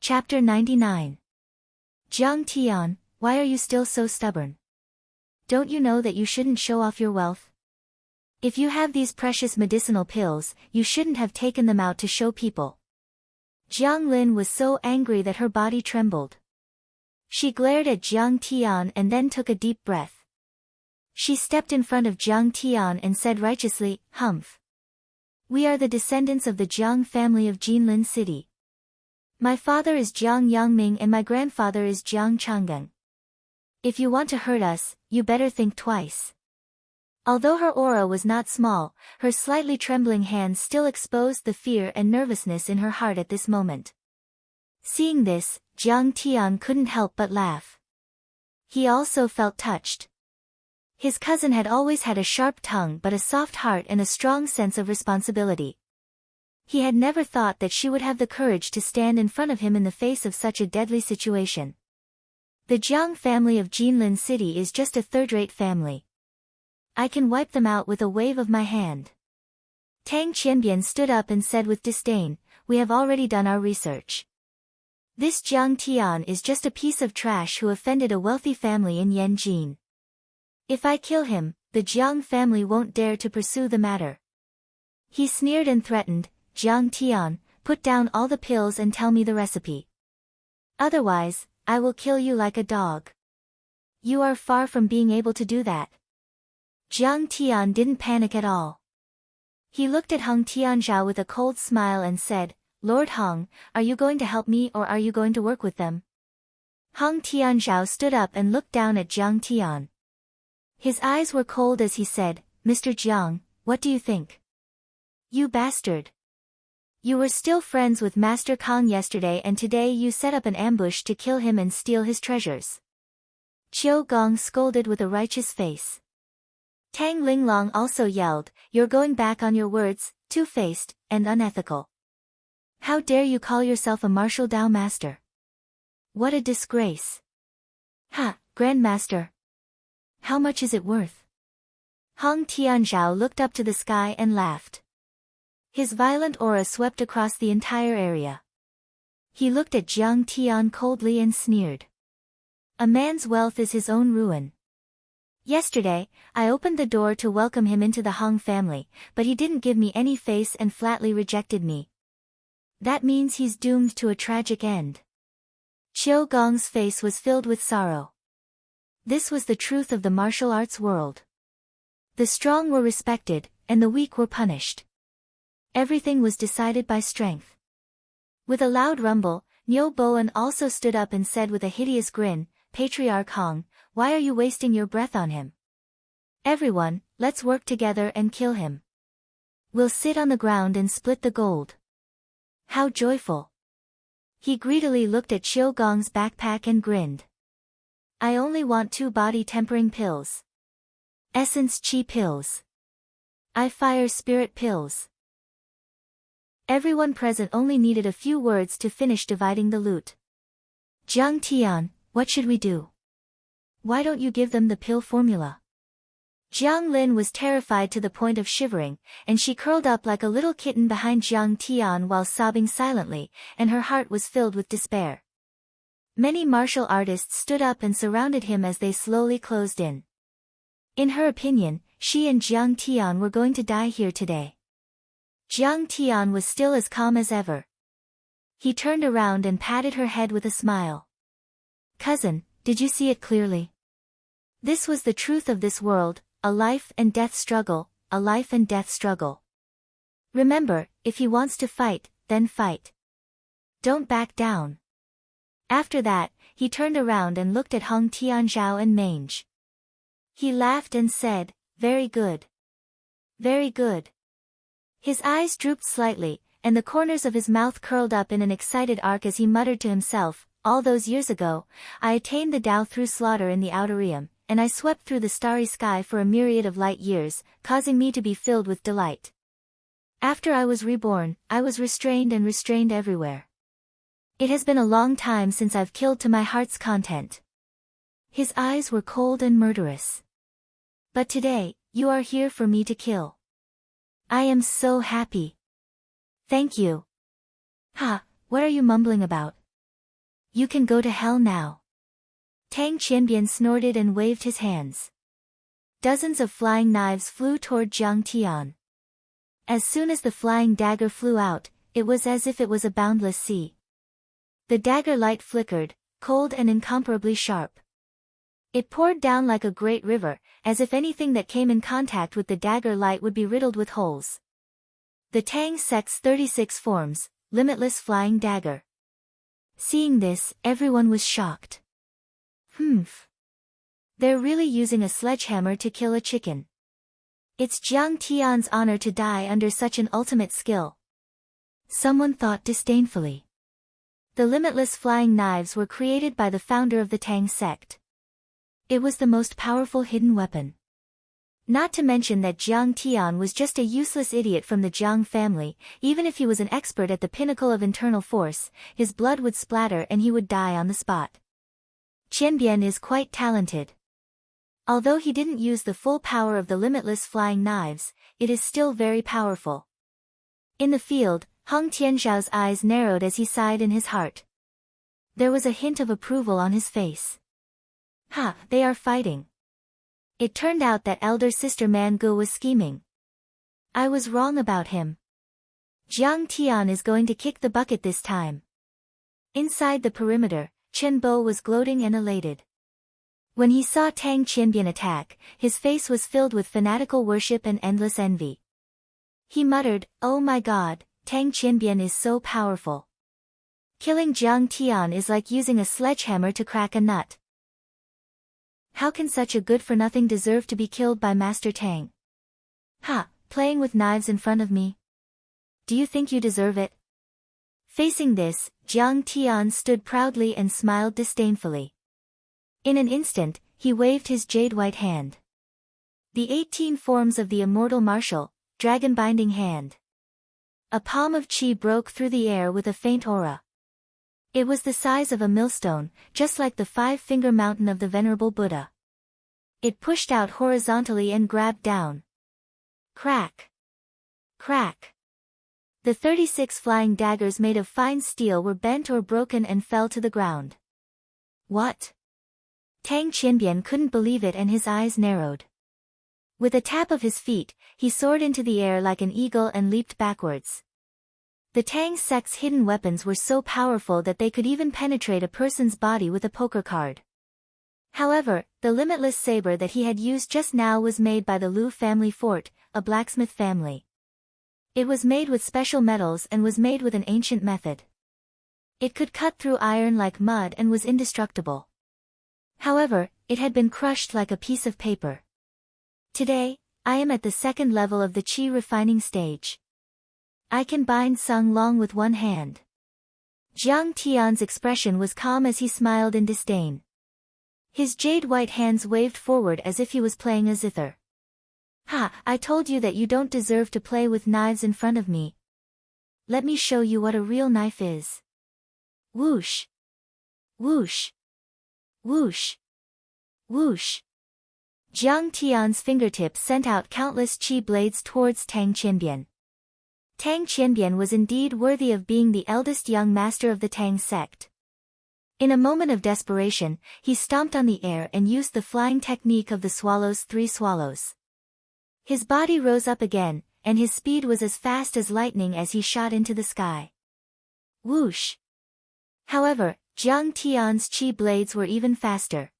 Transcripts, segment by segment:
Chapter 99. Jiang Tian, why are you still so stubborn? Don't you know that you shouldn't show off your wealth? If you have these precious medicinal pills, you shouldn't have taken them out to show people. Jiang Lin was so angry that her body trembled. She glared at Jiang Tian and then took a deep breath. She stepped in front of Jiang Tian and said righteously, "Humph. We are the descendants of the Jiang family of Jinlin City. My father is Jiang Yangming and my grandfather is Jiang Changgang. If you want to hurt us, you better think twice." Although her aura was not small, her slightly trembling hands still exposed the fear and nervousness in her heart at this moment. Seeing this, Jiang Tian couldn't help but laugh. He also felt touched. His cousin had always had a sharp tongue but a soft heart and a strong sense of responsibility. He had never thought that she would have the courage to stand in front of him in the face of such a deadly situation. The Jiang family of Jinlin City is just a third-rate family. I can wipe them out with a wave of my hand. Tang Qianbian stood up and said with disdain, "We have already done our research. This Jiang Tian is just a piece of trash who offended a wealthy family in Yanjin. If I kill him, the Jiang family won't dare to pursue the matter." He sneered and threatened, "Jiang Tian, put down all the pills and tell me the recipe. Otherwise, I will kill you like a dog." "You are far from being able to do that." Jiang Tian didn't panic at all. He looked at Heng Tianzhao with a cold smile and said, "Lord Heng, are you going to help me or are you going to work with them?" Heng Tianzhao stood up and looked down at Jiang Tian. His eyes were cold as he said, "Mr. Jiang, what do you think?" "You bastard. You were still friends with Master Kang yesterday and today you set up an ambush to kill him and steal his treasures." Qiu Gong scolded with a righteous face. Tang Linglong also yelled, "You're going back on your words, two-faced, and unethical. How dare you call yourself a martial Dao master? What a disgrace. Ha, Grandmaster. How much is it worth?" Heng Tianzhao looked up to the sky and laughed. His violent aura swept across the entire area. He looked at Jiang Tian coldly and sneered. "A man's wealth is his own ruin. Yesterday, I opened the door to welcome him into the Heng family, but he didn't give me any face and flatly rejected me. That means he's doomed to a tragic end." Qiu Gong's face was filled with sorrow. This was the truth of the martial arts world. The strong were respected, and the weak were punished. Everything was decided by strength. With a loud rumble, Niu Bowen also stood up and said with a hideous grin, "Patriarch Heng, why are you wasting your breath on him? Everyone, let's work together and kill him. We'll sit on the ground and split the gold." How joyful. He greedily looked at Qiu Gong's backpack and grinned. "I only want 2 body-tempering pills. Essence Qi pills. I fire spirit pills." Everyone present only needed a few words to finish dividing the loot. "Jiang Tian, what should we do? Why don't you give them the pill formula?" Jiang Lin was terrified to the point of shivering, and she curled up like a little kitten behind Jiang Tian while sobbing silently, and her heart was filled with despair. Many martial artists stood up and surrounded him as they slowly closed in. In her opinion, she and Jiang Tian were going to die here today. Jiang Tian was still as calm as ever. He turned around and patted her head with a smile. "Cousin, did you see it clearly? This was the truth of this world, a life and death struggle, a life and death struggle. Remember, if he wants to fight, then fight. Don't back down." After that, he turned around and looked at Heng Tianzhao and Mange. He laughed and said, "Very good. Very good." His eyes drooped slightly, and the corners of his mouth curled up in an excited arc as he muttered to himself, "All those years ago, I attained the Tao through slaughter in the outer realm, and I swept through the starry sky for a myriad of light years, causing me to be filled with delight. After I was reborn, I was restrained and restrained everywhere. It has been a long time since I've killed to my heart's content." His eyes were cold and murderous. "But today, you are here for me to kill. I am so happy. Thank you." "Ha, what are you mumbling about? You can go to hell now. Tang Qianbian snorted and waved his hands. Dozens of flying knives flew toward Jiang Tian. As soon as the flying dagger flew out, it was as if it was a boundless sea. The dagger light flickered, cold and incomparably sharp. It poured down like a great river, as if anything that came in contact with the dagger light would be riddled with holes. The Tang sect's 36 forms, limitless flying dagger. Seeing this, everyone was shocked. They're really using a sledgehammer to kill a chicken. It's Jiang Tian's honor to die under such an ultimate skill. Someone thought disdainfully. The limitless flying knives were created by the founder of the Tang sect. It was the most powerful hidden weapon. Not to mention that Jiang Tian was just a useless idiot from the Jiang family. Even if he was an expert at the pinnacle of internal force, his blood would splatter and he would die on the spot. Qianbian is quite talented. Although he didn't use the full power of the limitless flying knives, it is still very powerful. In the field, Hong Tianzhao's eyes narrowed as he sighed in his heart. There was a hint of approval on his face. They are fighting. It turned out that elder sister Man Gu was scheming. I was wrong about him. Jiang Tian is going to kick the bucket this time. Inside the perimeter, Chen Bo was gloating and elated. When he saw Tang Qianbian attack, his face was filled with fanatical worship and endless envy. He muttered, "Oh my god, Tang Qianbian is so powerful. Killing Jiang Tian is like using a sledgehammer to crack a nut. How can such a good-for-nothing deserve to be killed by Master Tang? Playing with knives in front of me? Do you think you deserve it?" Facing this, Jiang Tian stood proudly and smiled disdainfully. In an instant, he waved his jade-white hand. The 18 forms of the immortal martial, dragon-binding hand. A palm of qi broke through the air with a faint aura. It was the size of a millstone, just like the 5-finger mountain of the Venerable Buddha. It pushed out horizontally and grabbed down. Crack! Crack! The 36 flying daggers made of fine steel were bent or broken and fell to the ground. What? Tang Qianbian couldn't believe it and his eyes narrowed. With a tap of his feet, he soared into the air like an eagle and leaped backwards. The Tang sect's hidden weapons were so powerful that they could even penetrate a person's body with a poker card. However, the limitless saber that he had used just now was made by the Lu family fort, a blacksmith family. It was made with special metals and was made with an ancient method. It could cut through iron like mud and was indestructible. However, it had been crushed like a piece of paper. Today, I am at the second level of the qi refining stage. I can bind Sung Long with one hand. Jiang Tian's expression was calm as he smiled in disdain. His jade-white hands waved forward as if he was playing a zither. I told you that you don't deserve to play with knives in front of me. Let me show you what a real knife is. Whoosh! Whoosh! Whoosh! Whoosh! Jiang Tian's fingertips sent out countless qi blades towards Tang Qianbian. Tang Qianbian was indeed worthy of being the eldest young master of the Tang sect. In a moment of desperation, he stomped on the air and used the flying technique of the swallow's 3 swallows. His body rose up again, and his speed was as fast as lightning as he shot into the sky. Whoosh! However, Jiang Tian's qi blades were even faster.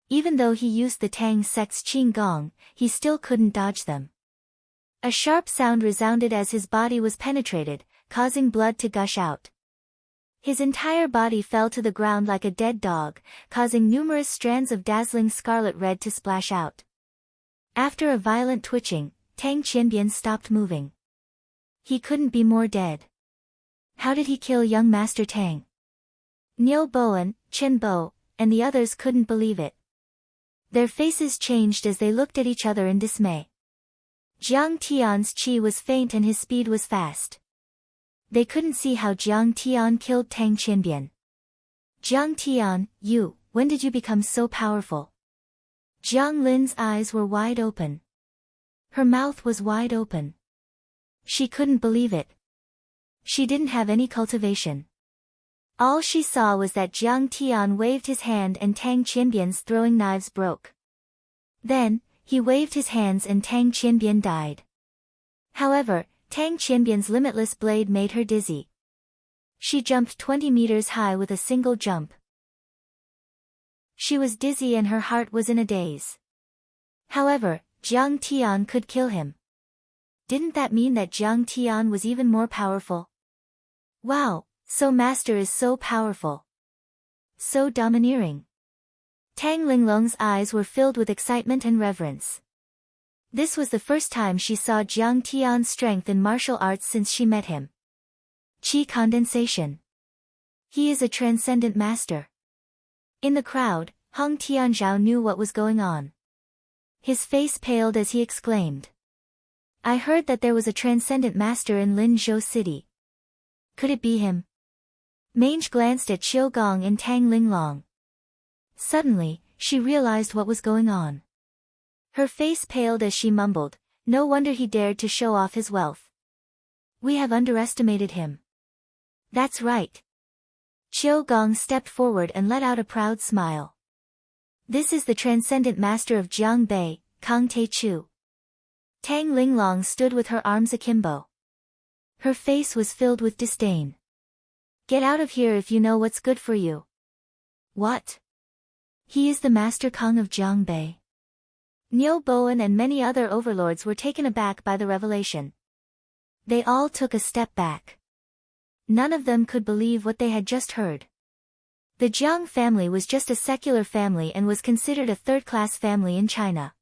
Even though he used the Tang sect's qing gong, he still couldn't dodge them. A sharp sound resounded as his body was penetrated, causing blood to gush out. His entire body fell to the ground like a dead dog, causing numerous strands of dazzling scarlet red to splash out. After a violent twitching, Tang Qianbian stopped moving. He couldn't be more dead. How did he kill young Master Tang? Niu Boan, Chen Bo, and the others couldn't believe it. Their faces changed as they looked at each other in dismay. Jiang Tian's qi was faint and his speed was fast. They couldn't see how Jiang Tian killed Tang Qianbian. Jiang Tian, when did you become so powerful? Jiang Lin's eyes were wide open. Her mouth was wide open. She couldn't believe it. She didn't have any cultivation. All she saw was that Jiang Tian waved his hand and Tang Qianbian's throwing knives broke. Then, he waved his hands and Tang Qianbian died. However, Tang Qianbian's limitless blade made her dizzy. She jumped 20 meters high with a single jump. She was dizzy and her heart was in a daze. However, Jiang Tian could kill him. Didn't that mean that Jiang Tian was even more powerful? Wow, so master is so powerful. So domineering. Tang Linglong's eyes were filled with excitement and reverence. This was the first time she saw Jiang Tian's strength in martial arts since she met him. Qi condensation. He is a transcendent master. In the crowd, Hong Tianzhao knew what was going on. His face paled as he exclaimed. I heard that there was a transcendent master in Linzhou City. Could it be him? Mange glanced at Qiu Gong and Tang Linglong. Suddenly, she realized what was going on. Her face paled as she mumbled, no wonder he dared to show off his wealth. We have underestimated him. That's right. Qiu Gong stepped forward and let out a proud smile. This is the transcendent master of Jiangbei, Kang Teichu. Tang Linglong stood with her arms akimbo. Her face was filled with disdain. Get out of here if you know what's good for you. What? He is the Master Kang of Jiangbei. Niu Bowen and many other overlords were taken aback by the revelation. They all took a step back. None of them could believe what they had just heard. The Jiang family was just a secular family and was considered a third-class family in China.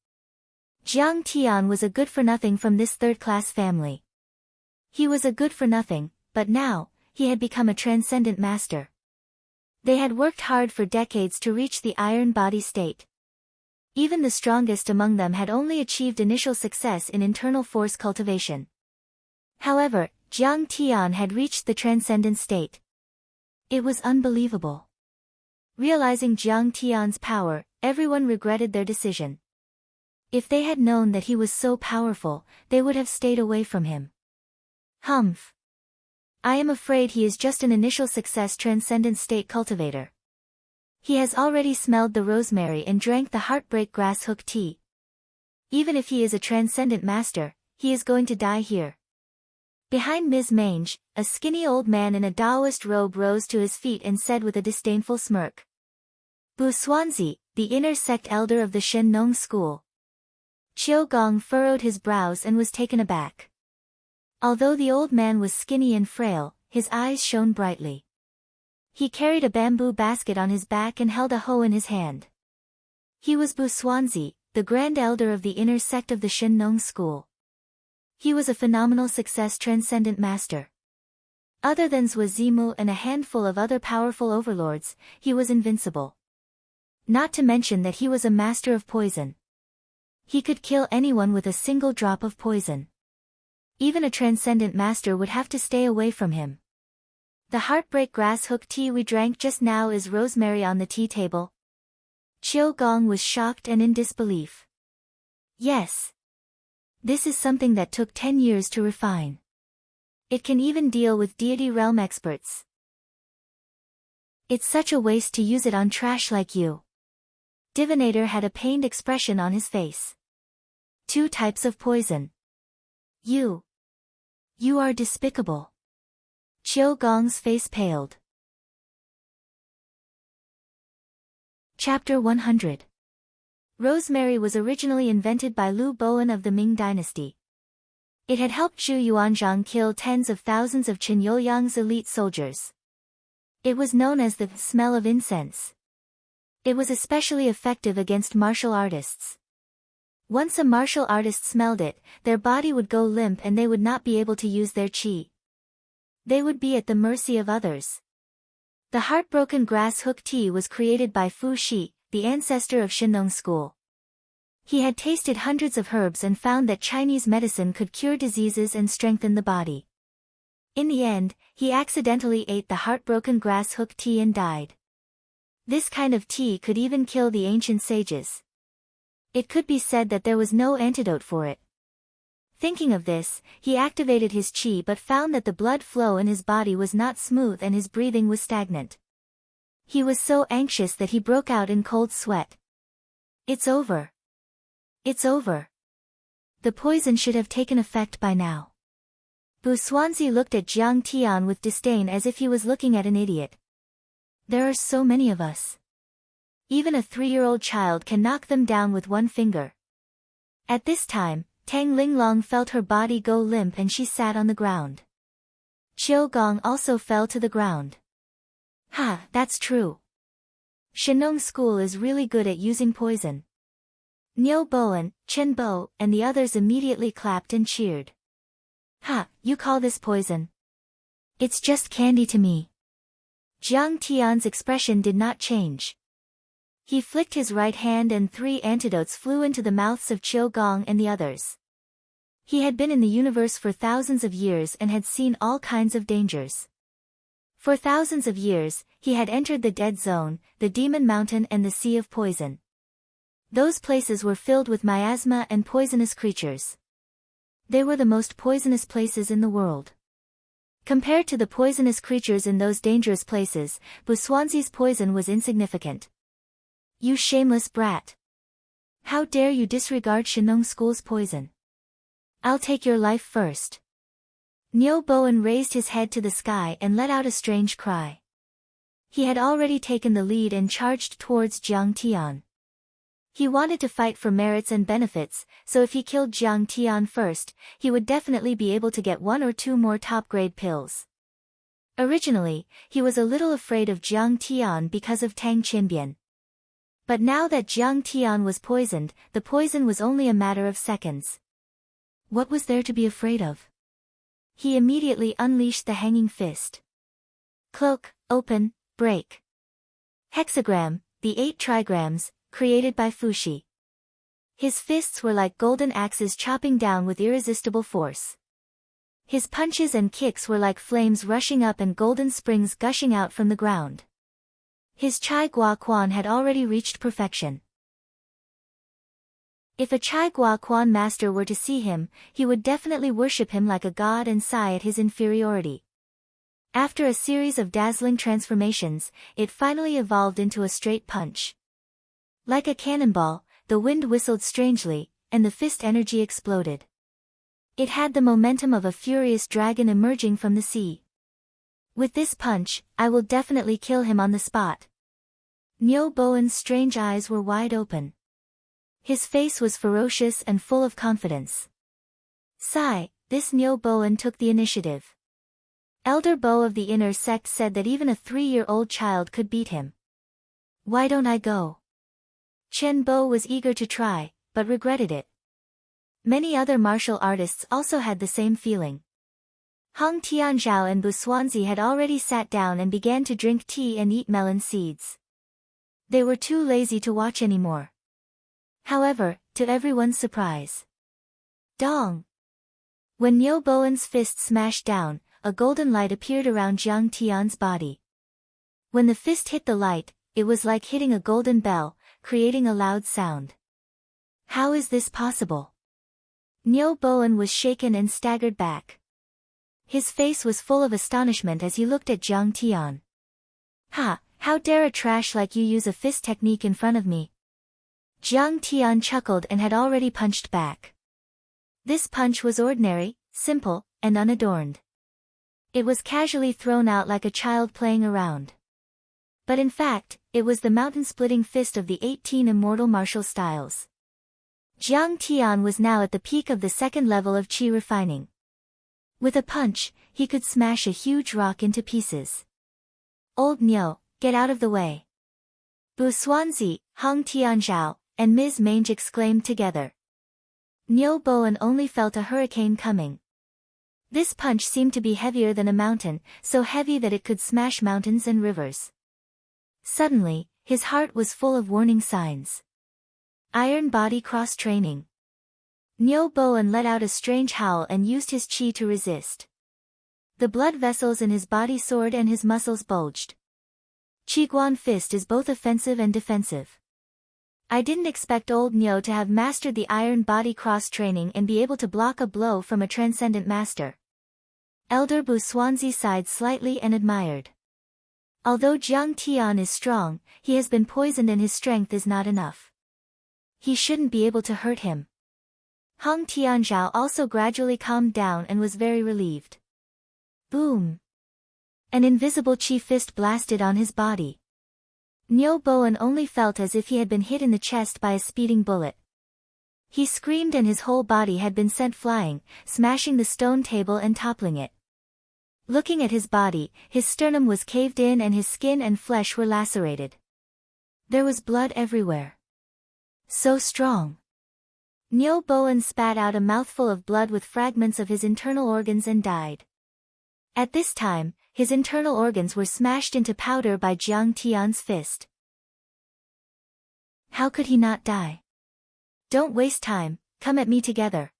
Jiang Tian was a good-for-nothing from this third-class family. He was a good-for-nothing, but now, he had become a transcendent master. They had worked hard for decades to reach the iron body state. Even the strongest among them had only achieved initial success in internal force cultivation. However, Jiang Tian had reached the transcendent state. It was unbelievable. Realizing Jiang Tian's power, everyone regretted their decision. If they had known that he was so powerful, they would have stayed away from him. Humph. I am afraid he is just an initial success transcendent state cultivator. He has already smelled the rosemary and drank the heartbreak grass hook tea. Even if he is a transcendent master, he is going to die here. Behind Ms. Mange, a skinny old man in a Taoist robe rose to his feet and said with a disdainful smirk. Bu Xuanzi, the inner sect elder of the Shen-Nong school. Qiu Gong furrowed his brows and was taken aback. Although the old man was skinny and frail, his eyes shone brightly. He carried a bamboo basket on his back and held a hoe in his hand. He was Bu Xuanzi, the grand elder of the inner sect of the Shen-Nong school. He was a phenomenal success transcendent master. Other than Zhou Zimu and a handful of other powerful overlords, he was invincible. Not to mention that he was a master of poison. He could kill anyone with a single drop of poison. Even a transcendent master would have to stay away from him. The heartbreak grass hook tea we drank just now is rosemary on the tea table. Qiu Gong was shocked and in disbelief. Yes. This is something that took 10 years to refine. It can even deal with deity realm experts. It's such a waste to use it on trash like you. Divinator had a pained expression on his face. 2 types of poison. You are despicable. Qiu Gong's face paled. Chapter 100. Rosemary was originally invented by Liu Bowen of the Ming dynasty. It had helped Zhu Yuanzhang kill tens of thousands of Chen Youyang's elite soldiers. It was known as the smell of incense. It was especially effective against martial artists. Once a martial artist smelled it, their body would go limp and they would not be able to use their qi. They would be at the mercy of others. The heartbroken grass hook tea was created by Fu Shi, the ancestor of Shenong school. He had tasted hundreds of herbs and found that Chinese medicine could cure diseases and strengthen the body. In the end, he accidentally ate the heartbroken grass hook tea and died. This kind of tea could even kill the ancient sages. It could be said that there was no antidote for it. Thinking of this, he activated his chi but found that the blood flow in his body was not smooth and his breathing was stagnant. He was so anxious that he broke out in cold sweat. It's over. It's over. The poison should have taken effect by now. Bu Xuanzi looked at Jiang Tian with disdain as if he was looking at an idiot. There are so many of us. Even a 3-year-old child can knock them down with one finger. At this time, Tang Linglong felt her body go limp and she sat on the ground. Qiu Gong also fell to the ground. Ha, that's true. Shenong School is really good at using poison. Niu Bowen, Chen Bo, and the others immediately clapped and cheered. Ha, you call this poison? It's just candy to me. Jiang Tian's expression did not change. He flicked his right hand and 3 antidotes flew into the mouths of Qiu Gong and the others. He had been in the universe for thousands of years and had seen all kinds of dangers. For thousands of years, he had entered the Dead Zone, the Demon Mountain and the Sea of Poison. Those places were filled with miasma and poisonous creatures. They were the most poisonous places in the world. Compared to the poisonous creatures in those dangerous places, Bu Xuanzi's poison was insignificant. You shameless brat. How dare you disregard Shenong School's poison? I'll take your life first. Niu Bowen raised his head to the sky and let out a strange cry. He had already taken the lead and charged towards Jiang Tian. He wanted to fight for merits and benefits, so if he killed Jiang Tian first, he would definitely be able to get 1 or 2 more top-grade pills. Originally, he was a little afraid of Jiang Tian because of Tang Qinbian. But now that Jiang Tian was poisoned, the poison was only a matter of seconds. What was there to be afraid of? He immediately unleashed the hanging fist. Cloak, open, break. Hexagram, the 8 trigrams, created by Fuxi. His fists were like golden axes chopping down with irresistible force. His punches and kicks were like flames rushing up and golden springs gushing out from the ground. His Chai Gua Quan had already reached perfection. If a Chai Gua Quan master were to see him, he would definitely worship him like a god and sigh at his inferiority. After a series of dazzling transformations, it finally evolved into a straight punch. Like a cannonball, the wind whistled strangely, and the fist energy exploded. It had the momentum of a furious dragon emerging from the sea. With this punch, I will definitely kill him on the spot. Niu Bowen's strange eyes were wide open. His face was ferocious and full of confidence. Sigh, this Niu Bowen took the initiative. Elder Bo of the inner sect said that even a 3-year-old child could beat him. Why don't I go? Chen Bo was eager to try, but regretted it. Many other martial artists also had the same feeling. Hong Tianzhao and Bu Xuanzi had already sat down and began to drink tea and eat melon seeds. They were too lazy to watch anymore. However, to everyone's surprise. Dong! When Niu Bowen's fist smashed down, a golden light appeared around Jiang Tian's body. When the fist hit the light, it was like hitting a golden bell, creating a loud sound. How is this possible? Niu Bowen was shaken and staggered back. His face was full of astonishment as he looked at Jiang Tian. Ha, how dare a trash like you use a fist technique in front of me? Jiang Tian chuckled and had already punched back. This punch was ordinary, simple, and unadorned. It was casually thrown out like a child playing around. But in fact, it was the mountain-splitting fist of the 18 immortal martial styles. Jiang Tian was now at the peak of the 2nd level of qi refining. With a punch, he could smash a huge rock into pieces. Old Niu, get out of the way. Bu Xuanzi, Hong Tianzhao, and Ms. Mange exclaimed together. Niu Bowen only felt a hurricane coming. This punch seemed to be heavier than a mountain, so heavy that it could smash mountains and rivers. Suddenly, his heart was full of warning signs. Iron body cross-training. Niu Bowen let out a strange howl and used his qi to resist. The blood vessels in his body soared and his muscles bulged. Qiguan fist is both offensive and defensive. I didn't expect old Nyo to have mastered the iron body cross training and be able to block a blow from a transcendent master. Elder Bu Swansea sighed slightly and admired. Although Jiang Tian is strong, he has been poisoned and his strength is not enough. He shouldn't be able to hurt him. Hong Tianzhao also gradually calmed down and was very relieved. Boom! An invisible chi fist blasted on his body. Nyo Boan only felt as if he had been hit in the chest by a speeding bullet. He screamed and his whole body had been sent flying, smashing the stone table and toppling it. Looking at his body, his sternum was caved in and his skin and flesh were lacerated. There was blood everywhere. So strong. Nyo Boan spat out a mouthful of blood with fragments of his internal organs and died. At this time, his internal organs were smashed into powder by Jiang Tian's fist. How could he not die? Don't waste time, come at me together.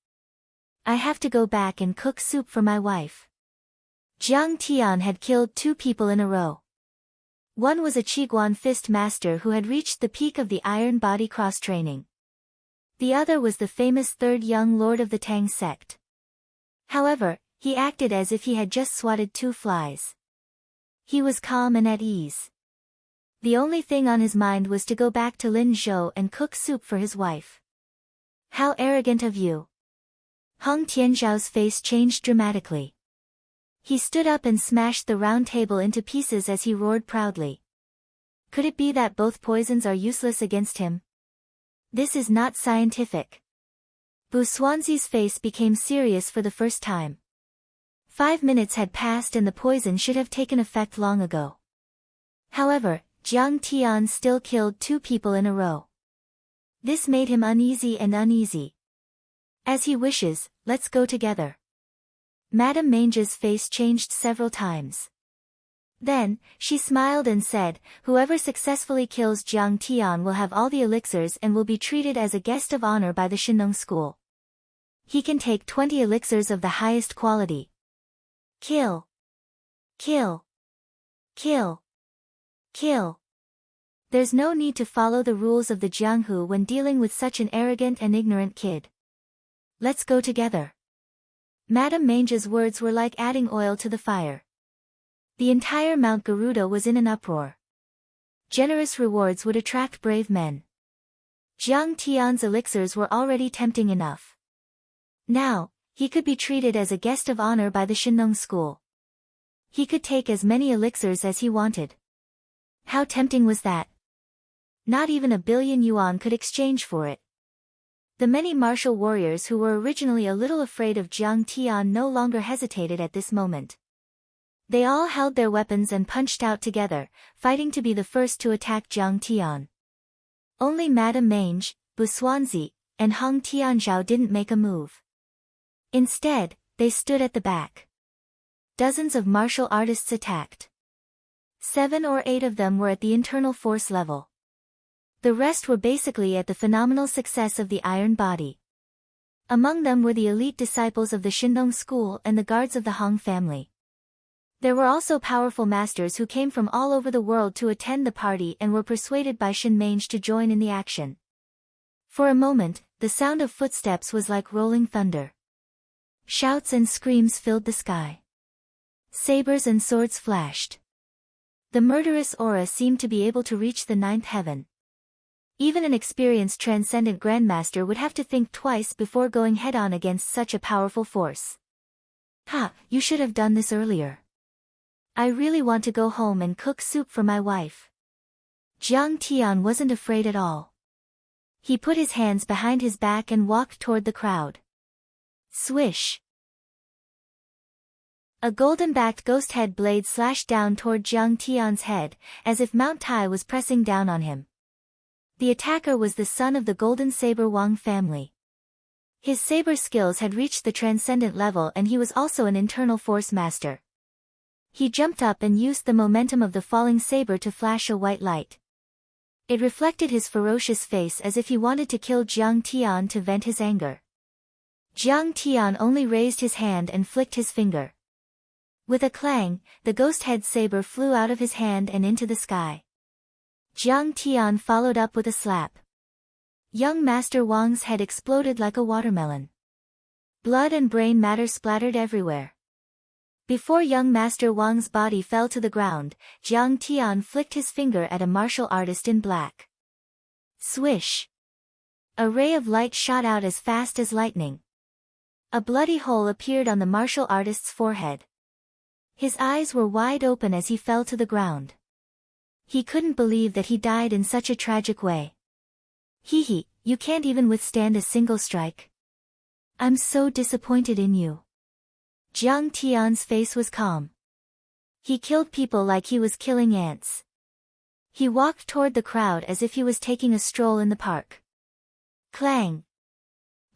I have to go back and cook soup for my wife. Jiang Tian had killed 2 people in a row. One was a Qiguan fist master who had reached the peak of the iron body cross training. The other was the famous 3rd young lord of the Tang sect. However, he acted as if he had just swatted 2 flies. He was calm and at ease. The only thing on his mind was to go back to Lin Zhou and cook soup for his wife. How arrogant of you! Hong Tianzhao's face changed dramatically. He stood up and smashed the round table into pieces as he roared proudly. Could it be that both poisons are useless against him? This is not scientific. Bu Swansea's face became serious for the first time. 5 minutes had passed and the poison should have taken effect long ago. However, Jiang Tian still killed 2 people in a row. This made him uneasy and uneasy. As he wishes, let's go together. Madame Mange's face changed several times. Then, she smiled and said, whoever successfully kills Jiang Tian will have all the elixirs and will be treated as a guest of honor by the Shinong school. He can take 20 elixirs of the highest quality. Kill. Kill. Kill. Kill. There's no need to follow the rules of the Jianghu when dealing with such an arrogant and ignorant kid. Let's go together. Madame Mange's words were like adding oil to the fire. The entire Mount Garuda was in an uproar. Generous rewards would attract brave men. Jiang Tian's elixirs were already tempting enough. Now, he could be treated as a guest of honor by the Shinong school. He could take as many elixirs as he wanted. How tempting was that? Not even 1 billion yuan could exchange for it. The many martial warriors who were originally a little afraid of Jiang Tian no longer hesitated at this moment. They all held their weapons and punched out together, fighting to be the first to attack Jiang Tian. Only Madame Mange, Bu Swansea, and Hong Tianzhao didn't make a move. Instead, they stood at the back. Dozens of martial artists attacked. 7 or 8 of them were at the internal force level. The rest were basically at the phenomenal success of the iron body. Among them were the elite disciples of the Shinong school and the guards of the Hong family. There were also powerful masters who came from all over the world to attend the party and were persuaded by Shin Mange to join in the action. For a moment, the sound of footsteps was like rolling thunder. Shouts and screams filled the sky. Sabers and swords flashed. The murderous aura seemed to be able to reach the 9th heaven. Even an experienced transcendent grandmaster would have to think twice before going head-on against such a powerful force. Ha, you should have done this earlier. I really want to go home and cook soup for my wife. Jiang Tian wasn't afraid at all. He put his hands behind his back and walked toward the crowd. Swish! A golden-backed ghost-head blade slashed down toward Jiang Tian's head, as if Mount Tai was pressing down on him. The attacker was the son of the Golden Saber Wang family. His saber skills had reached the transcendent level and he was also an internal force master. He jumped up and used the momentum of the falling saber to flash a white light. It reflected his ferocious face as if he wanted to kill Jiang Tian to vent his anger. Jiang Tian only raised his hand and flicked his finger. With a clang, the ghost-head saber flew out of his hand and into the sky. Jiang Tian followed up with a slap. Young Master Wang's head exploded like a watermelon. Blood and brain matter splattered everywhere. Before young Master Wang's body fell to the ground, Jiang Tian flicked his finger at a martial artist in black. Swish! A ray of light shot out as fast as lightning. A bloody hole appeared on the martial artist's forehead. His eyes were wide open as he fell to the ground. He couldn't believe that he died in such a tragic way. Hee, you can't even withstand a single strike. I'm so disappointed in you. Jiang Tian's face was calm. He killed people like he was killing ants. He walked toward the crowd as if he was taking a stroll in the park. Clang!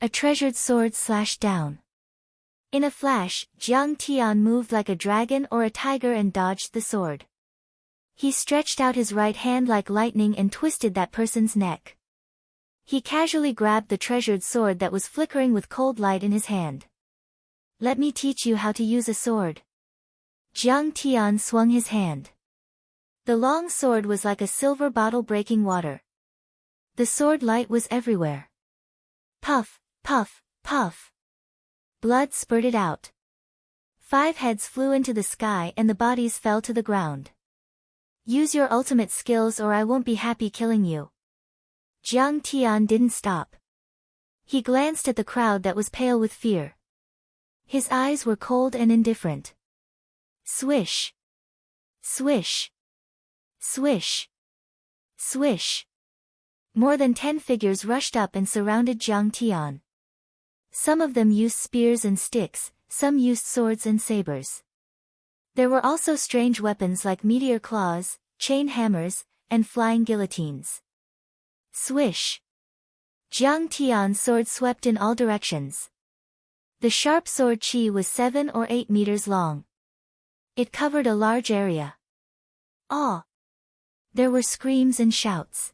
A treasured sword slashed down. In a flash, Jiang Tian moved like a dragon or a tiger and dodged the sword. He stretched out his right hand like lightning and twisted that person's neck. He casually grabbed the treasured sword that was flickering with cold light in his hand. Let me teach you how to use a sword. Jiang Tian swung his hand. The long sword was like a silver bottle breaking water. The sword light was everywhere. Puff, puff, puff. Blood spurted out. 5 heads flew into the sky and the bodies fell to the ground. Use your ultimate skills or I won't be happy killing you. Jiang Tian didn't stop. He glanced at the crowd that was pale with fear. His eyes were cold and indifferent. Swish! Swish! Swish! Swish! More than 10 figures rushed up and surrounded Jiang Tian. Some of them used spears and sticks, some used swords and sabers. There were also strange weapons like meteor claws, chain hammers, and flying guillotines. Swish! Jiang Tian's sword swept in all directions. The sharp sword chi was 7 or 8 meters long. It covered a large area. Awe! There were screams and shouts.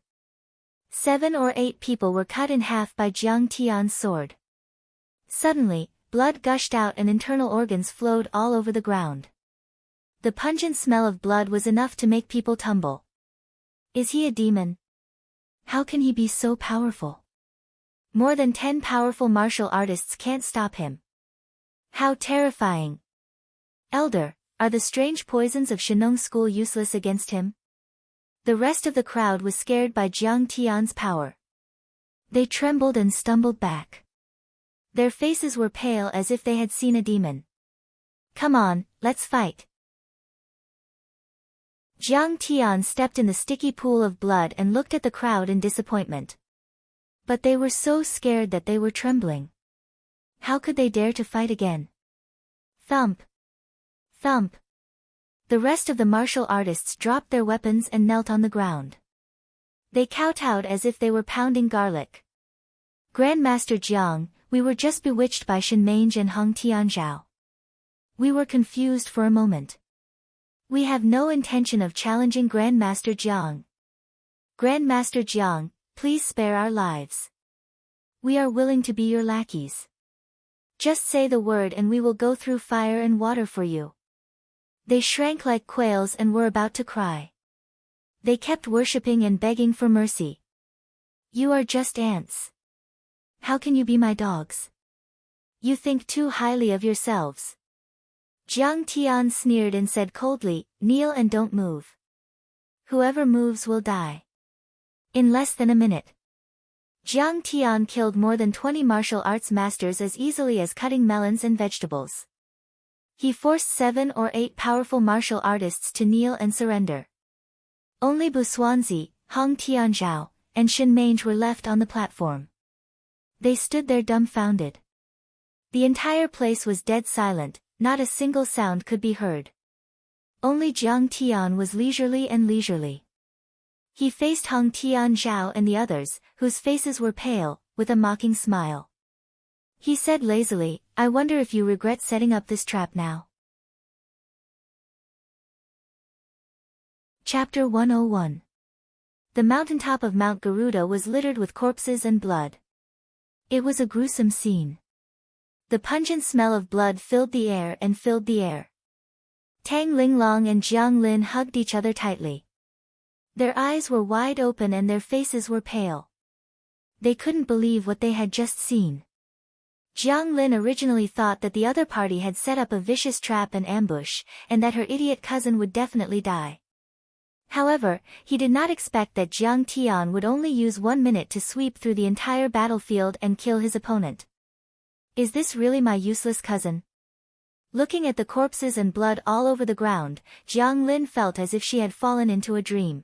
7 or 8 people were cut in half by Jiang Tian's sword. Suddenly, blood gushed out and internal organs flowed all over the ground. The pungent smell of blood was enough to make people tumble. Is he a demon? How can he be so powerful? More than 10 powerful martial artists can't stop him. How terrifying! Elder, are the strange poisons of Shenong school useless against him? The rest of the crowd was scared by Jiang Tian's power. They trembled and stumbled back. Their faces were pale as if they had seen a demon. Come on, let's fight. Jiang Tian stepped in the sticky pool of blood and looked at the crowd in disappointment. But they were so scared that they were trembling. How could they dare to fight again? Thump! Thump! The rest of the martial artists dropped their weapons and knelt on the ground. They kowtowed as if they were pounding garlic. Grandmaster Jiang, we were just bewitched by Shen Mange and Hong Tianzhao. We were confused for a moment. We have no intention of challenging Grandmaster Jiang. Grandmaster Jiang, please spare our lives. We are willing to be your lackeys. Just say the word and we will go through fire and water for you. They shrank like quails and were about to cry. They kept worshipping and begging for mercy. You are just ants. How can you be my dogs? You think too highly of yourselves. Jiang Tian sneered and said coldly, kneel and don't move. Whoever moves will die. In less than a minute. Jiang Tian killed more than 20 martial arts masters as easily as cutting melons and vegetables. He forced 7 or 8 powerful martial artists to kneel and surrender. Only Busuanzi, Hong Tianzhao, and Shen Mange were left on the platform. They stood there dumbfounded. The entire place was dead silent, not a single sound could be heard. Only Jiang Tian was leisurely and leisurely. He faced Hong Tianzhao and the others, whose faces were pale, with a mocking smile. He said lazily, I wonder if you regret setting up this trap now. Chapter 101. The mountaintop of Mount Garuda was littered with corpses and blood. It was a gruesome scene. The pungent smell of blood filled the air and filled the air. Tang Linglong and Jiang Lin hugged each other tightly. Their eyes were wide open and their faces were pale. They couldn't believe what they had just seen. Jiang Lin originally thought that the other party had set up a vicious trap and ambush, and that her idiot cousin would definitely die. However, he did not expect that Jiang Tian would only use 1 minute to sweep through the entire battlefield and kill his opponent. Is this really my useless cousin? Looking at the corpses and blood all over the ground, Jiang Lin felt as if she had fallen into a dream.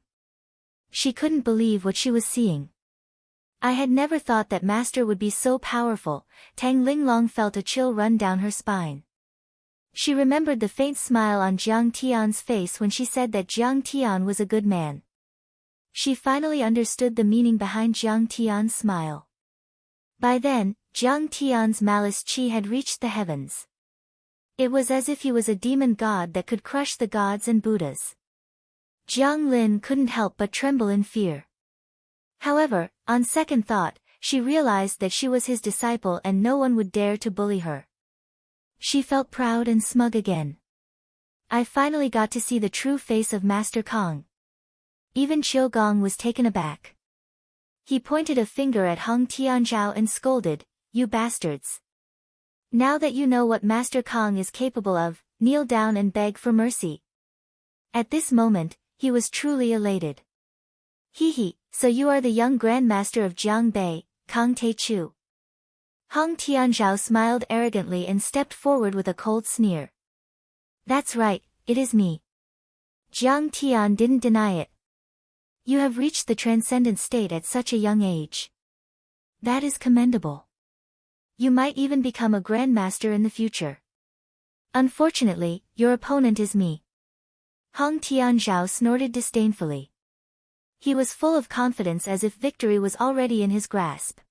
She couldn't believe what she was seeing. I had never thought that master would be so powerful. Tang Linglong felt a chill run down her spine. She remembered the faint smile on Jiang Tian's face when she said that Jiang Tian was a good man. She finally understood the meaning behind Jiang Tian's smile. By then, Jiang Tian's malice chi had reached the heavens. It was as if he was a demon god that could crush the gods and Buddhas. Jiang Lin couldn't help but tremble in fear. However, on second thought, she realized that she was his disciple and no one would dare to bully her. She felt proud and smug again. I finally got to see the true face of Master Kong. Even Qiu Gong was taken aback. He pointed a finger at Hung Tianzhao and scolded, "You bastards. Now that you know what Master Kong is capable of, kneel down and beg for mercy." At this moment, he was truly elated. "Hee, so you are the young grandmaster of Jiangbei, Kong Teichu." Hung Tianzhao smiled arrogantly and stepped forward with a cold sneer. "That's right, it is me." Jiang Tian didn't deny it. "You have reached the transcendent state at such a young age. That is commendable. You might even become a grandmaster in the future. Unfortunately, your opponent is me." Hung Tianzhao snorted disdainfully. He was full of confidence as if victory was already in his grasp.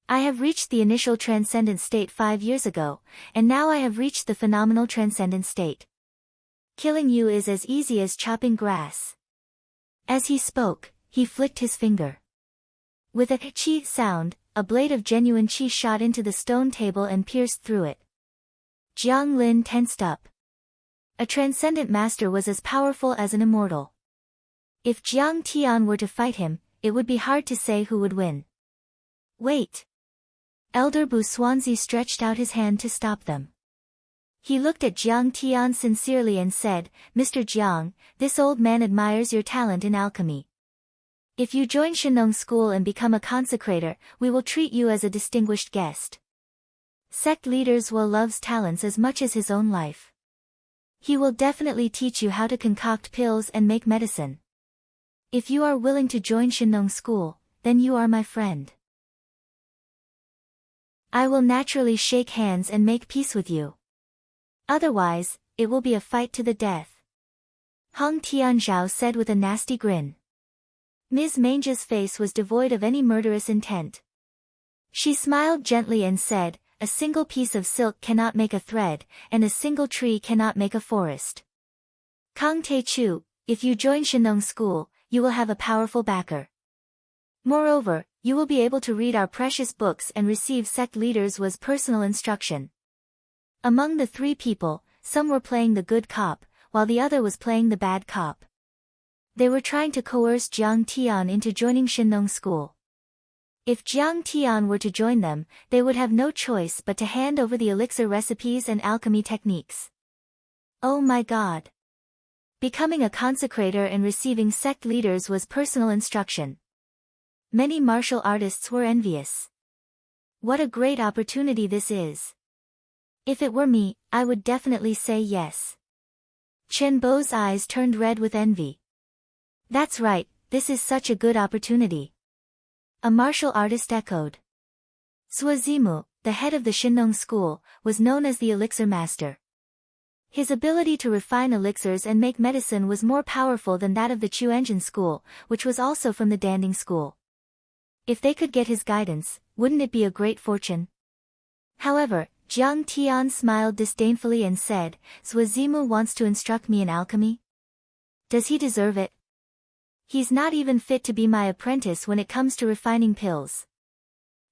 "I have reached the initial transcendent state 5 years ago, and now I have reached the phenomenal transcendent state. Killing you is as easy as chopping grass." As he spoke, he flicked his finger. With a chi sound, a blade of genuine chi shot into the stone table and pierced through it. Jiang Lin tensed up. A transcendent master was as powerful as an immortal. If Jiang Tian were to fight him, it would be hard to say who would win. "Wait." Elder Bu Xuanzi stretched out his hand to stop them. He looked at Jiang Tian sincerely and said, "Mr. Jiang, this old man admires your talent in alchemy. If you join Shenong School and become a consecrator, we will treat you as a distinguished guest. Sect leaders will love's talents as much as his own life. He will definitely teach you how to concoct pills and make medicine. If you are willing to join Shenong School, then you are my friend. I will naturally shake hands and make peace with you. Otherwise, it will be a fight to the death." Hung Tianzhao said with a nasty grin. Ms. Mange's face was devoid of any murderous intent. She smiled gently and said, "A single piece of silk cannot make a thread, and a single tree cannot make a forest. Kong Teichu, if you join Shenong School, you will have a powerful backer. Moreover, you will be able to read our precious books and receive sect leaders' personal instruction." Among the 3 people, some were playing the good cop, while the other was playing the bad cop. They were trying to coerce Jiang Tian into joining Shenong School. If Jiang Tian were to join them, they would have no choice but to hand over the elixir recipes and alchemy techniques. Oh my God! Becoming a consecrator and receiving sect leaders' personal instruction. Many martial artists were envious. What a great opportunity this is. If it were me, I would definitely say yes. Chen Bo's eyes turned red with envy. That's right, this is such a good opportunity. A martial artist echoed. Suazimu, the head of the Shenong School, was known as the elixir master. His ability to refine elixirs and make medicine was more powerful than that of the Chuanjin School, which was also from the Danding School. If they could get his guidance, wouldn't it be a great fortune? However, Jiang Tian smiled disdainfully and said, "Suazimu wants to instruct me in alchemy? Does he deserve it? He's not even fit to be my apprentice when it comes to refining pills.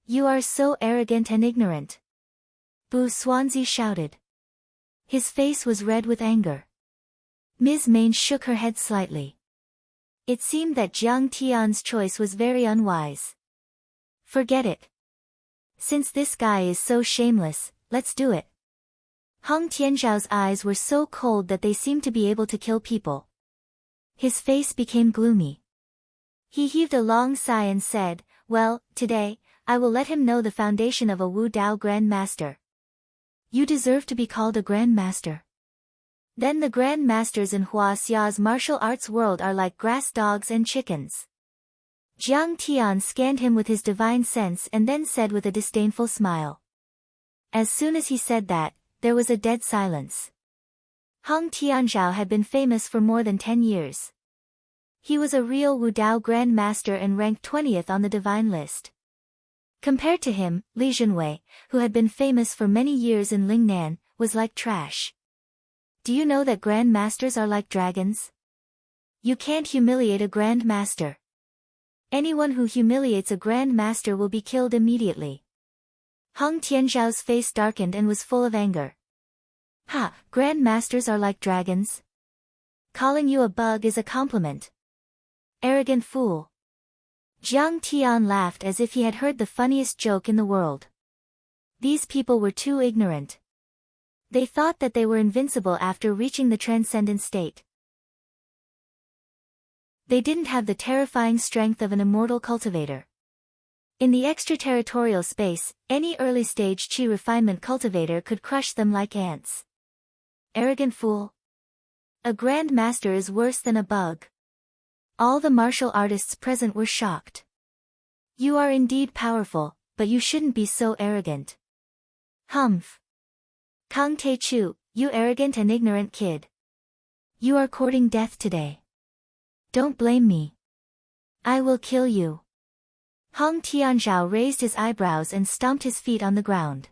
You are so arrogant and ignorant." Bu Xuanzi shouted. His face was red with anger. Ms. Mange shook her head slightly. It seemed that Jiang Tian's choice was very unwise. Forget it. Since this guy is so shameless, let's do it. Hong Tianzhao's eyes were so cold that they seemed to be able to kill people. His face became gloomy. He heaved a long sigh and said, "Well, today, I will let him know the foundation of a Wu Dao Grand Master." "You deserve to be called a Grand Master." "Then the Grand Masters in Hua Xia's martial arts world are like grass dogs and chickens." Jiang Tian scanned him with his divine sense and then said with a disdainful smile. As soon as he said that, there was a dead silence. Hong Tianzhao had been famous for more than 10 years. He was a real Wu Dao Grand Master and ranked 20th on the divine list. Compared to him, Li Zhenwei, who had been famous for many years in Lingnan, was like trash. Do you know that Grand Masters are like dragons? You can't humiliate a Grand Master. Anyone who humiliates a Grand Master will be killed immediately. Hong Tianzhao's face darkened and was full of anger. "Ha, Grand Masters are like dragons? Calling you a bug is a compliment. Arrogant fool." Jiang Tian laughed as if he had heard the funniest joke in the world. These people were too ignorant. They thought that they were invincible after reaching the transcendent state. They didn't have the terrifying strength of an immortal cultivator. In the extraterritorial space, any early-stage chi refinement cultivator could crush them like ants. Arrogant fool. A Grand Master is worse than a bug. All the martial artists present were shocked. You are indeed powerful, but you shouldn't be so arrogant. Humph. Kang Te-chu, you arrogant and ignorant kid. You are courting death today. Don't blame me. I will kill you. Hong Tianzhao raised his eyebrows and stomped his feet on the ground.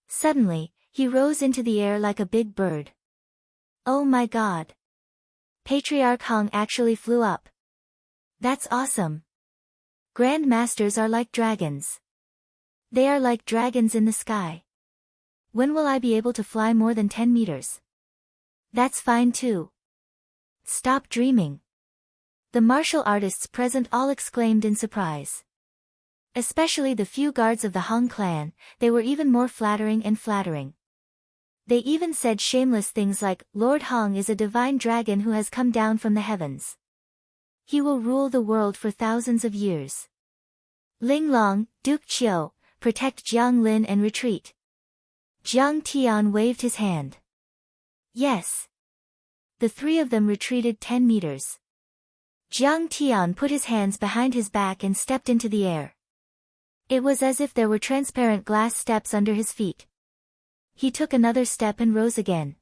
Suddenly, he rose into the air like a big bird. Oh my God. Patriarch Hong actually flew up. That's awesome. Grand Masters are like dragons. They are like dragons in the sky. When will I be able to fly more than 10 meters? That's fine too. Stop dreaming. The martial artists present all exclaimed in surprise. Especially the few guards of the Hong clan, they were even more flattering and flattering. They even said shameless things like, "Lord Hong is a divine dragon who has come down from the heavens. He will rule the world for thousands of years. Ling Long, Duke Qiu, protect Jiang Lin and retreat." Jiang Tian waved his hand. Yes. The three of them retreated 10 meters. Jiang Tian put his hands behind his back and stepped into the air. It was as if there were transparent glass steps under his feet. He took another step and rose again.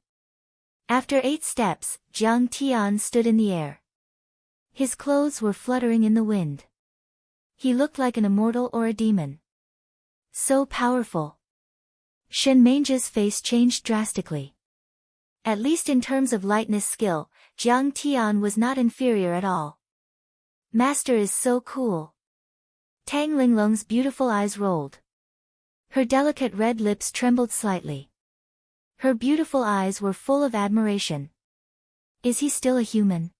After 8 steps, Jiang Tian stood in the air. His clothes were fluttering in the wind. He looked like an immortal or a demon. So powerful. Shen Mengji's face changed drastically. At least in terms of lightness skill, Jiang Tian was not inferior at all. Master is so cool. Tang Linglong's beautiful eyes rolled. Her delicate red lips trembled slightly. Her beautiful eyes were full of admiration. Is he still a human?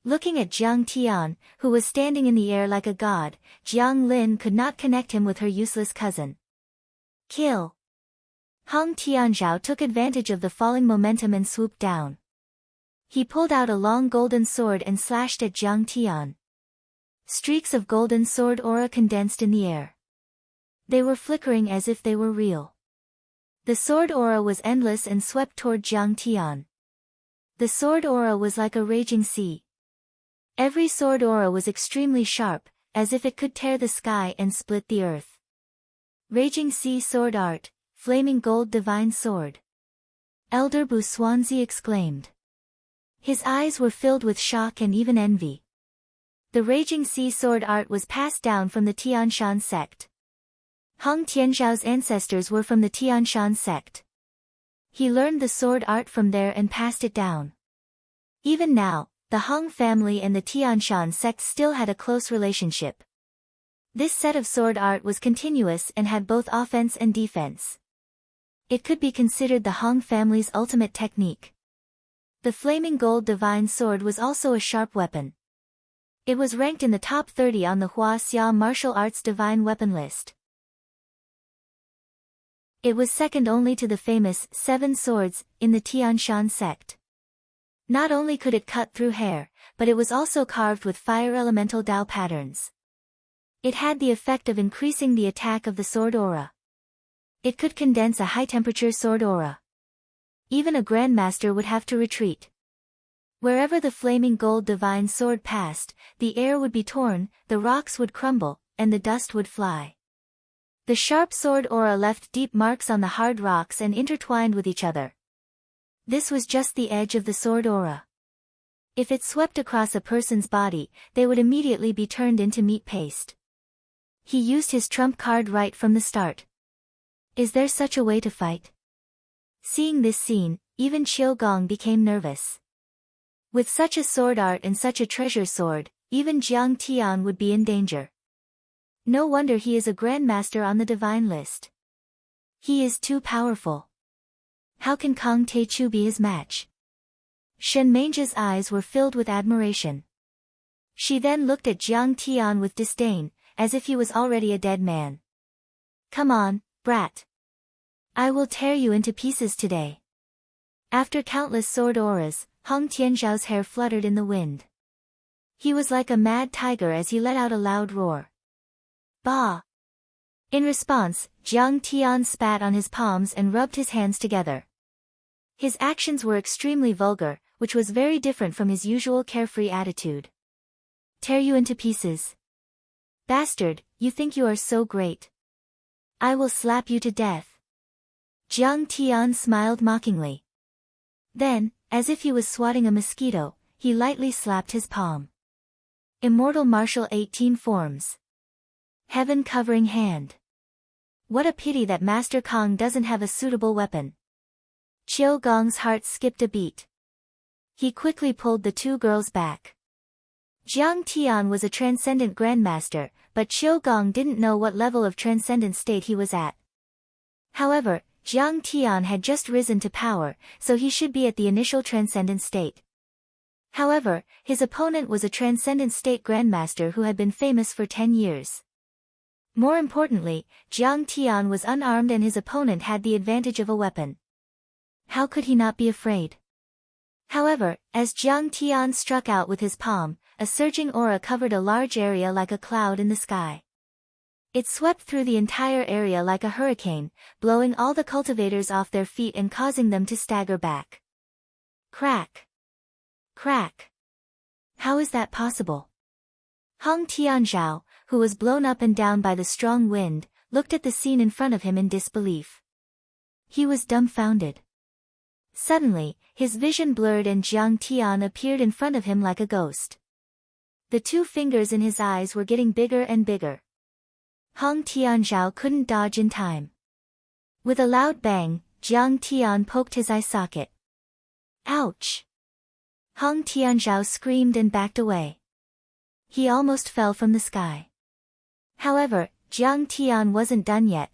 Looking at Jiang Tian, who was standing in the air like a god, Jiang Lin could not connect him with her useless cousin. Kill. Hong Tianzhao took advantage of the falling momentum and swooped down. He pulled out a long golden sword and slashed at Jiang Tian. Streaks of golden sword aura condensed in the air. They were flickering as if they were real. The sword aura was endless and swept toward Jiang Tian. The sword aura was like a raging sea. Every sword aura was extremely sharp, as if it could tear the sky and split the earth. Raging sea sword art, flaming gold divine sword. Elder Bu Xuanzi exclaimed. His eyes were filled with shock and even envy. The raging sea sword art was passed down from the Tianshan sect. Hong Tianzhao's ancestors were from the Tianshan sect. He learned the sword art from there and passed it down. Even now, the Hong family and the Tianshan sect still had a close relationship. This set of sword art was continuous and had both offense and defense. It could be considered the Hong family's ultimate technique. The flaming gold divine sword was also a sharp weapon. It was ranked in the top 30 on the Hua Xia martial arts divine weapon list. It was second only to the famous 7 swords in the Tianshan sect. Not only could it cut through hair, but it was also carved with fire elemental Dao patterns. It had the effect of increasing the attack of the sword aura. It could condense a high-temperature sword aura. Even a grandmaster would have to retreat. Wherever the flaming gold divine sword passed, the air would be torn, the rocks would crumble, and the dust would fly. The sharp sword aura left deep marks on the hard rocks and intertwined with each other. This was just the edge of the sword aura. If it swept across a person's body, they would immediately be turned into meat paste. He used his trump card right from the start. Is there such a way to fight? Seeing this scene, even Qiu Gong became nervous. With such a sword art and such a treasure sword, even Jiang Tian would be in danger. No wonder he is a grandmaster on the divine list. He is too powerful. How can Kang Teichu be his match? Shen Mengji's eyes were filled with admiration. She then looked at Jiang Tian with disdain, as if he was already a dead man. Come on, brat. I will tear you into pieces today. After countless sword auras, Hong Tianzhao's hair fluttered in the wind. He was like a mad tiger as he let out a loud roar. Bah! In response, Jiang Tian spat on his palms and rubbed his hands together. His actions were extremely vulgar, which was very different from his usual carefree attitude. Tear you into pieces. Bastard, you think you are so great. I will slap you to death. Jiang Tian smiled mockingly. Then, as if he was swatting a mosquito, he lightly slapped his palm. Immortal Martial 18 forms. Heaven-covering hand. What a pity that Master Kong doesn't have a suitable weapon. Qiu Gong's heart skipped a beat. He quickly pulled the 2 girls back. Jiang Tian was a transcendent grandmaster, but Qiu Gong didn't know what level of transcendent state he was at. However, Jiang Tian had just risen to power, so he should be at the initial transcendent state. However, his opponent was a transcendent state grandmaster who had been famous for 10 years. More importantly, Jiang Tian was unarmed and his opponent had the advantage of a weapon. How could he not be afraid? However, as Jiang Tian struck out with his palm, a surging aura covered a large area like a cloud in the sky. It swept through the entire area like a hurricane, blowing all the cultivators off their feet and causing them to stagger back. Crack! Crack! How is that possible? Hong Tianzhao, who was blown up and down by the strong wind, looked at the scene in front of him in disbelief. He was dumbfounded. Suddenly, his vision blurred and Jiang Tian appeared in front of him like a ghost. The 2 fingers in his eyes were getting bigger and bigger. Hong Tianzhao couldn't dodge in time. With a loud bang, Jiang Tian poked his eye socket. Ouch! Hong Tianzhao screamed and backed away. He almost fell from the sky. However, Jiang Tian wasn't done yet.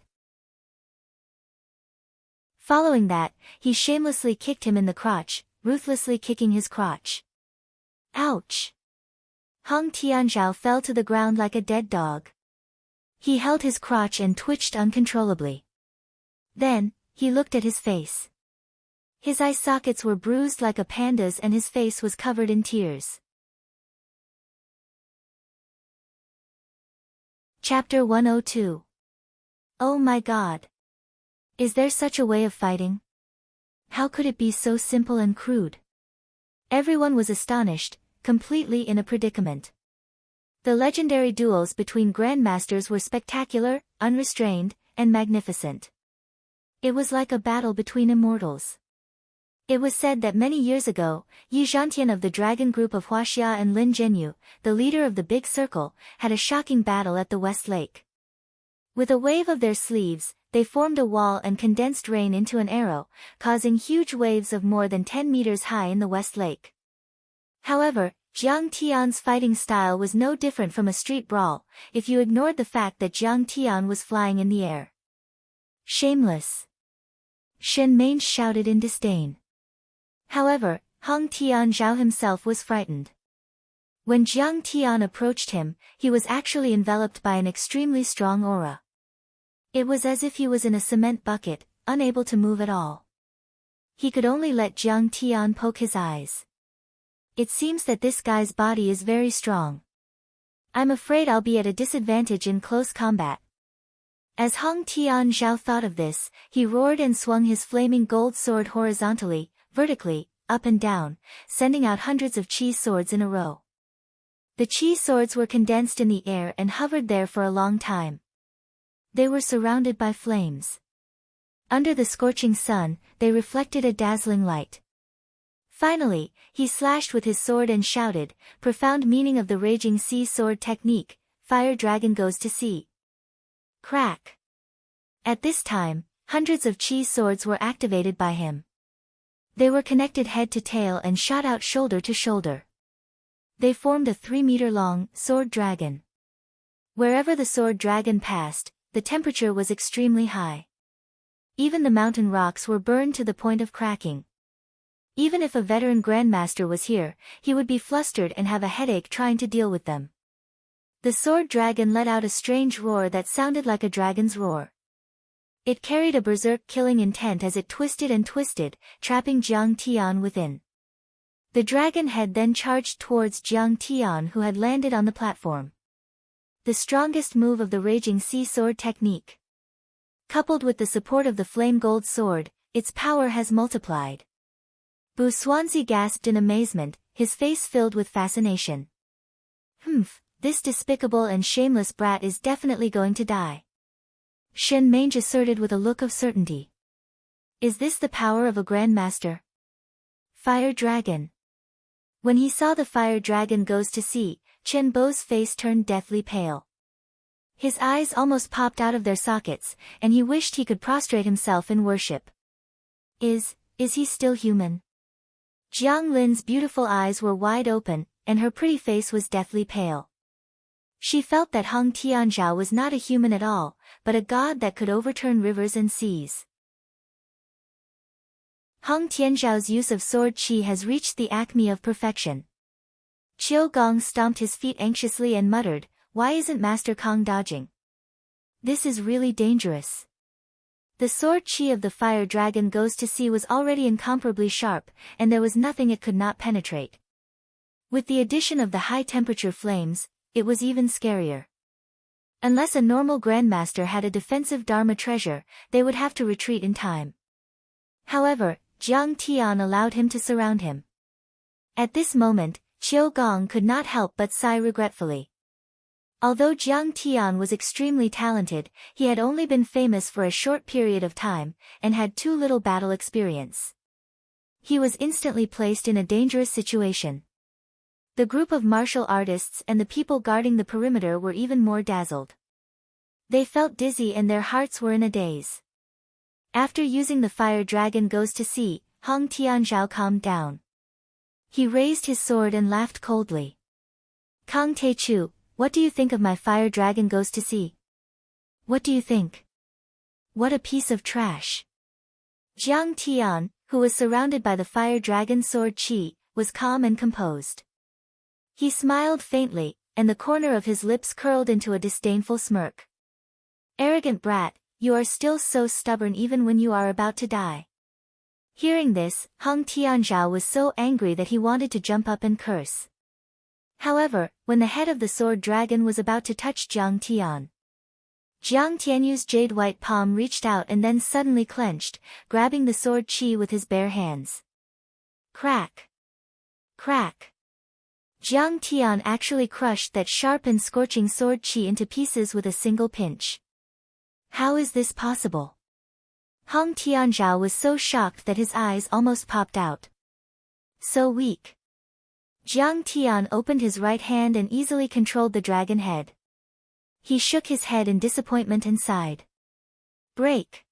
Following that, he shamelessly kicked him in the crotch, ruthlessly kicking his crotch. Ouch! Hong Tianzhao fell to the ground like a dead dog. He held his crotch and twitched uncontrollably. Then, he looked at his face. His eye sockets were bruised like a panda's and his face was covered in tears. Chapter 102. Oh my God! Is there such a way of fighting? How could it be so simple and crude? Everyone was astonished, completely in a predicament. The legendary duels between grandmasters were spectacular, unrestrained, and magnificent. It was like a battle between immortals. It was said that many years ago, Yi Zhantian of the Dragon Group of Huaxia and Lin Zhenyu, the leader of the Big Circle, had a shocking battle at the West Lake. With a wave of their sleeves, they formed a wall and condensed rain into an arrow, causing huge waves of more than 10 meters high in the West Lake. However, Jiang Tian's fighting style was no different from a street brawl, if you ignored the fact that Jiang Tian was flying in the air. Shameless! Shen Mengji shouted in disdain. However, Hong Tianzhao himself was frightened. When Jiang Tian approached him, he was actually enveloped by an extremely strong aura. It was as if he was in a cement bucket, unable to move at all. He could only let Jiang Tian poke his eyes. It seems that this guy's body is very strong. I'm afraid I'll be at a disadvantage in close combat. As Hong Tianzhao thought of this, he roared and swung his flaming gold sword horizontally, vertically, up and down, sending out hundreds of chi swords in a row. The chi swords were condensed in the air and hovered there for a long time. They were surrounded by flames. Under the scorching sun, they reflected a dazzling light. Finally, he slashed with his sword and shouted, profound meaning of the raging sea sword technique, fire dragon goes to sea. Crack. At this time, hundreds of chi swords were activated by him. They were connected head to tail and shot out shoulder to shoulder. They formed a 3-meter-long sword dragon. Wherever the sword dragon passed, the temperature was extremely high. Even the mountain rocks were burned to the point of cracking. Even if a veteran grandmaster was here, he would be flustered and have a headache trying to deal with them. The sword dragon let out a strange roar that sounded like a dragon's roar. It carried a berserk-killing intent as it twisted and twisted, trapping Jiang Tian within. The dragon head then charged towards Jiang Tian, who had landed on the platform. The strongest move of the raging sea sword technique. Coupled with the support of the flame gold sword, its power has multiplied. Bu Xuanzi gasped in amazement, his face filled with fascination. This despicable and shameless brat is definitely going to die. Shen Mange asserted with a look of certainty. Is this the power of a grandmaster? Fire dragon. When he saw the fire dragon goes to sea, Chen Bo's face turned deathly pale. His eyes almost popped out of their sockets, and he wished he could prostrate himself in worship. Is he still human? Jiang Lin's beautiful eyes were wide open, and her pretty face was deathly pale. She felt that Hong Tianzhao was not a human at all, but a god that could overturn rivers and seas. Hong Tianzhao's use of sword qi has reached the acme of perfection. Qiu Gong stomped his feet anxiously and muttered, "Why isn't Master Kong dodging? This is really dangerous." The sword qi of the fire dragon goes to sea was already incomparably sharp, and there was nothing it could not penetrate. With the addition of the high-temperature flames, it was even scarier. Unless a normal grandmaster had a defensive Dharma treasure, they would have to retreat in time. However, Jiang Tian allowed him to surround him. At this moment, Qiu Gong could not help but sigh regretfully. Although Jiang Tian was extremely talented, he had only been famous for a short period of time, and had too little battle experience. He was instantly placed in a dangerous situation. The group of martial artists and the people guarding the perimeter were even more dazzled. They felt dizzy and their hearts were in a daze. After using the fire dragon goes to sea, Hong Tianzhao calmed down. He raised his sword and laughed coldly. "Kong Teichu, what do you think of my fire dragon goes to sea? What do you think? What a piece of trash." Jiang Tian, who was surrounded by the fire dragon sword qi, was calm and composed. He smiled faintly, and the corner of his lips curled into a disdainful smirk. "Arrogant brat, you are still so stubborn even when you are about to die." Hearing this, Hong Tianzhao was so angry that he wanted to jump up and curse. However, when the head of the sword dragon was about to touch Jiang Tianyu's jade-white palm reached out and then suddenly clenched, grabbing the sword qi with his bare hands. Crack! Crack! Jiang Tian actually crushed that sharp and scorching sword qi into pieces with a single pinch. How is this possible? Hong Tianzhao was so shocked that his eyes almost popped out. So weak. Jiang Tian opened his right hand and easily controlled the dragon head. He shook his head in disappointment and sighed. Break.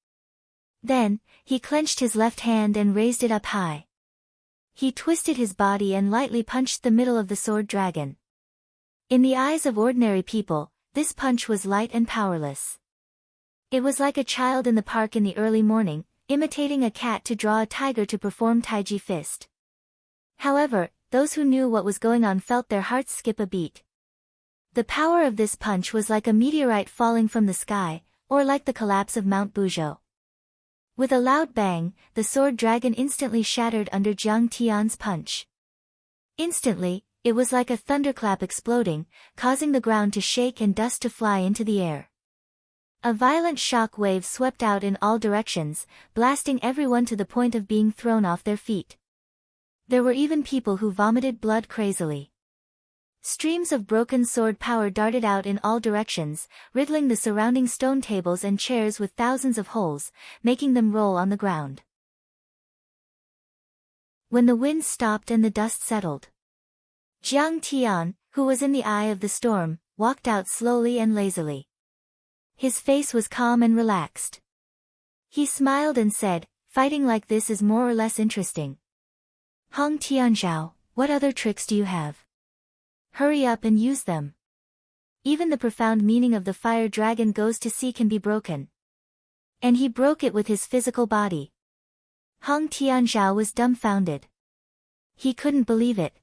Then, he clenched his left hand and raised it up high. He twisted his body and lightly punched the middle of the sword dragon. In the eyes of ordinary people, this punch was light and powerless. It was like a child in the park in the early morning, imitating a cat to draw a tiger to perform Taiji fist. However, those who knew what was going on felt their hearts skip a beat. The power of this punch was like a meteorite falling from the sky, or like the collapse of Mount Buzhou. With a loud bang, the sword dragon instantly shattered under Jiang Tian's punch. Instantly, it was like a thunderclap exploding, causing the ground to shake and dust to fly into the air. A violent shock wave swept out in all directions, blasting everyone to the point of being thrown off their feet. There were even people who vomited blood crazily. Streams of broken sword power darted out in all directions, riddling the surrounding stone tables and chairs with thousands of holes, making them roll on the ground. When the wind stopped and the dust settled, Jiang Tian, who was in the eye of the storm, walked out slowly and lazily. His face was calm and relaxed. He smiled and said, "Fighting like this is more or less interesting. Hong Tianzhao, what other tricks do you have? Hurry up and use them." Even the profound meaning of the fire dragon goes to sea can be broken. And he broke it with his physical body. Hong Tianzhao was dumbfounded. He couldn't believe it.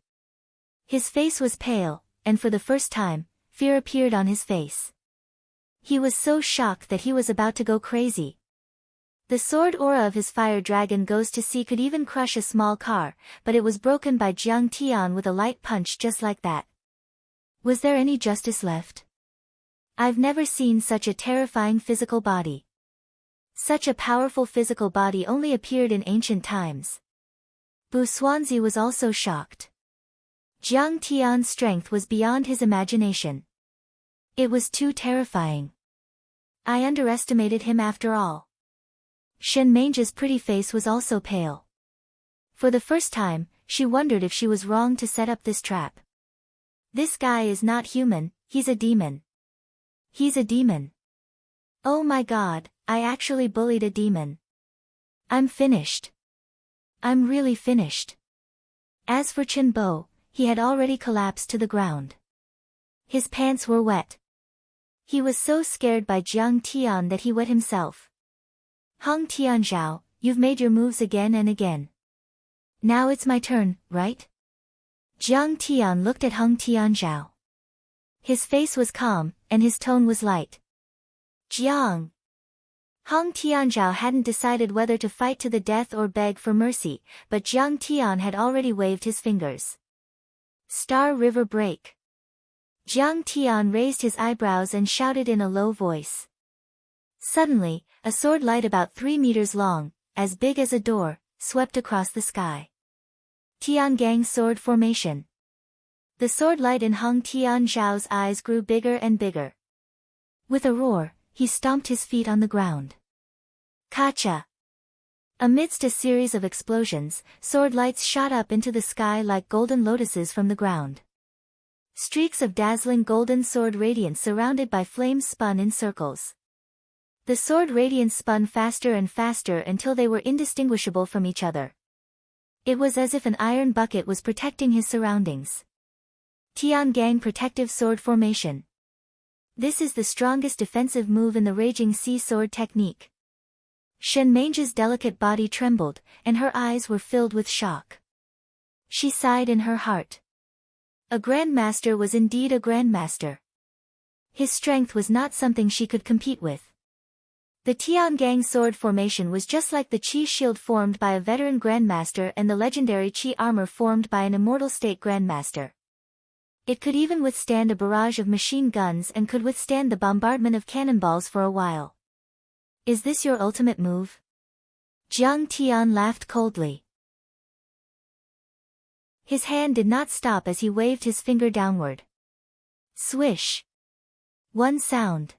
His face was pale, and for the first time, fear appeared on his face. He was so shocked that he was about to go crazy. The sword aura of his fire dragon goes to sea could even crush a small car, but it was broken by Jiang Tian with a light punch just like that. Was there any justice left? I've never seen such a terrifying physical body. Such a powerful physical body only appeared in ancient times. Bu Xuanzi was also shocked. Jiang Tian's strength was beyond his imagination. It was too terrifying. I underestimated him after all. Shen Meng's pretty face was also pale. For the first time, she wondered if she was wrong to set up this trap. This guy is not human, he's a demon. He's a demon. Oh my god, I actually bullied a demon. I'm finished. I'm really finished. As for Chen Bo, he had already collapsed to the ground. His pants were wet. He was so scared by Jiang Tian that he wet himself. Hong Tianzhao, you've made your moves again and again. Now it's my turn, right? Jiang Tian looked at Hong Tianzhao. His face was calm, and his tone was light. Jiang. Hong Tianzhao hadn't decided whether to fight to the death or beg for mercy, but Jiang Tian had already waved his fingers. Star River Break. Jiang Tian raised his eyebrows and shouted in a low voice. Suddenly, a sword light about 3 meters long, as big as a door, swept across the sky. Tiangang Sword Formation. The sword light in Hong Tianzhao's eyes grew bigger and bigger. With a roar, he stomped his feet on the ground. Kacha! Amidst a series of explosions, sword lights shot up into the sky like golden lotuses from the ground. Streaks of dazzling golden sword radiance surrounded by flames spun in circles. The sword radiance spun faster and faster until they were indistinguishable from each other. It was as if an iron bucket was protecting his surroundings. Tiangang Protective Sword Formation. This is the strongest defensive move in the Raging Sea Sword technique. Shen Meng's delicate body trembled, and her eyes were filled with shock. She sighed in her heart. A grandmaster was indeed a grandmaster. His strength was not something she could compete with. The Tiangang sword formation was just like the Qi shield formed by a veteran grandmaster and the legendary Qi armor formed by an immortal state grandmaster. It could even withstand a barrage of machine guns and could withstand the bombardment of cannonballs for a while. Is this your ultimate move? Jiang Tian laughed coldly. His hand did not stop as he waved his finger downward. Swish! One sound.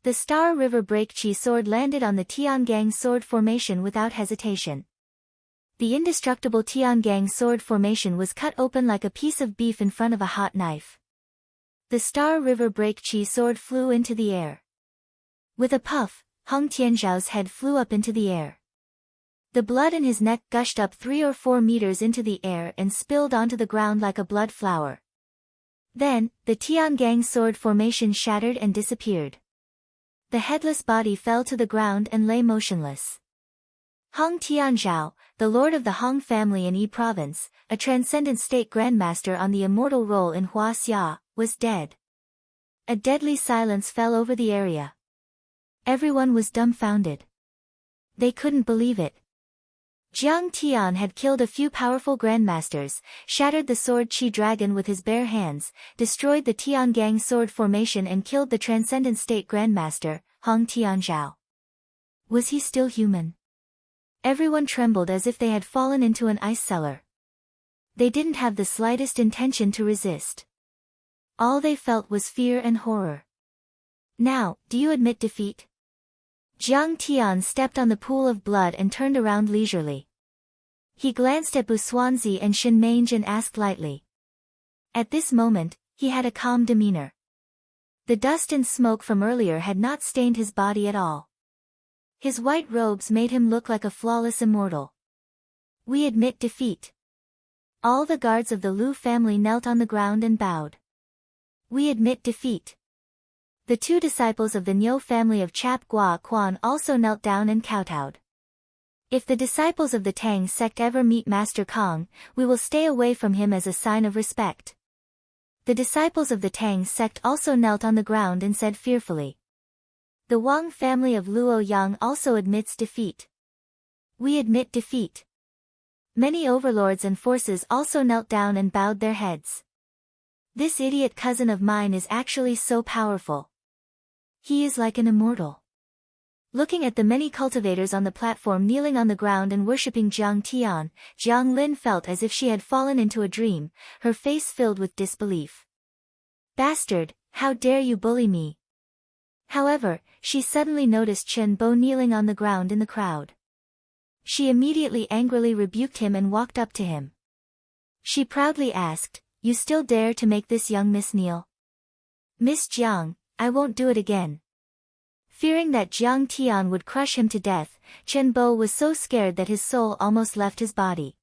The Star River Break Qi sword landed on the Tiangang sword formation without hesitation. The indestructible Tiangang sword formation was cut open like a piece of beef in front of a hot knife. The Star River Break Qi sword flew into the air. With a puff, Hong Tianzhao's head flew up into the air. The blood in his neck gushed up 3 or 4 meters into the air and spilled onto the ground like a blood flower. Then, the Tiangang sword formation shattered and disappeared. The headless body fell to the ground and lay motionless. Hong Tianzhao, the lord of the Hong family in Yi province, a transcendent state grandmaster on the immortal roll in Hua Xia, was dead. A deadly silence fell over the area. Everyone was dumbfounded. They couldn't believe it. Jiang Tian had killed a few powerful grandmasters, shattered the sword Qi dragon with his bare hands, destroyed the Tiangang sword formation and killed the transcendent state grandmaster, Hong Tianzhao. Was he still human? Everyone trembled as if they had fallen into an ice cellar. They didn't have the slightest intention to resist. All they felt was fear and horror. Now, do you admit defeat? Jiang Tian stepped on the pool of blood and turned around leisurely. He glanced at Busuanzi and Shinmange and asked lightly. At this moment, he had a calm demeanor. The dust and smoke from earlier had not stained his body at all. His white robes made him look like a flawless immortal. We admit defeat. All the guards of the Lu family knelt on the ground and bowed. We admit defeat. The two disciples of the Niu family of Chap Gua Quan also knelt down and kowtowed. If the disciples of the Tang sect ever meet Master Kong, we will stay away from him as a sign of respect. The disciples of the Tang sect also knelt on the ground and said fearfully. The Wang family of Luo Yang also admits defeat. We admit defeat. Many overlords and forces also knelt down and bowed their heads. This idiot cousin of mine is actually so powerful. He is like an immortal. Looking at the many cultivators on the platform kneeling on the ground and worshipping Jiang Tian, Jiang Lin felt as if she had fallen into a dream, her face filled with disbelief. Bastard, how dare you bully me? However, she suddenly noticed Chen Bo kneeling on the ground in the crowd. She immediately angrily rebuked him and walked up to him. She proudly asked, "You still dare to make this young miss kneel?" "Miss Jiang, I won't do it again." Fearing that Jiang Tian would crush him to death, Chen Bo was so scared that his soul almost left his body.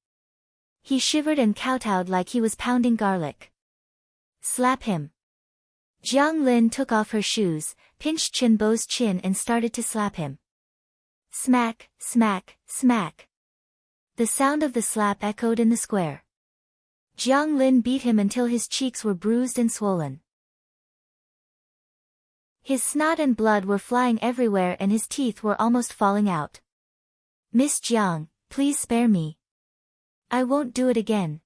He shivered and kowtowed like he was pounding garlic. "Slap him." Jiang Lin took off her shoes, pinched Chen Bo's chin and started to slap him. Smack, smack, smack. The sound of the slap echoed in the square. Jiang Lin beat him until his cheeks were bruised and swollen. His snot and blood were flying everywhere and his teeth were almost falling out. "Miss Jiang, please spare me. I won't do it again."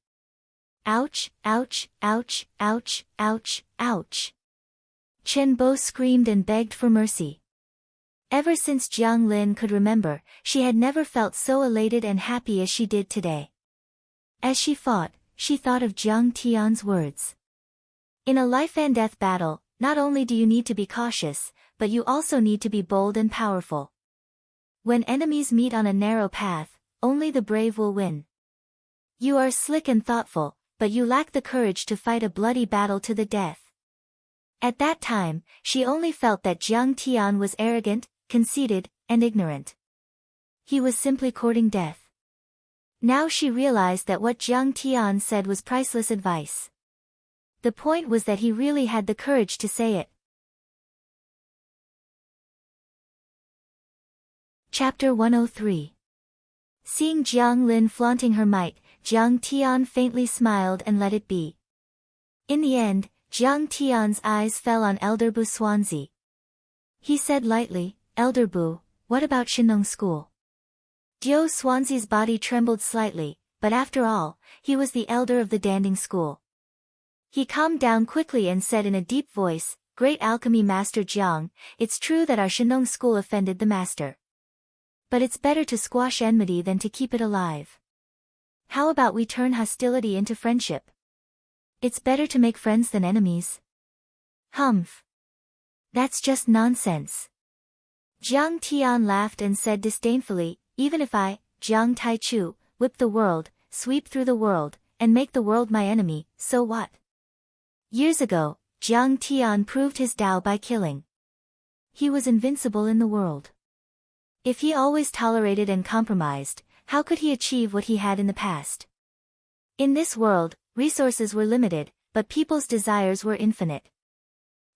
Ouch, ouch, ouch, ouch, ouch, ouch. Chen Bo screamed and begged for mercy. Ever since Jiang Lin could remember, she had never felt so elated and happy as she did today. As she fought, she thought of Jiang Tian's words. In a life-and-death battle, not only do you need to be cautious, but you also need to be bold and powerful. When enemies meet on a narrow path, only the brave will win. You are slick and thoughtful, but you lack the courage to fight a bloody battle to the death. At that time, she only felt that Jiang Tian was arrogant, conceited, and ignorant. He was simply courting death. Now she realized that what Jiang Tian said was priceless advice. The point was that he really had the courage to say it. Chapter 103. Seeing Jiang Lin flaunting her might, Jiang Tian faintly smiled and let it be. In the end, Jiang Tian's eyes fell on Elder Bu Xuanzi. He said lightly, "Elder Bu, what about Shinong School?" Dio Xuanzi's body trembled slightly, but after all, he was the elder of the Danding School. He calmed down quickly and said in a deep voice, "Great Alchemy Master Jiang, it's true that our Shinong School offended the Master. But it's better to squash enmity than to keep it alive. How about we turn hostility into friendship? It's better to make friends than enemies." "Humph. That's just nonsense." Jiang Tian laughed and said disdainfully, "Even if I, Jiang Taichu, whip the world, sweep through the world, and make the world my enemy, so what? Years ago, Jiang Tian proved his Tao by killing. He was invincible in the world. If he always tolerated and compromised, how could he achieve what he had in the past? In this world, resources were limited, but people's desires were infinite.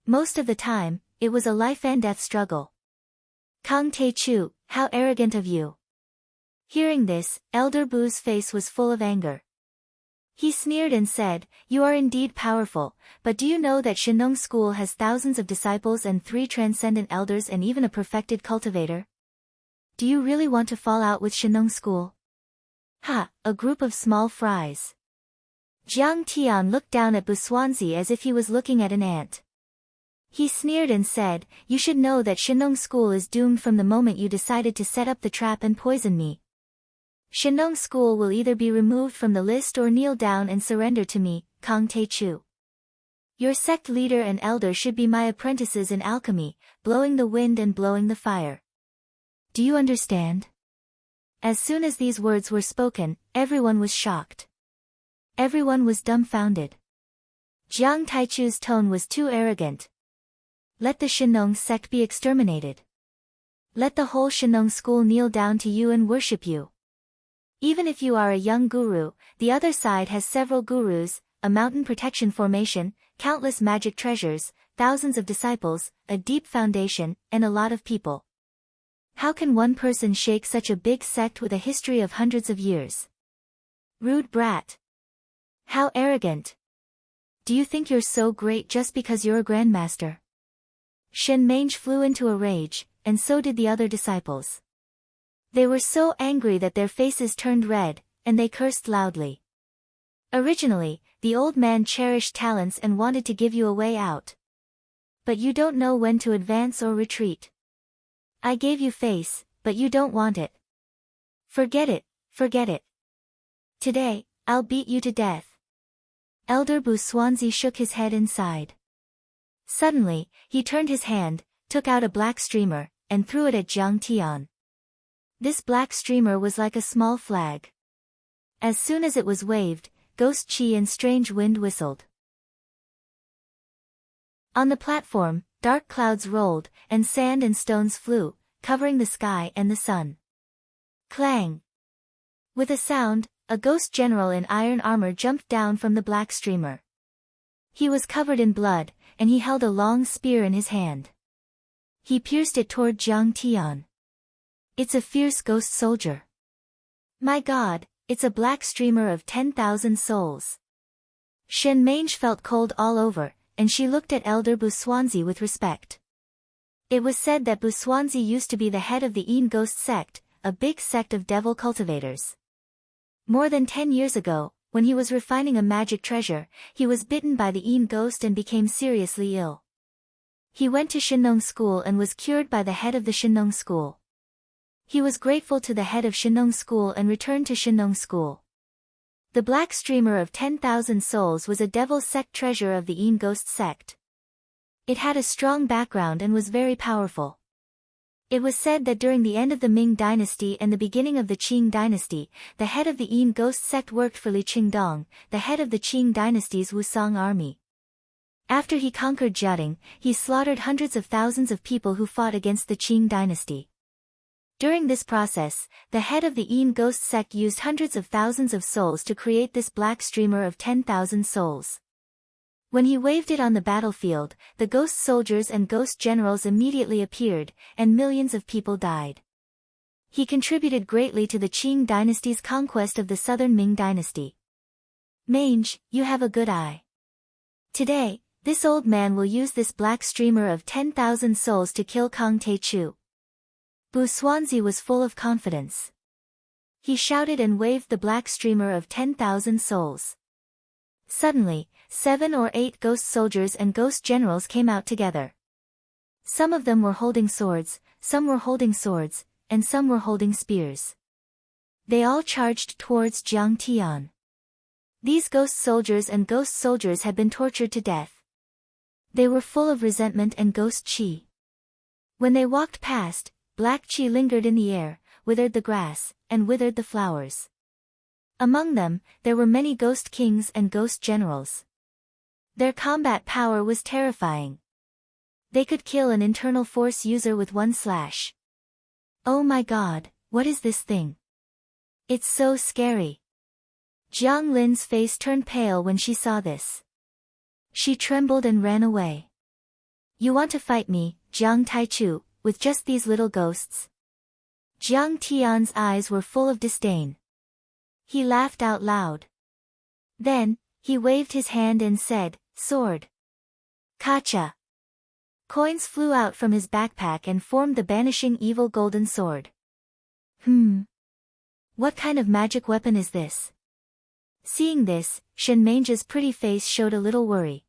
Most of the time, it was a life-and-death struggle. Kang Taichu, how arrogant of you. Hearing this, Elder Bu's face was full of anger. He sneered and said, "You are indeed powerful, but do you know that Shinong school has thousands of disciples and 3 transcendent elders and even a perfected cultivator? Do you really want to fall out with Shinong school?" Ha, a group of small fries. Jiang Tian looked down at Buswanzi as if he was looking at an ant. He sneered and said, "You should know that Shinong school is doomed from the moment you decided to set up the trap and poison me. Shinong school will either be removed from the list or kneel down and surrender to me, Kang Tae-chu. Your sect leader and elder should be my apprentices in alchemy, blowing the wind and blowing the fire. Do you understand?" As soon as these words were spoken, everyone was shocked. Everyone was dumbfounded. Jiang Taichu's tone was too arrogant. "Let the Shinong sect be exterminated. Let the whole Shinong school kneel down to you and worship you. Even if you are a young guru, the other side has several gurus, a mountain protection formation, countless magic treasures, thousands of disciples, a deep foundation, and a lot of people. How can one person shake such a big sect with a history of hundreds of years? Rude brat. How arrogant. Do you think you're so great just because you're a grandmaster?" Shen Mange flew into a rage, and so did the other disciples. They were so angry that their faces turned red, and they cursed loudly. Originally, the old man cherished talents and wanted to give you a way out. But you don't know when to advance or retreat. I gave you face, but you don't want it. Forget it, forget it. Today, I'll beat you to death. Elder Bu Swanzi shook his head and sighed. Suddenly, he turned his hand, took out a black streamer, and threw it at Jiang Tian. This black streamer was like a small flag. As soon as it was waved, ghost chi and strange wind whistled. On the platform, dark clouds rolled, and sand and stones flew, covering the sky and the sun. Clang! With a sound, a ghost general in iron armor jumped down from the black streamer. He was covered in blood, and he held a long spear in his hand. He pierced it toward Jiang Tian. It's a fierce ghost soldier. My God, it's a black streamer of 10,000 souls. Shen Mange felt cold all over, and she looked at Elder Buswanzi with respect. It was said that Buswanzi used to be the head of the Een Ghost sect, a big sect of devil cultivators. More than 10 years ago, when he was refining a magic treasure, he was bitten by the Een Ghost and became seriously ill. He went to Shinong school and was cured by the head of the Shinong school. He was grateful to the head of Shinong school and returned to Shinong school. The black streamer of 10,000 souls was a devil sect treasure of the Een Ghost sect. It had a strong background and was very powerful. It was said that during the end of the Ming dynasty and the beginning of the Qing dynasty, the head of the Een Ghost sect worked for Li Qingdong, the head of the Qing dynasty's Wusong army. After he conquered Jiating, he slaughtered hundreds of thousands of people who fought against the Qing dynasty. During this process, the head of the Een Ghost sect used hundreds of thousands of souls to create this black streamer of 10,000 souls. When he waved it on the battlefield, the ghost soldiers and ghost generals immediately appeared, and millions of people died. He contributed greatly to the Qing dynasty's conquest of the southern Ming dynasty. Mange, you have a good eye. Today, this old man will use this black streamer of 10,000 souls to kill Kang Tae-chu. Bu Swanzi was full of confidence. He shouted and waved the black streamer of 10,000 souls. Suddenly, 7 or 8 ghost soldiers and ghost generals came out together. Some of them were holding swords, some were holding swords, and some were holding spears. They all charged towards Jiang Tian. These ghost soldiers and ghost soldiers had been tortured to death. They were full of resentment and ghost chi. When they walked past, black chi lingered in the air, withered the grass, and withered the flowers. Among them, there were many ghost kings and ghost generals. Their combat power was terrifying. They could kill an internal force user with one slash. Oh my God, what is this thing? It's so scary. Jiang Lin's face turned pale when she saw this. She trembled and ran away. You want to fight me, Jiang Taichu, with just these little ghosts? Jiang Tian's eyes were full of disdain. He laughed out loud. Then, he waved his hand and said, "Sword." Kacha. Coins flew out from his backpack and formed the banishing evil golden sword. What kind of magic weapon is this? Seeing this, Shen Mange's pretty face showed a little worry.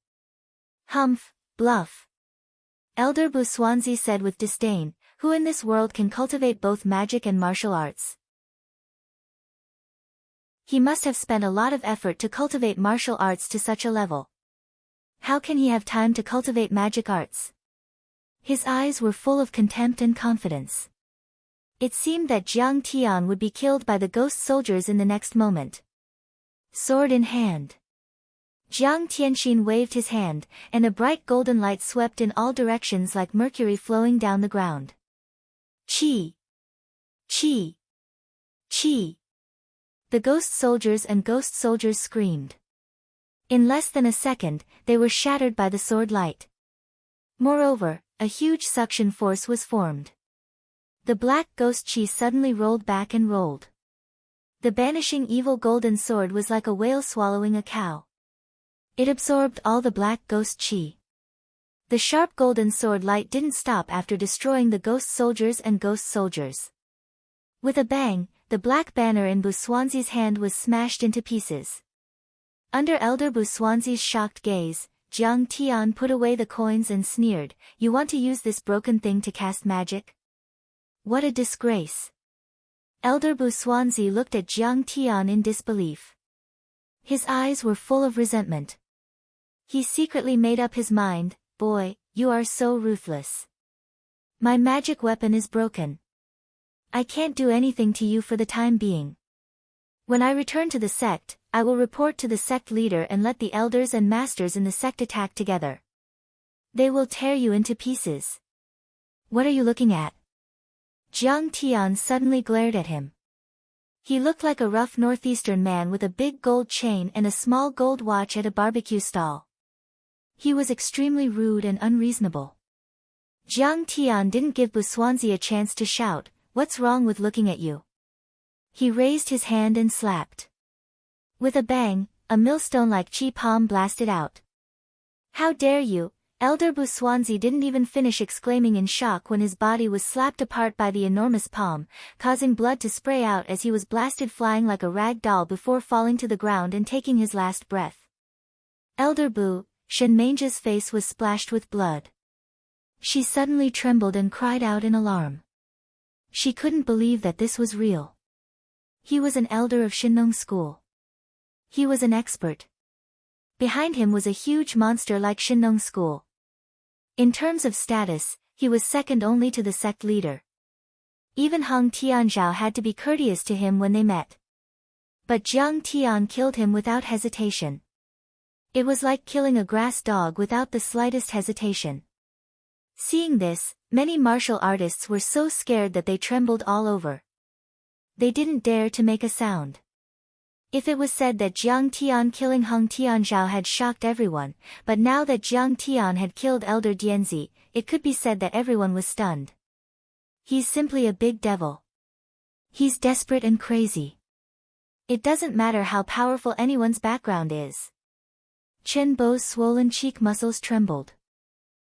Humph, bluff. Elder Buswanzi said with disdain, who in this world can cultivate both magic and martial arts? He must have spent a lot of effort to cultivate martial arts to such a level. How can he have time to cultivate magic arts? His eyes were full of contempt and confidence. It seemed that Jiang Tian would be killed by the ghost soldiers in the next moment. Sword in hand. Jiang Tianxin waved his hand, and a bright golden light swept in all directions like mercury flowing down the ground. Chi! Chi! Chi! The ghost soldiers and ghost soldiers screamed. In less than a second, they were shattered by the sword light. Moreover, a huge suction force was formed. The black ghost chi suddenly rolled back and rolled. The banishing evil golden sword was like a whale swallowing a cow. It absorbed all the black ghost chi. The sharp golden sword light didn't stop after destroying the ghost soldiers and ghost soldiers. With a bang, the black banner in Buswanzi's hand was smashed into pieces. Under Elder Buswanzi's shocked gaze, Jiang Tian put away the coins and sneered, "You want to use this broken thing to cast magic? What a disgrace." Elder Buswanzi looked at Jiang Tian in disbelief. His eyes were full of resentment. He secretly made up his mind, "Boy, you are so ruthless. My magic weapon is broken. I can't do anything to you for the time being. When I return to the sect, I will report to the sect leader and let the elders and masters in the sect attack together. They will tear you into pieces." "What are you looking at?" Jiang Tian suddenly glared at him. He looked like a rough northeastern man with a big gold chain and a small gold watch at a barbecue stall. He was extremely rude and unreasonable. Jiang Tian didn't give Buswanzi a chance to shout, "What's wrong with looking at you?" He raised his hand and slapped. With a bang, a millstone-like chi palm blasted out. "How dare you!" Elder Buswanzi didn't even finish exclaiming in shock when his body was slapped apart by the enormous palm, causing blood to spray out as he was blasted flying like a rag doll before falling to the ground and taking his last breath. Elder Bu, Shen Mange's face was splashed with blood. She suddenly trembled and cried out in alarm. She couldn't believe that this was real. He was an elder of Shinnong School. He was an expert. Behind him was a huge monster like Shinnong School. In terms of status, he was second only to the sect leader. Even Hong Tianzhao had to be courteous to him when they met. But Jiang Tian killed him without hesitation. It was like killing a grass dog without the slightest hesitation. Seeing this, many martial artists were so scared that they trembled all over. They didn't dare to make a sound. If it was said that Jiang Tian killing Hong Tianzhao had shocked everyone, but now that Jiang Tian had killed Elder Dianzi, it could be said that everyone was stunned. He's simply a big devil. He's desperate and crazy. It doesn't matter how powerful anyone's background is. Chen Bo's swollen cheek muscles trembled.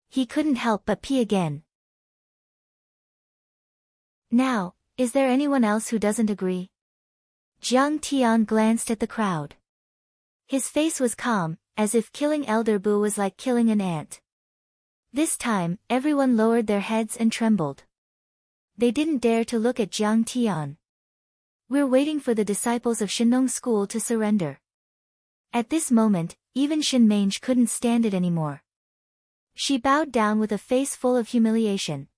He couldn't help but pee again. "Now, is there anyone else who doesn't agree?" Jiang Tian glanced at the crowd. His face was calm, as if killing Elder Bu was like killing an ant. This time, everyone lowered their heads and trembled. They didn't dare to look at Jiang Tian. "We're waiting for the disciples of Shinnong School to surrender." At this moment, even Shen Mange couldn't stand it anymore. She bowed down with a face full of humiliation.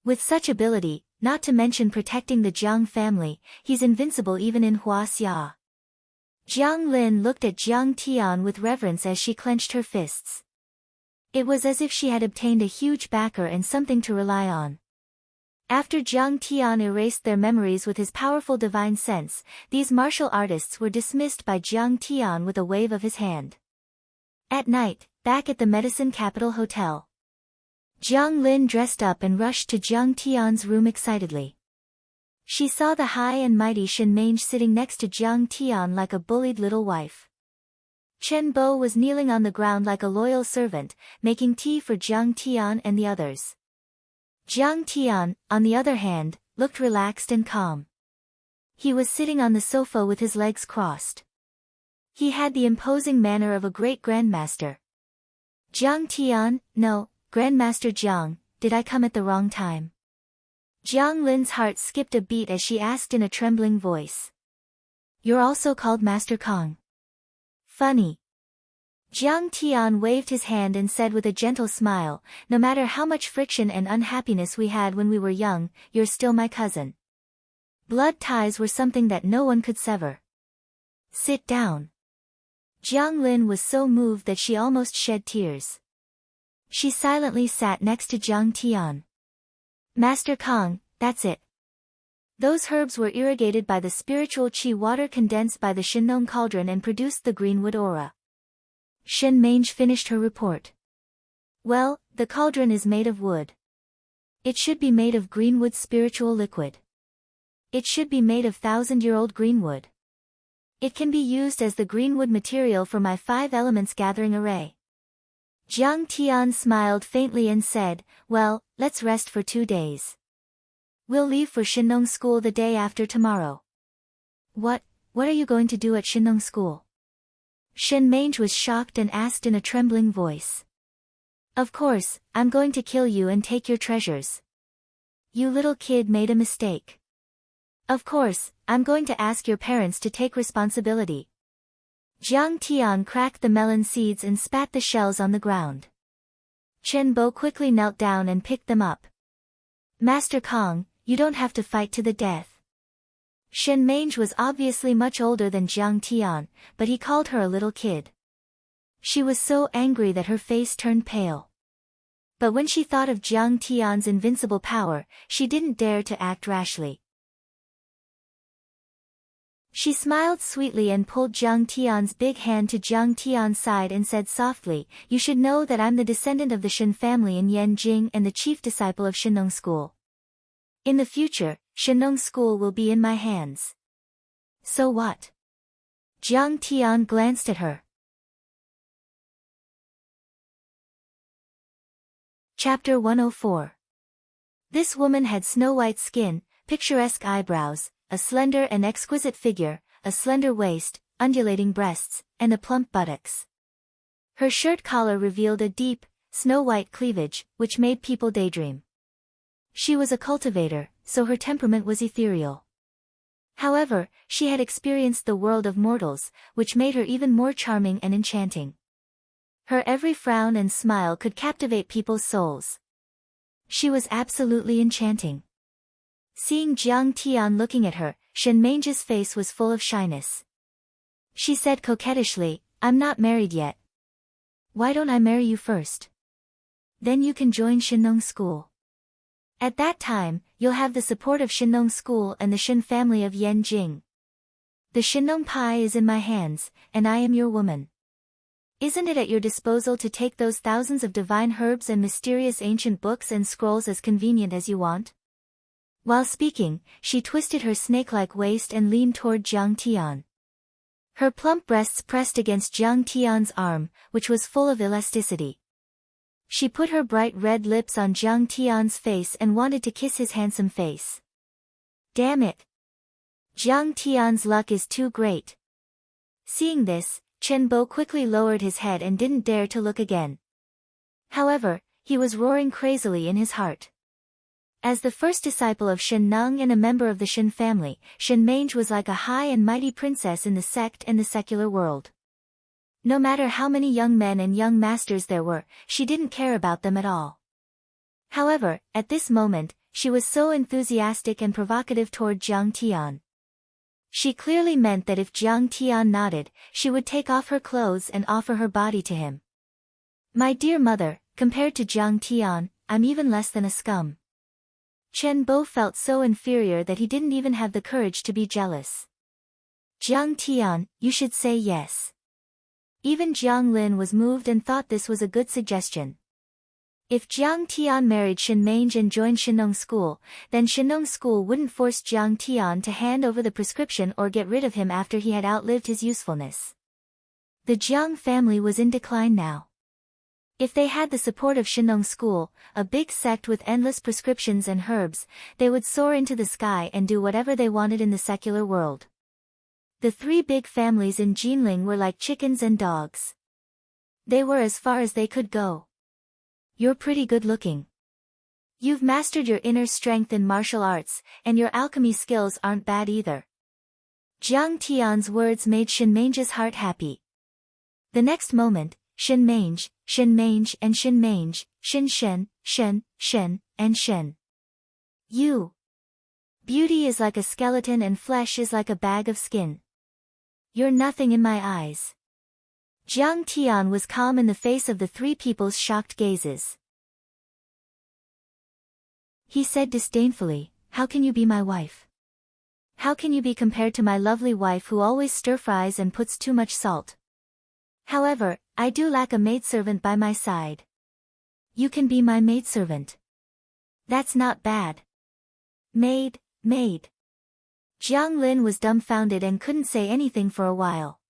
With such ability, not to mention protecting the Jiang family, he's invincible even in Huaxia. Jiang Lin looked at Jiang Tian with reverence as she clenched her fists. It was as if she had obtained a huge backer and something to rely on. After Jiang Tian erased their memories with his powerful divine sense, these martial artists were dismissed by Jiang Tian with a wave of his hand. At night, back at the Medicine Capital Hotel, Jiang Lin dressed up and rushed to Jiang Tian's room excitedly. She saw the high and mighty Shen Mange sitting next to Jiang Tian like a bullied little wife. Chen Bo was kneeling on the ground like a loyal servant, making tea for Jiang Tian and the others. Jiang Tian, on the other hand, looked relaxed and calm. He was sitting on the sofa with his legs crossed. He had the imposing manner of a great grandmaster. Jiang Tian, no, Grandmaster Jiang, did I come at the wrong time? Jiang Lin's heart skipped a beat as she asked in a trembling voice. You're also called Master Kong. Funny. Jiang Tian waved his hand and said with a gentle smile, no matter how much friction and unhappiness we had when we were young, you're still my cousin. Blood ties were something that no one could sever. Sit down. Jiang Lin was so moved that she almost shed tears. She silently sat next to Jiang Tian. Master Kong, that's it. Those herbs were irrigated by the spiritual qi water condensed by the Shenong cauldron and produced the greenwood aura. Shen Mange finished her report. Well, the cauldron is made of wood. It should be made of greenwood spiritual liquid. It should be made of 1,000-year-old greenwood. It can be used as the greenwood material for my 5 elements gathering array. Jiang Tian smiled faintly and said, well, let's rest for 2 days. We'll leave for Shenong School the day after tomorrow. What are you going to do at Shenong School? Shen Mange was shocked and asked in a trembling voice. Of course, I'm going to kill you and take your treasures. You little kid made a mistake. Of course, I'm going to ask your parents to take responsibility. Jiang Tian cracked the melon seeds and spat the shells on the ground. Chen Bo quickly knelt down and picked them up. Master Kong, you don't have to fight to the death. Shen Mange was obviously much older than Jiang Tian, but he called her a little kid. She was so angry that her face turned pale. But when she thought of Jiang Tian's invincible power, she didn't dare to act rashly. She smiled sweetly and pulled Jiang Tian's big hand to Jiang Tian's side and said softly, you should know that I'm the descendant of the Shen family in Yanjing and the chief disciple of Shenong School. In the future, Shenong School will be in my hands. So what? Jiang Tian glanced at her. Chapter 104. This woman had snow-white skin, picturesque eyebrows, a slender and exquisite figure, a slender waist, undulating breasts, and a plump buttocks. Her shirt collar revealed a deep, snow-white cleavage, which made people daydream. She was a cultivator, so her temperament was ethereal. However, she had experienced the world of mortals, which made her even more charming and enchanting. Her every frown and smile could captivate people's souls. She was absolutely enchanting. Seeing Jiang Tian looking at her, Shen Mange's face was full of shyness. She said coquettishly, I'm not married yet. Why don't I marry you first? Then you can join Shenong School. At that time, you'll have the support of Shenong School and the Shen family of Yanjing. The Shenong pie is in my hands, and I am your woman. Isn't it at your disposal to take those thousands of divine herbs and mysterious ancient books and scrolls as convenient as you want? While speaking, she twisted her snake-like waist and leaned toward Jiang Tian. Her plump breasts pressed against Jiang Tian's arm, which was full of elasticity. She put her bright red lips on Jiang Tian's face and wanted to kiss his handsome face. Damn it! Jiang Tian's luck is too great. Seeing this, Chen Bo quickly lowered his head and didn't dare to look again. However, he was roaring crazily in his heart. As the first disciple of Shen Nung and a member of the Shen family, Shen Mange was like a high and mighty princess in the sect and the secular world. No matter how many young men and young masters there were, she didn't care about them at all. However, at this moment, she was so enthusiastic and provocative toward Jiang Tian. She clearly meant that if Jiang Tian nodded, she would take off her clothes and offer her body to him. My dear mother, compared to Jiang Tian, I'm even less than a scum. Chen Bo felt so inferior that he didn't even have the courage to be jealous. Jiang Tian, you should say yes. Even Jiang Lin was moved and thought this was a good suggestion. If Jiang Tian married Shen Mange and joined Shenong School, then Shenong School wouldn't force Jiang Tian to hand over the prescription or get rid of him after he had outlived his usefulness. The Jiang family was in decline now. If they had the support of Shenong School, a big sect with endless prescriptions and herbs, they would soar into the sky and do whatever they wanted in the secular world. The three big families in Jinling were like chickens and dogs. They were as far as they could go. You're pretty good looking. You've mastered your inner strength in martial arts, and your alchemy skills aren't bad either. Jiang Tian's words made Shen Mange's heart happy. The next moment, Shen Mange, and Shen Mange, Shen, and Shen. You. Beauty is like a skeleton and flesh is like a bag of skin. You're nothing in my eyes. Jiang Tian was calm in the face of the three people's shocked gazes. He said disdainfully, "How can you be my wife? How can you be compared to my lovely wife who always stir-fries and puts too much salt? However, I do lack a maidservant by my side. You can be my maidservant. That's not bad." Maid. Jiang Lin was dumbfounded and couldn't say anything for a while.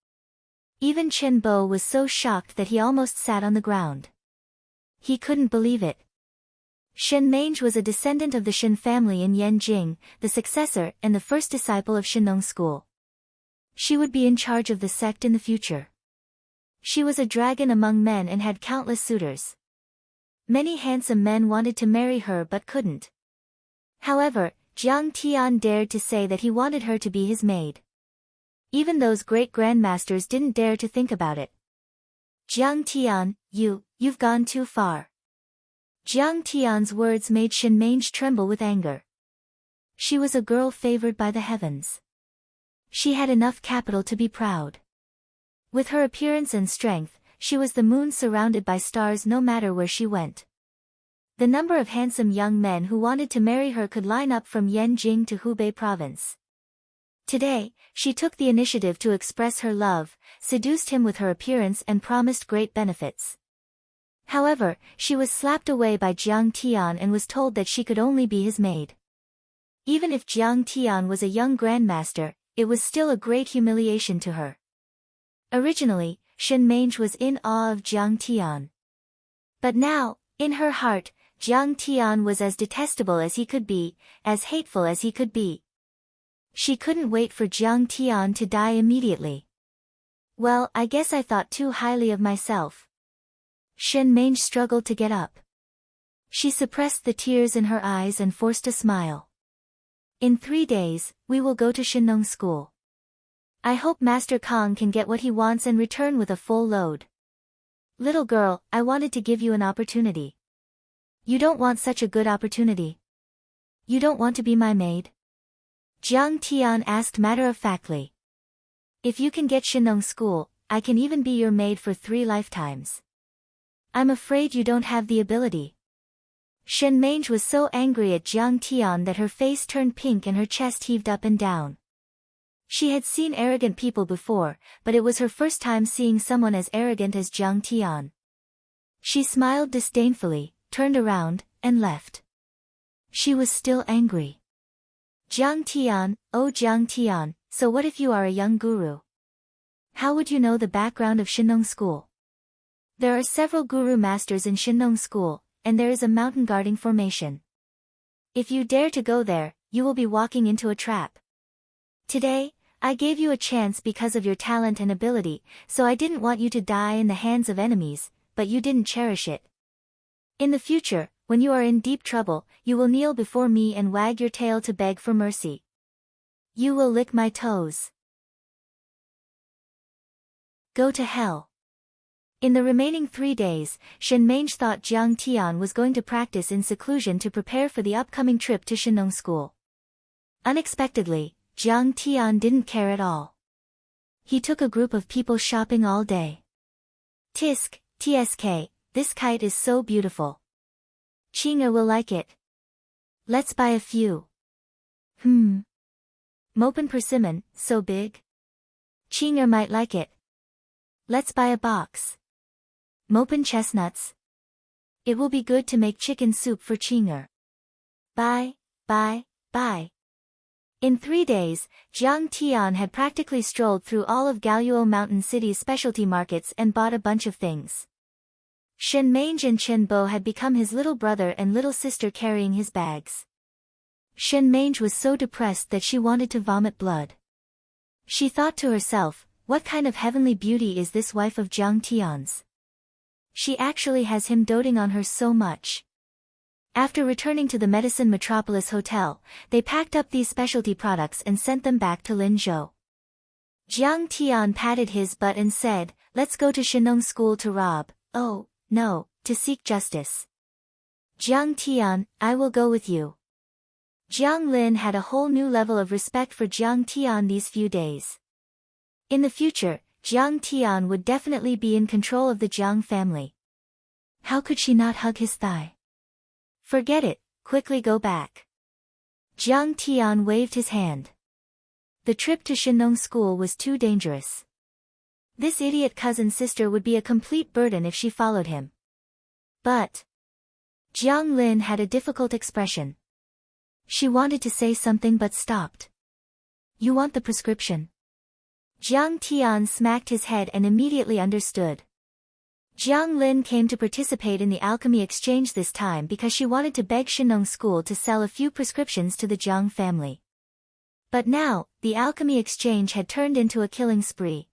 Even Chen Bo was so shocked that he almost sat on the ground. He couldn't believe it. Shen Mange was a descendant of the Shen family in Yanjing, the successor and the first disciple of Shenong School. She would be in charge of the sect in the future. She was a dragon among men and had countless suitors. Many handsome men wanted to marry her but couldn't. However, Jiang Tian dared to say that he wanted her to be his maid. Even those great grandmasters didn't dare to think about it. Jiang Tian, you've gone too far. Jiang Tian's words made Shen Mange tremble with anger. She was a girl favored by the heavens. She had enough capital to be proud. With her appearance and strength, she was the moon surrounded by stars no matter where she went. The number of handsome young men who wanted to marry her could line up from Yanjing to Hubei province. Today, she took the initiative to express her love, seduced him with her appearance and promised great benefits. However, she was slapped away by Jiang Tian and was told that she could only be his maid. Even if Jiang Tian was a young grandmaster, it was still a great humiliation to her. Originally, Shen Mange was in awe of Jiang Tian. But now, in her heart, Jiang Tian was as detestable as he could be, as hateful as he could be. She couldn't wait for Jiang Tian to die immediately. Well, I guess I thought too highly of myself. Shen Mange struggled to get up. She suppressed the tears in her eyes and forced a smile. In 3 days, we will go to Shenong School. I hope Master Kong can get what he wants and return with a full load. Little girl, I wanted to give you an opportunity. You don't want such a good opportunity. You don't want to be my maid? Jiang Tian asked matter-of-factly. If you can get Shenong School, I can even be your maid for 3 lifetimes. I'm afraid you don't have the ability. Shen Mange was so angry at Jiang Tian that her face turned pink and her chest heaved up and down. She had seen arrogant people before, but it was her first time seeing someone as arrogant as Jiang Tian. She smiled disdainfully, turned around, and left. She was still angry. Jiang Tian, oh Jiang Tian, so what if you are a young guru? How would you know the background of Shenong School? There are several guru masters in Shenong School, and there is a mountain guarding formation. If you dare to go there, you will be walking into a trap. Today, I gave you a chance because of your talent and ability, so I didn't want you to die in the hands of enemies, but you didn't cherish it. In the future, when you are in deep trouble, you will kneel before me and wag your tail to beg for mercy. You will lick my toes. Go to hell. In the remaining 3 days, Shen Mange thought Jiang Tian was going to practice in seclusion to prepare for the upcoming trip to Shenong School. Unexpectedly, Jiang Tian didn't care at all. He took a group of people shopping all day. TSK, this kite is so beautiful. Qing'er will like it. Let's buy a few. Mopen persimmon, so big. Qing'er might like it. Let's buy a box. Mopen chestnuts. It will be good to make chicken soup for Qing'er. Bye, bye, bye. In 3 days, Jiang Tian had practically strolled through all of Galuo Mountain City's specialty markets and bought a bunch of things. Shen Mange and Chen Bo had become his little brother and little sister carrying his bags. Shen Mange was so depressed that she wanted to vomit blood. She thought to herself, what kind of heavenly beauty is this wife of Jiang Tian's? She actually has him doting on her so much. After returning to the Medicine Metropolis Hotel, they packed up these specialty products and sent them back to Linzhou. Jiang Tian patted his butt and said, let's go to Shenong School to rob, oh, no, to seek justice. Jiang Tian, I will go with you. Jiang Lin had a whole new level of respect for Jiang Tian these few days. In the future, Jiang Tian would definitely be in control of the Jiang family. How could she not hug his thigh? Forget it, quickly go back. Jiang Tian waved his hand. The trip to Shenong School was too dangerous. This idiot cousin sister would be a complete burden if she followed him. But Jiang Lin had a difficult expression. She wanted to say something but stopped. You want the prescription? Jiang Tian smacked his head and immediately understood. Jiang Lin came to participate in the alchemy exchange this time because she wanted to beg Shenong School to sell a few prescriptions to the Jiang family. But now, the alchemy exchange had turned into a killing spree.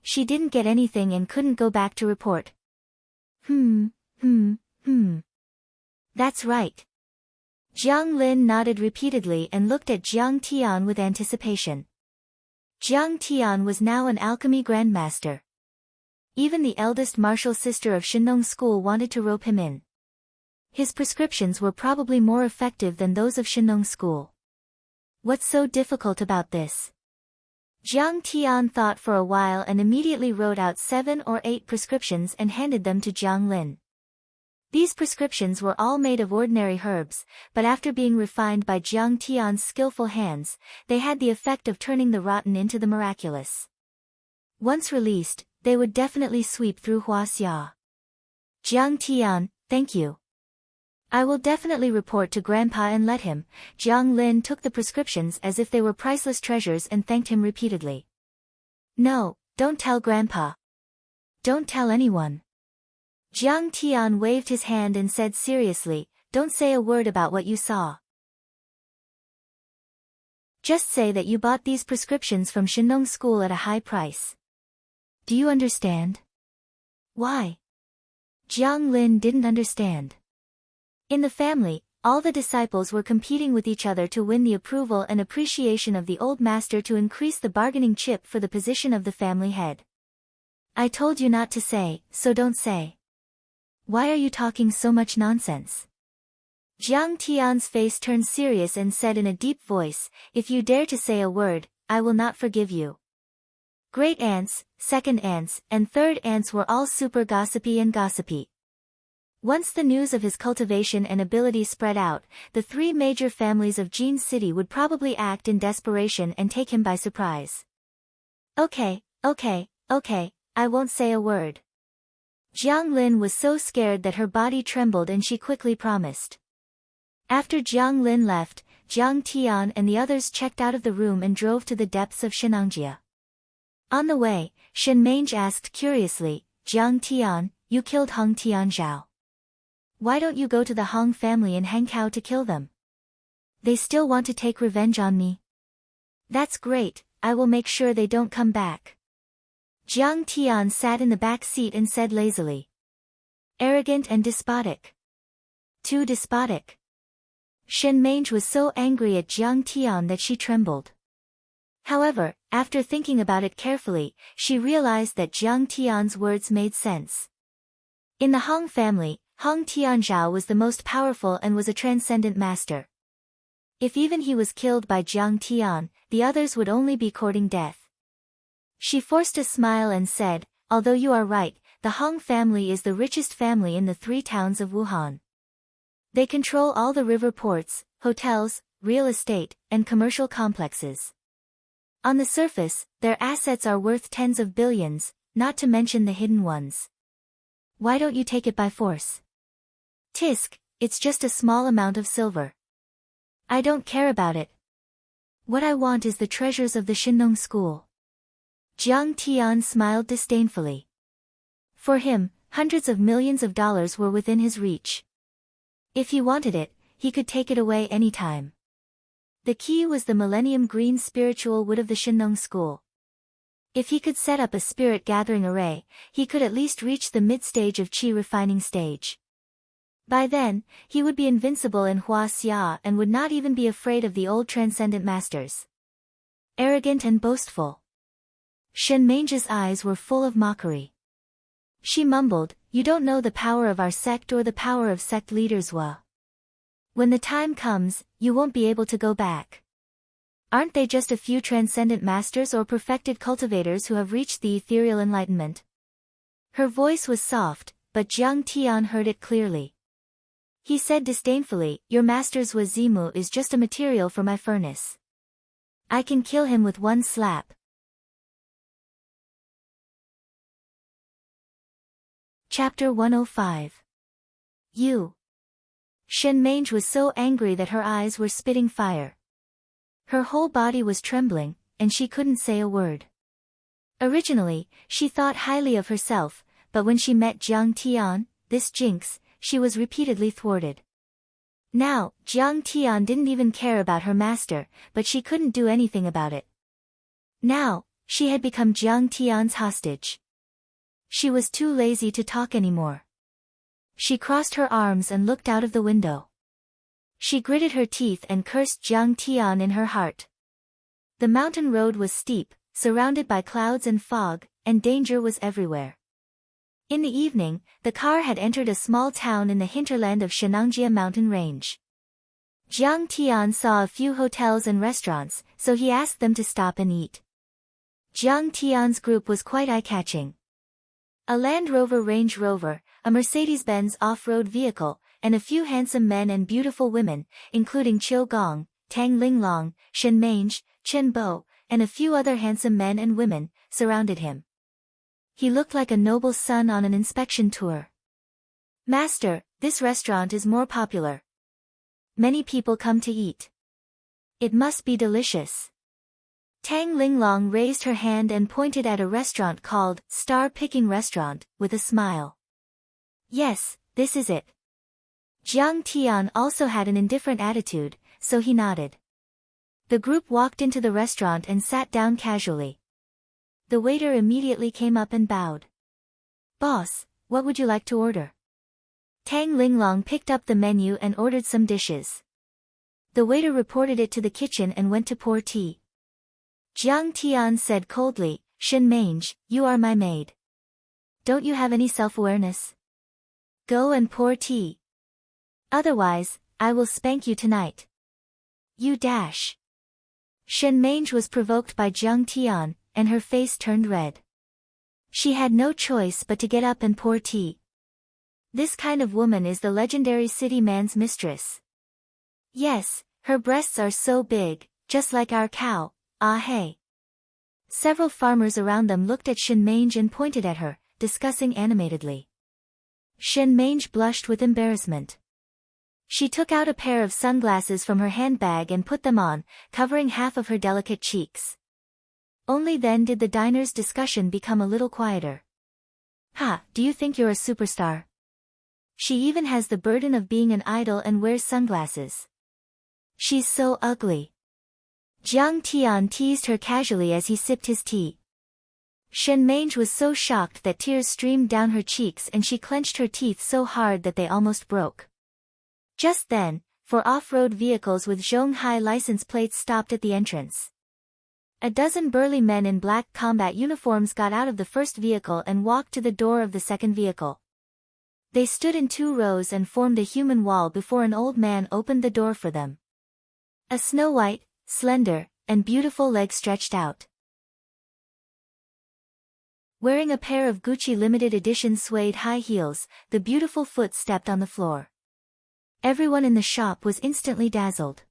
She didn't get anything and couldn't go back to report. That's right. Jiang Lin nodded repeatedly and looked at Jiang Tian with anticipation. Jiang Tian was now an alchemy grandmaster. Even the eldest martial sister of Shenong School wanted to rope him in. His prescriptions were probably more effective than those of Shenong School. What's so difficult about this? Jiang Tian thought for a while and immediately wrote out 7 or 8 prescriptions and handed them to Jiang Lin. These prescriptions were all made of ordinary herbs, but after being refined by Jiang Tian's skillful hands, they had the effect of turning the rotten into the miraculous. Once released, they would definitely sweep through Huaxia. Jiang Tian, thank you. I will definitely report to Grandpa and let him. Jiang Lin took the prescriptions as if they were priceless treasures and thanked him repeatedly. No, don't tell Grandpa. Don't tell anyone. Jiang Tian waved his hand and said seriously, don't say a word about what you saw. Just say that you bought these prescriptions from Shenong School at a high price. Do you understand? Why? Jiang Lin didn't understand. In the family, all the disciples were competing with each other to win the approval and appreciation of the old master to increase the bargaining chip for the position of the family head. I told you not to say, so don't say. Why are you talking so much nonsense? Jiang Tian's face turned serious and said in a deep voice, if you dare to say a word, I will not forgive you. Great aunts, second aunts, and third aunts were all super gossipy and gossipy. Once the news of his cultivation and ability spread out, the 3 major families of Jin City would probably act in desperation and take him by surprise. Okay, I won't say a word. Jiang Lin was so scared that her body trembled and she quickly promised. After Jiang Lin left, Jiang Tian and the others checked out of the room and drove to the depths of Shenangjia. On the way, Shen Mange asked curiously, Jiang Tian, you killed Hong Tianzhao. Why don't you go to the Hong family in Hangzhou to kill them? They still want to take revenge on me. That's great, I will make sure they don't come back. Jiang Tian sat in the back seat and said lazily. Arrogant and despotic. Too despotic. Shen Mange was so angry at Jiang Tian that she trembled. However, after thinking about it carefully, she realized that Jiang Tian's words made sense. In the Hong family, Hong Tianzhao was the most powerful and was a transcendent master. If even he was killed by Jiang Tian, the others would only be courting death. She forced a smile and said, although you are right, the Hong family is the richest family in the 3 towns of Wuhan. They control all the river ports, hotels, real estate, and commercial complexes. On the surface, their assets are worth tens of billions, not to mention the hidden ones. Why don't you take it by force? Tisk, it's just a small amount of silver. I don't care about it. What I want is the treasures of the Shinong school. Jiang Tian smiled disdainfully. For him, hundreds of millions of dollars were within his reach. If he wanted it, he could take it away anytime. The key was the Millennium Green spiritual wood of the Shinong school. If he could set up a spirit gathering array, he could at least reach the mid-stage of Qi refining stage. By then, he would be invincible in Hua Xia and would not even be afraid of the old transcendent masters. Arrogant and boastful. Shen Mange's eyes were full of mockery. She mumbled, "You don't know the power of our sect or the power of sect leaders, Wa. When the time comes, you won't be able to go back. Aren't they just a few transcendent masters or perfected cultivators who have reached the ethereal enlightenment?" Her voice was soft, but Jiang Tian heard it clearly. He said disdainfully, "Your master's Wa Zimu is just a material for my furnace. I can kill him with one slap." Chapter 105. You. Shen Mange was so angry that her eyes were spitting fire. Her whole body was trembling, and she couldn't say a word. Originally, she thought highly of herself, but when she met Jiang Tian, this jinx, she was repeatedly thwarted. Now, Jiang Tian didn't even care about her master, but she couldn't do anything about it. Now, she had become Jiang Tian's hostage. She was too lazy to talk anymore. She crossed her arms and looked out of the window. She gritted her teeth and cursed Jiang Tian in her heart. The mountain road was steep, surrounded by clouds and fog, and danger was everywhere. In the evening, the car had entered a small town in the hinterland of Shenangjia mountain range. Jiang Tian saw a few hotels and restaurants, so he asked them to stop and eat. Jiang Tian's group was quite eye-catching. A Land Rover Range Rover, a Mercedes-Benz off-road vehicle, and a few handsome men and beautiful women, including Qiu Gong, Tang Linglong, Shen Mange, Chen Bo, and a few other handsome men and women, surrounded him. He looked like a noble son on an inspection tour. "Master, this restaurant is more popular. Many people come to eat. It must be delicious." Tang Linglong raised her hand and pointed at a restaurant called Star Picking Restaurant, with a smile. "Yes, this is it." Jiang Tian also had an indifferent attitude, so he nodded. The group walked into the restaurant and sat down casually. The waiter immediately came up and bowed. "Boss, what would you like to order?" Tang Linglong picked up the menu and ordered some dishes. The waiter reported it to the kitchen and went to pour tea. Jiang Tian said coldly, "Shen Mange, you are my maid. Don't you have any self-awareness? Go and pour tea. Otherwise, I will spank you tonight. You dash." Shen Mange was provoked by Jiang Tian, and her face turned red. She had no choice but to get up and pour tea. This kind of woman is the legendary city man's mistress. Yes, her breasts are so big, just like our cow. Ah hey. Several farmers around them looked at Shen Mange and pointed at her, discussing animatedly. Shen Mange blushed with embarrassment. She took out a pair of sunglasses from her handbag and put them on, covering half of her delicate cheeks. Only then did the diner's discussion become a little quieter. "Ha, do you think you're a superstar? She even has the burden of being an idol and wears sunglasses. She's so ugly." Jiang Tian teased her casually as he sipped his tea. Shen Mange was so shocked that tears streamed down her cheeks and she clenched her teeth so hard that they almost broke. Just then, 4 off-road vehicles with Zhonghai license plates stopped at the entrance. A dozen burly men in black combat uniforms got out of the first vehicle and walked to the door of the second vehicle. They stood in 2 rows and formed a human wall before an old man opened the door for them. A snow-white, slender, and beautiful leg stretched out. Wearing a pair of Gucci limited edition suede high heels, the beautiful foot stepped on the floor. Everyone in the shop was instantly dazzled.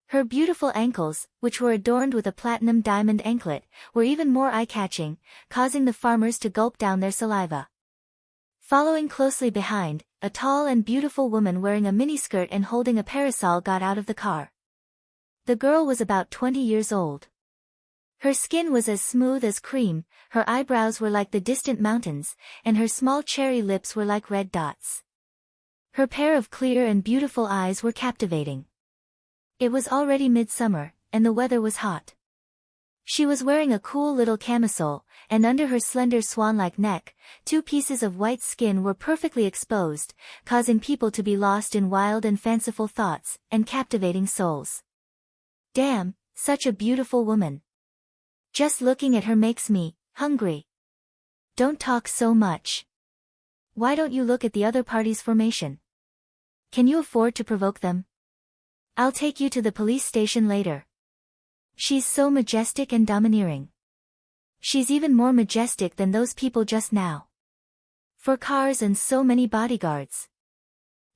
Her beautiful ankles, which were adorned with a platinum diamond anklet, were even more eye-catching, causing the farmers to gulp down their saliva. Following closely behind, a tall and beautiful woman wearing a miniskirt and holding a parasol got out of the car. The girl was about 20 years old. Her skin was as smooth as cream, her eyebrows were like the distant mountains, and her small cherry lips were like red dots. Her pair of clear and beautiful eyes were captivating. It was already midsummer, and the weather was hot. She was wearing a cool little camisole, and under her slender swan-like neck, 2 pieces of white skin were perfectly exposed, causing people to be lost in wild and fanciful thoughts, and captivating souls. Damn, such a beautiful woman. Just looking at her makes me hungry. Don't talk so much. Why don't you look at the other party's formation? Can you afford to provoke them? I'll take you to the police station later. She's so majestic and domineering. She's even more majestic than those people just now. 4 cars and so many bodyguards.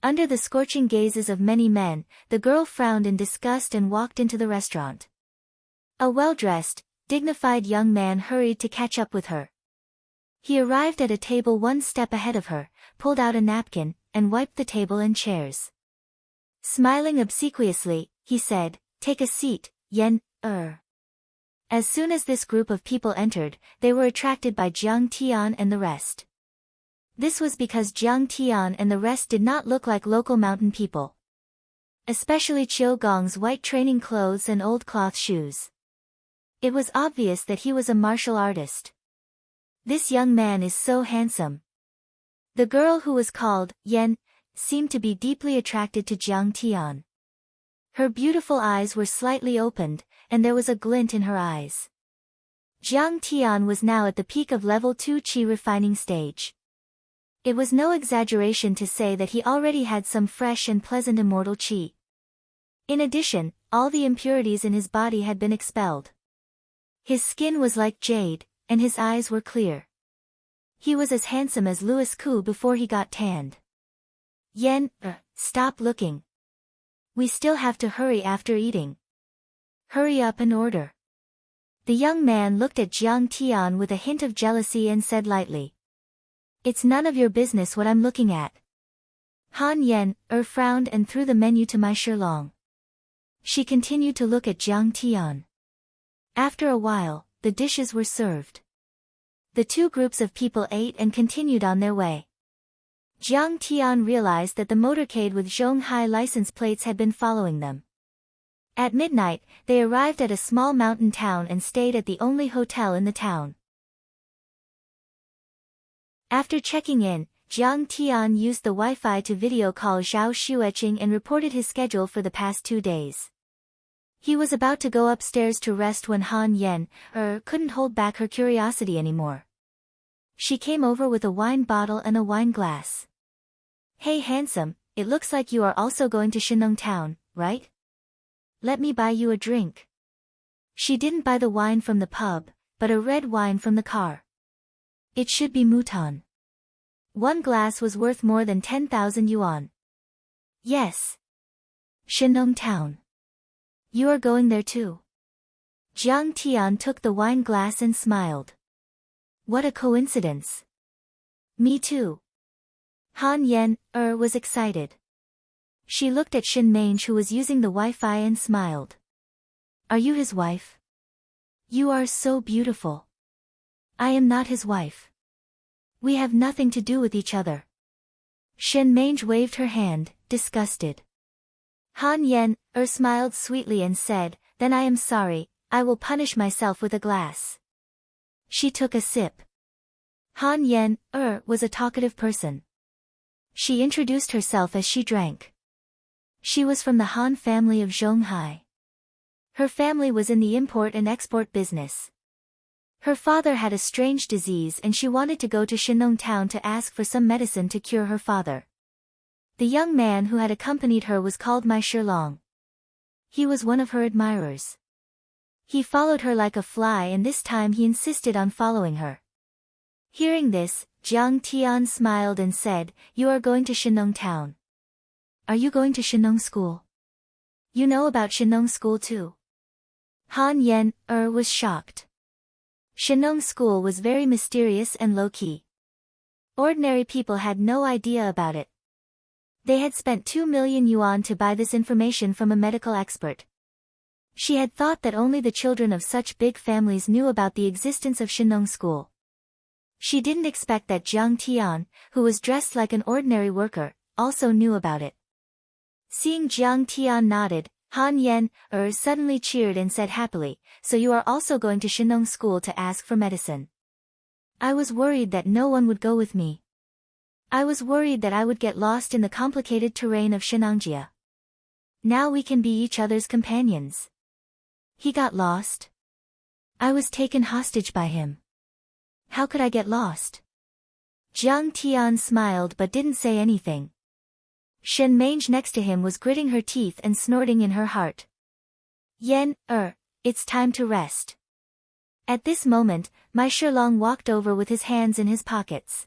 Under the scorching gazes of many men, the girl frowned in disgust and walked into the restaurant. A well-dressed, dignified young man hurried to catch up with her. He arrived at a table 1 step ahead of her, pulled out a napkin, and wiped the table and chairs. Smiling obsequiously, he said, "Take a seat, Yen." As soon as this group of people entered, they were attracted by Jiang Tian and the rest. This was because Jiang Tian and the rest did not look like local mountain people. Especially Chiu Gong's white training clothes and old cloth shoes. It was obvious that he was a martial artist. This young man is so handsome. The girl who was called Yen seemed to be deeply attracted to Jiang Tian. Her beautiful eyes were slightly opened, and there was a glint in her eyes. Jiang Tian was now at the peak of level 2 qi refining stage. It was no exaggeration to say that he already had some fresh and pleasant immortal qi. In addition, all the impurities in his body had been expelled. His skin was like jade, and his eyes were clear. He was as handsome as Louis Koo before he got tanned. Yen, stop looking. We still have to hurry after eating. Hurry up and order. The young man looked at Jiang Tian with a hint of jealousy and said lightly. It's none of your business what I'm looking at. Han Yen, frowned and threw the menu to Mai Shilong. She continued to look at Jiang Tian. After a while, the dishes were served. The 2 groups of people ate and continued on their way. Jiang Tian realized that the motorcade with Zhonghai license plates had been following them. At midnight, they arrived at a small mountain town and stayed at the only hotel in the town. After checking in, Jiang Tian used the Wi-Fi to video call Zhao Xueqing and reported his schedule for the past 2 days. He was about to go upstairs to rest when Han Yen couldn't hold back her curiosity anymore. She came over with a wine bottle and a wine glass. Hey handsome, it looks like you are also going to Shinong Town, right? Let me buy you a drink. She didn't buy the wine from the pub, but a red wine from the car. It should be Mouton. 1 glass was worth more than 10,000 yuan. Yes. Shinong Town. You are going there too. Jiang Tian took the wine glass and smiled. What a coincidence. Me too. Han Yen, was excited. She looked at Shin Mange who was using the Wi-Fi and smiled. Are you his wife? You are so beautiful. I am not his wife. We have nothing to do with each other. Shin Mange waved her hand, disgusted. Han Yen, smiled sweetly and said, then I am sorry, I will punish myself with a glass. She took a sip. Han Yen, was a talkative person. She introduced herself as she drank. She was from the Han family of Zhonghai. Her family was in the import and export business. Her father had a strange disease and she wanted to go to Shinong Town to ask for some medicine to cure her father. The young man who had accompanied her was called Mai Shilong. He was one of her admirers. He followed her like a fly and this time he insisted on following her. Hearing this, Jiang Tian smiled and said, you are going to Shinong Town. Are you going to Shinong School? You know about Shinong School too? Han Yen, was shocked. Shinong School was very mysterious and low-key. Ordinary people had no idea about it. They had spent 2 million yuan to buy this information from a medical expert. She had thought that only the children of such big families knew about the existence of Shinong School. She didn't expect that Jiang Tian, who was dressed like an ordinary worker, also knew about it. Seeing Jiang Tian nodded, Han Yen, suddenly cheered and said happily, "So you are also going to Shinong School to ask for medicine?" I was worried that no one would go with me. I was worried that I would get lost in the complicated terrain of Shenangjia. Now we can be each other's companions. He got lost. I was taken hostage by him. How could I get lost? Jiang Tian smiled but didn't say anything. Shen Mange next to him was gritting her teeth and snorting in her heart. Yen, it's time to rest. At this moment, Mai Shilong walked over with his hands in his pockets.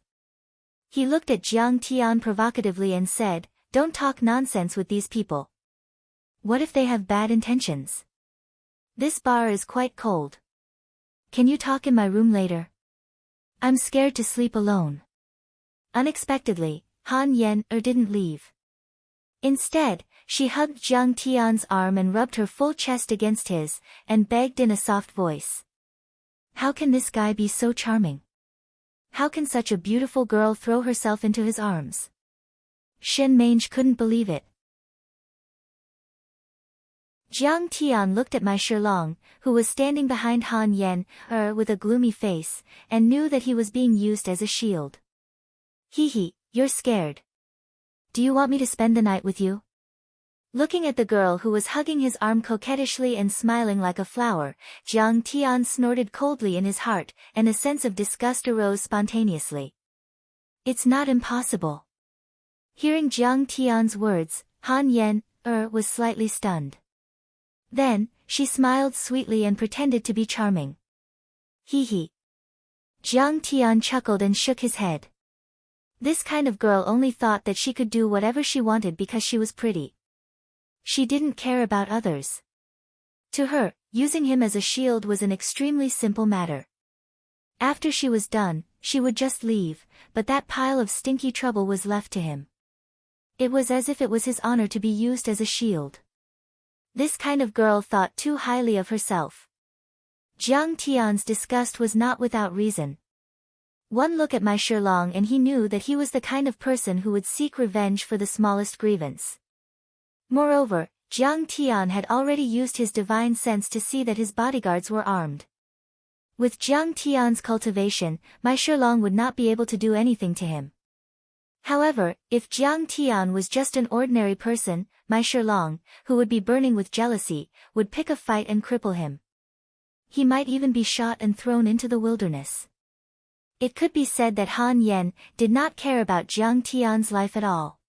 He looked at Jiang Tian provocatively and said, "Don't talk nonsense with these people. What if they have bad intentions? This bar is quite cold. Can you talk in my room later? I'm scared to sleep alone." Unexpectedly, Han Yen didn't leave. Instead, she hugged Jiang Tian's arm and rubbed her full chest against his, and begged in a soft voice. How can this guy be so charming? How can such a beautiful girl throw herself into his arms? Shen Mange couldn't believe it. Jiang Tian looked at Mai Shilong, who was standing behind Han Yen, with a gloomy face, and knew that he was being used as a shield. Hee, you're scared. Do you want me to spend the night with you? Looking at the girl who was hugging his arm coquettishly and smiling like a flower, Jiang Tian snorted coldly in his heart, and a sense of disgust arose spontaneously. It's not impossible. Hearing Jiang Tian's words, Han Yen, was slightly stunned. Then, she smiled sweetly and pretended to be charming. Hee. Jiang Tian chuckled and shook his head. This kind of girl only thought that she could do whatever she wanted because she was pretty. She didn't care about others. To her, using him as a shield was an extremely simple matter. After she was done, she would just leave, but that pile of stinky trouble was left to him. It was as if it was his honor to be used as a shield. This kind of girl thought too highly of herself. Jiang Tian's disgust was not without reason. One look at Mai Shilong and he knew that he was the kind of person who would seek revenge for the smallest grievance. Moreover, Jiang Tian had already used his divine sense to see that his bodyguards were armed. With Jiang Tian's cultivation, Mai Shilong would not be able to do anything to him. However, if Jiang Tian was just an ordinary person, Mai Shilong, who would be burning with jealousy, would pick a fight and cripple him. He might even be shot and thrown into the wilderness. It could be said that Han Yen did not care about Jiang Tian's life at all.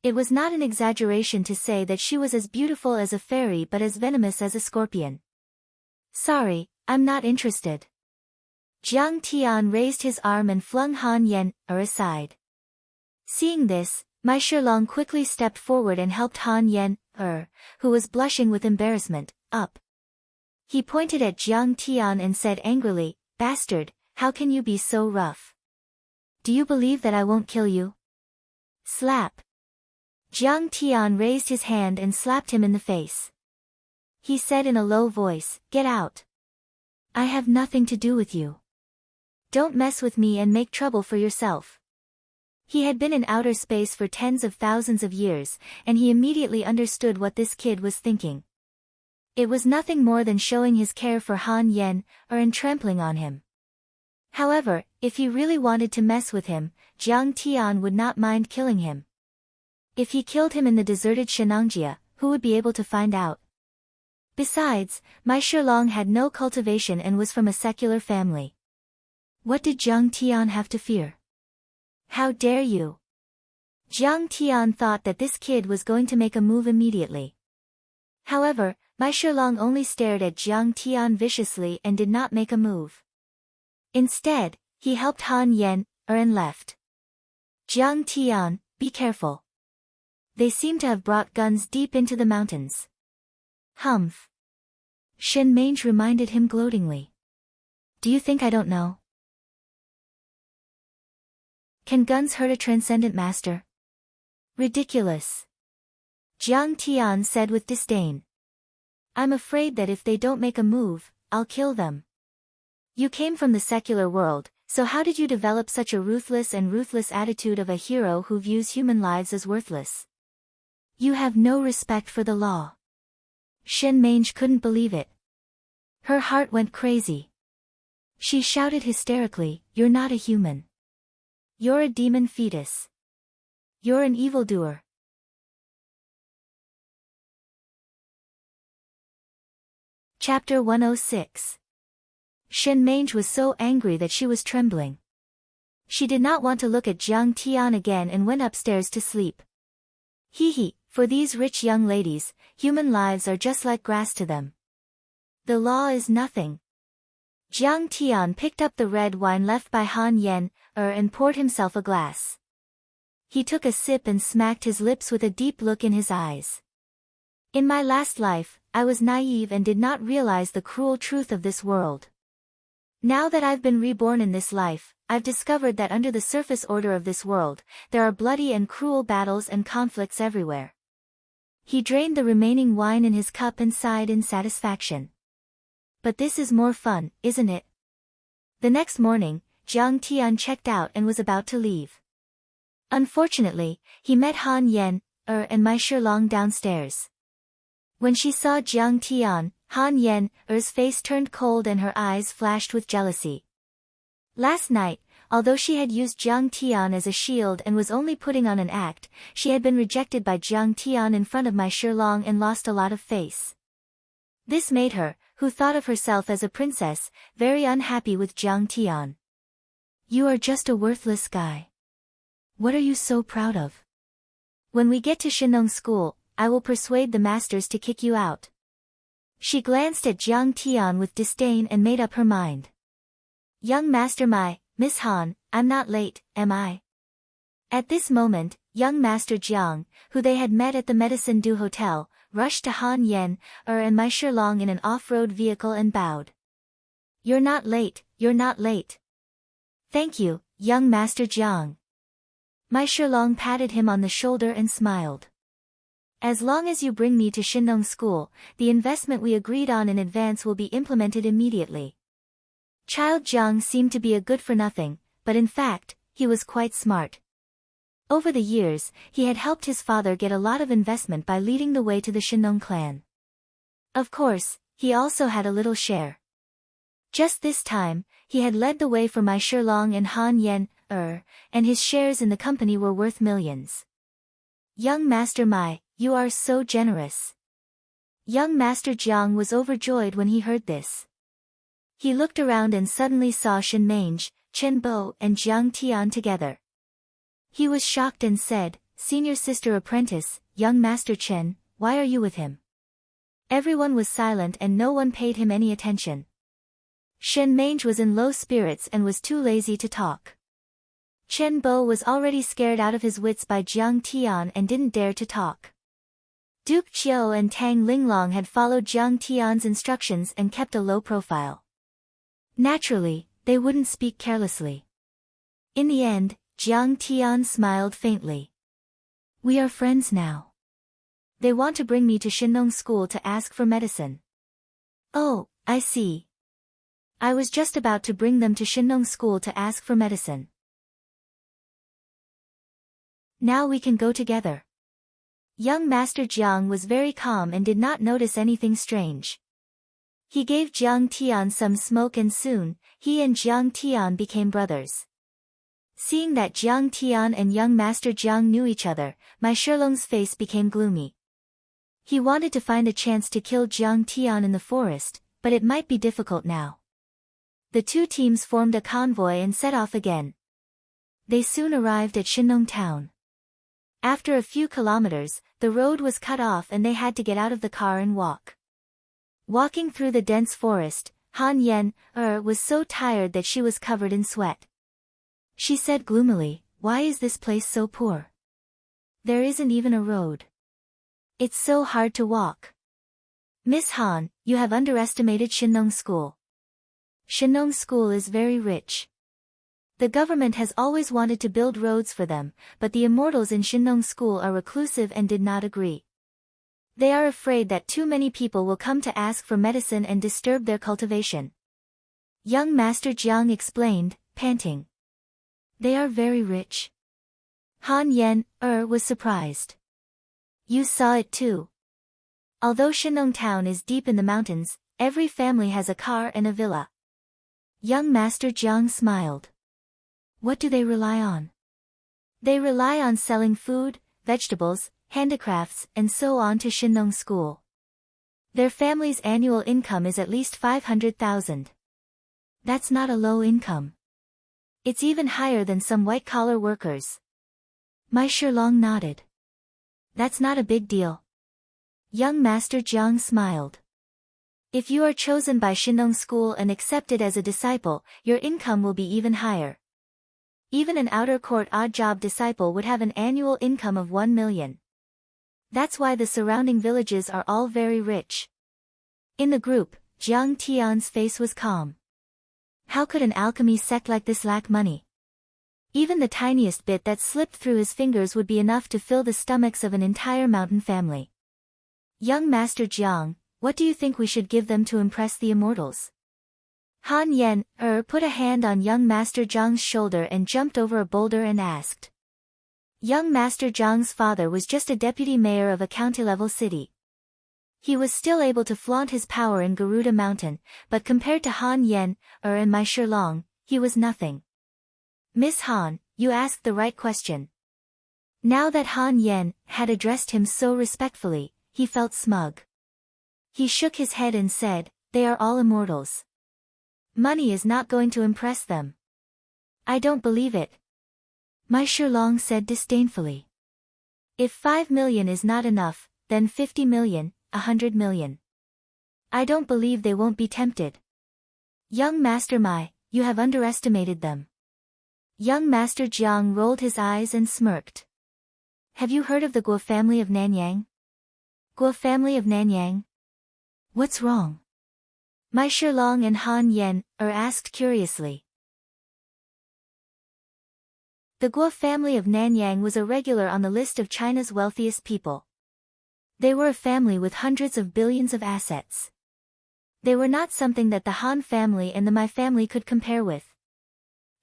It was not an exaggeration to say that she was as beautiful as a fairy but as venomous as a scorpion. Sorry, I'm not interested. Jiang Tian raised his arm and flung Han Yen aside. Seeing this, Mai Shilong quickly stepped forward and helped Han Yen, who was blushing with embarrassment, up. He pointed at Jiang Tian and said angrily, "Bastard, how can you be so rough? Do you believe that I won't kill you?" Slap. Jiang Tian raised his hand and slapped him in the face. He said in a low voice, "Get out. I have nothing to do with you. Don't mess with me and make trouble for yourself." He had been in outer space for tens of thousands of years, and he immediately understood what this kid was thinking. It was nothing more than showing his care for Han Yen, and trampling on him. However, if he really wanted to mess with him, Jiang Tian would not mind killing him. If he killed him in the deserted Shenangjia, who would be able to find out? Besides, Mai Shilong had no cultivation and was from a secular family. What did Jiang Tian have to fear? How dare you? Jiang Tian thought that this kid was going to make a move immediately. However, Mai Shilong only stared at Jiang Tian viciously and did not make a move. Instead, he helped Han Yen, and left. Jiang Tian, be careful. They seem to have brought guns deep into the mountains. Humph. Shen Mange reminded him gloatingly. Do you think I don't know? Can guns hurt a transcendent master? Ridiculous. Jiang Tian said with disdain. I'm afraid that if they don't make a move, I'll kill them. You came from the secular world, so how did you develop such a ruthless attitude of a hero who views human lives as worthless? You have no respect for the law. Shen Mange couldn't believe it. Her heart went crazy. She shouted hysterically, "You're not a human. You're a demon fetus. You're an evildoer." Chapter 106. Shen Mange was so angry that she was trembling. She did not want to look at Jiang Tian again and went upstairs to sleep. Hee, for these rich young ladies, human lives are just like grass to them. The law is nothing. Jiang Tian picked up the red wine left by Han Yen, and poured himself a glass. He took a sip and smacked his lips with a deep look in his eyes. In my last life, I was naive and did not realize the cruel truth of this world. Now that I've been reborn in this life, I've discovered that under the surface order of this world, there are bloody and cruel battles and conflicts everywhere. He drained the remaining wine in his cup and sighed in satisfaction. But this is more fun, isn't it? The next morning, Jiang Tian checked out and was about to leave. Unfortunately, he met Han Yen, and Mai Shilong downstairs. When she saw Jiang Tian, Han Yen's face turned cold and her eyes flashed with jealousy. Last night, although she had used Jiang Tian as a shield and was only putting on an act, she had been rejected by Jiang Tian in front of Mai Shilong and lost a lot of face. This made her, who thought of herself as a princess, very unhappy with Jiang Tian. You are just a worthless guy. What are you so proud of? When we get to Shinong School, I will persuade the masters to kick you out. She glanced at Jiang Tian with disdain and made up her mind. Young Master Mai, Miss Han, I'm not late, am I? At this moment, young Master Jiang, who they had met at the Medicine Du Hotel, rushed to Han Yen, and Mai Shilong in an off-road vehicle and bowed. You're not late, you're not late. Thank you, young Master Jiang. Mai Shilong patted him on the shoulder and smiled. As long as you bring me to Shinong School, the investment we agreed on in advance will be implemented immediately. Child Jiang seemed to be a good-for-nothing, but in fact, he was quite smart. Over the years, he had helped his father get a lot of investment by leading the way to the Shinong clan. Of course, he also had a little share. Just this time, he had led the way for Mai Shilong and Han Yen, and his shares in the company were worth millions. Young Master Mai, you are so generous. Young Master Jiang was overjoyed when he heard this. He looked around and suddenly saw Shen Mange, Chen Bo and Jiang Tian together. He was shocked and said, Senior Sister Apprentice, young Master Chen, why are you with him? Everyone was silent and no one paid him any attention. Shen Mange was in low spirits and was too lazy to talk. Chen Bo was already scared out of his wits by Jiang Tian and didn't dare to talk. Duke Qiu and Tang Linglong had followed Jiang Tian's instructions and kept a low profile. Naturally, they wouldn't speak carelessly. In the end, Jiang Tian smiled faintly. We are friends now. They want to bring me to Shinong School to ask for medicine. Oh, I see. I was just about to bring them to Shinong School to ask for medicine. Now we can go together. Young Master Jiang was very calm and did not notice anything strange. He gave Jiang Tian some smoke and soon, he and Jiang Tian became brothers. Seeing that Jiang Tian and young Master Jiang knew each other, Mai Shilong's face became gloomy. He wanted to find a chance to kill Jiang Tian in the forest, but it might be difficult now. The two teams formed a convoy and set off again. They soon arrived at Shinong town. After a few kilometers, the road was cut off and they had to get out of the car and walk. Walking through the dense forest, Han Yen, was so tired that she was covered in sweat. She said gloomily, why is this place so poor? There isn't even a road. It's so hard to walk. Miss Han, you have underestimated Shinong School. Shinong School is very rich. The government has always wanted to build roads for them, but the immortals in Shinong School are reclusive and did not agree. They are afraid that too many people will come to ask for medicine and disturb their cultivation. Young Master Jiang explained, panting. They are very rich. Han Yen was surprised. You saw it too. Although Shinong town is deep in the mountains, every family has a car and a villa. Young Master Jiang smiled. What do they rely on? They rely on selling food, vegetables, handicrafts, and so on to Shinong School. Their family's annual income is at least 500,000. That's not a low income. It's even higher than some white-collar workers. Mai Shilong nodded. That's not a big deal. Young Master Jiang smiled. If you are chosen by Shinong School and accepted as a disciple, your income will be even higher. Even an outer court odd-job disciple would have an annual income of 1 million. That's why the surrounding villages are all very rich. In the group, Jiang Tian's face was calm. How could an alchemy sect like this lack money? Even the tiniest bit that slipped through his fingers would be enough to fill the stomachs of an entire mountain family. Young Master Jiang, what do you think we should give them to impress the immortals? Han Yen put a hand on young Master Jiang's shoulder and jumped over a boulder and asked. Young Master Jiang's father was just a deputy mayor of a county-level city. He was still able to flaunt his power in Garuda Mountain, but compared to Han Yen and Mai Shilong, he was nothing. Miss Han, you asked the right question. Now that Han Yen had addressed him so respectfully, he felt smug. He shook his head and said, they are all immortals. Money is not going to impress them. I don't believe it. Mai Shilong said disdainfully. If 5 million is not enough, then 50 million, 100 million. I don't believe they won't be tempted. Young Master Mai, you have underestimated them. Young Master Jiang rolled his eyes and smirked. Have you heard of the Guo family of Nanyang? Guo family of Nanyang? What's wrong? Mai Shilong and Han Yen asked curiously. The Guo family of Nanyang was a regular on the list of China's wealthiest people. They were a family with hundreds of billions of assets. They were not something that the Han family and the Mai family could compare with.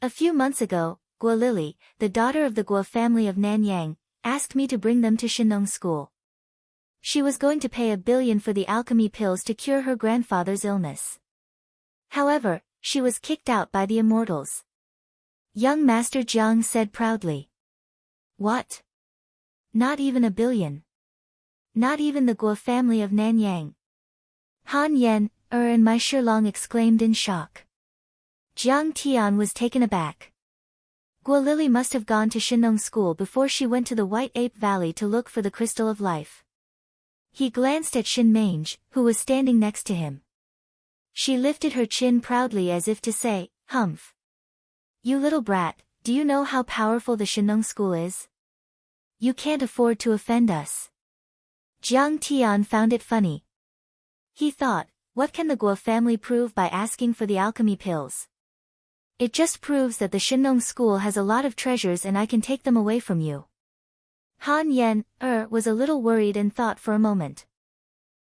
A few months ago, Guo Lily, the daughter of the Guo family of Nanyang, asked me to bring them to Shinong School. She was going to pay 1 billion for the alchemy pills to cure her grandfather's illness. However, she was kicked out by the immortals. Young Master Jiang said proudly. What? Not even 1 billion. Not even the Guo family of Nanyang. Han Yen and Mai Shilong exclaimed in shock. Jiang Tian was taken aback. Guo Lily must have gone to Shinong School before she went to the White Ape Valley to look for the Crystal of Life. He glanced at Shin Mange, who was standing next to him. She lifted her chin proudly as if to say, Humph. You little brat, do you know how powerful the Shinong School is? You can't afford to offend us. Jiang Tian found it funny. He thought, what can the Guo family prove by asking for the alchemy pills? It just proves that the Shinong School has a lot of treasures and I can take them away from you. Han Yen was a little worried and thought for a moment.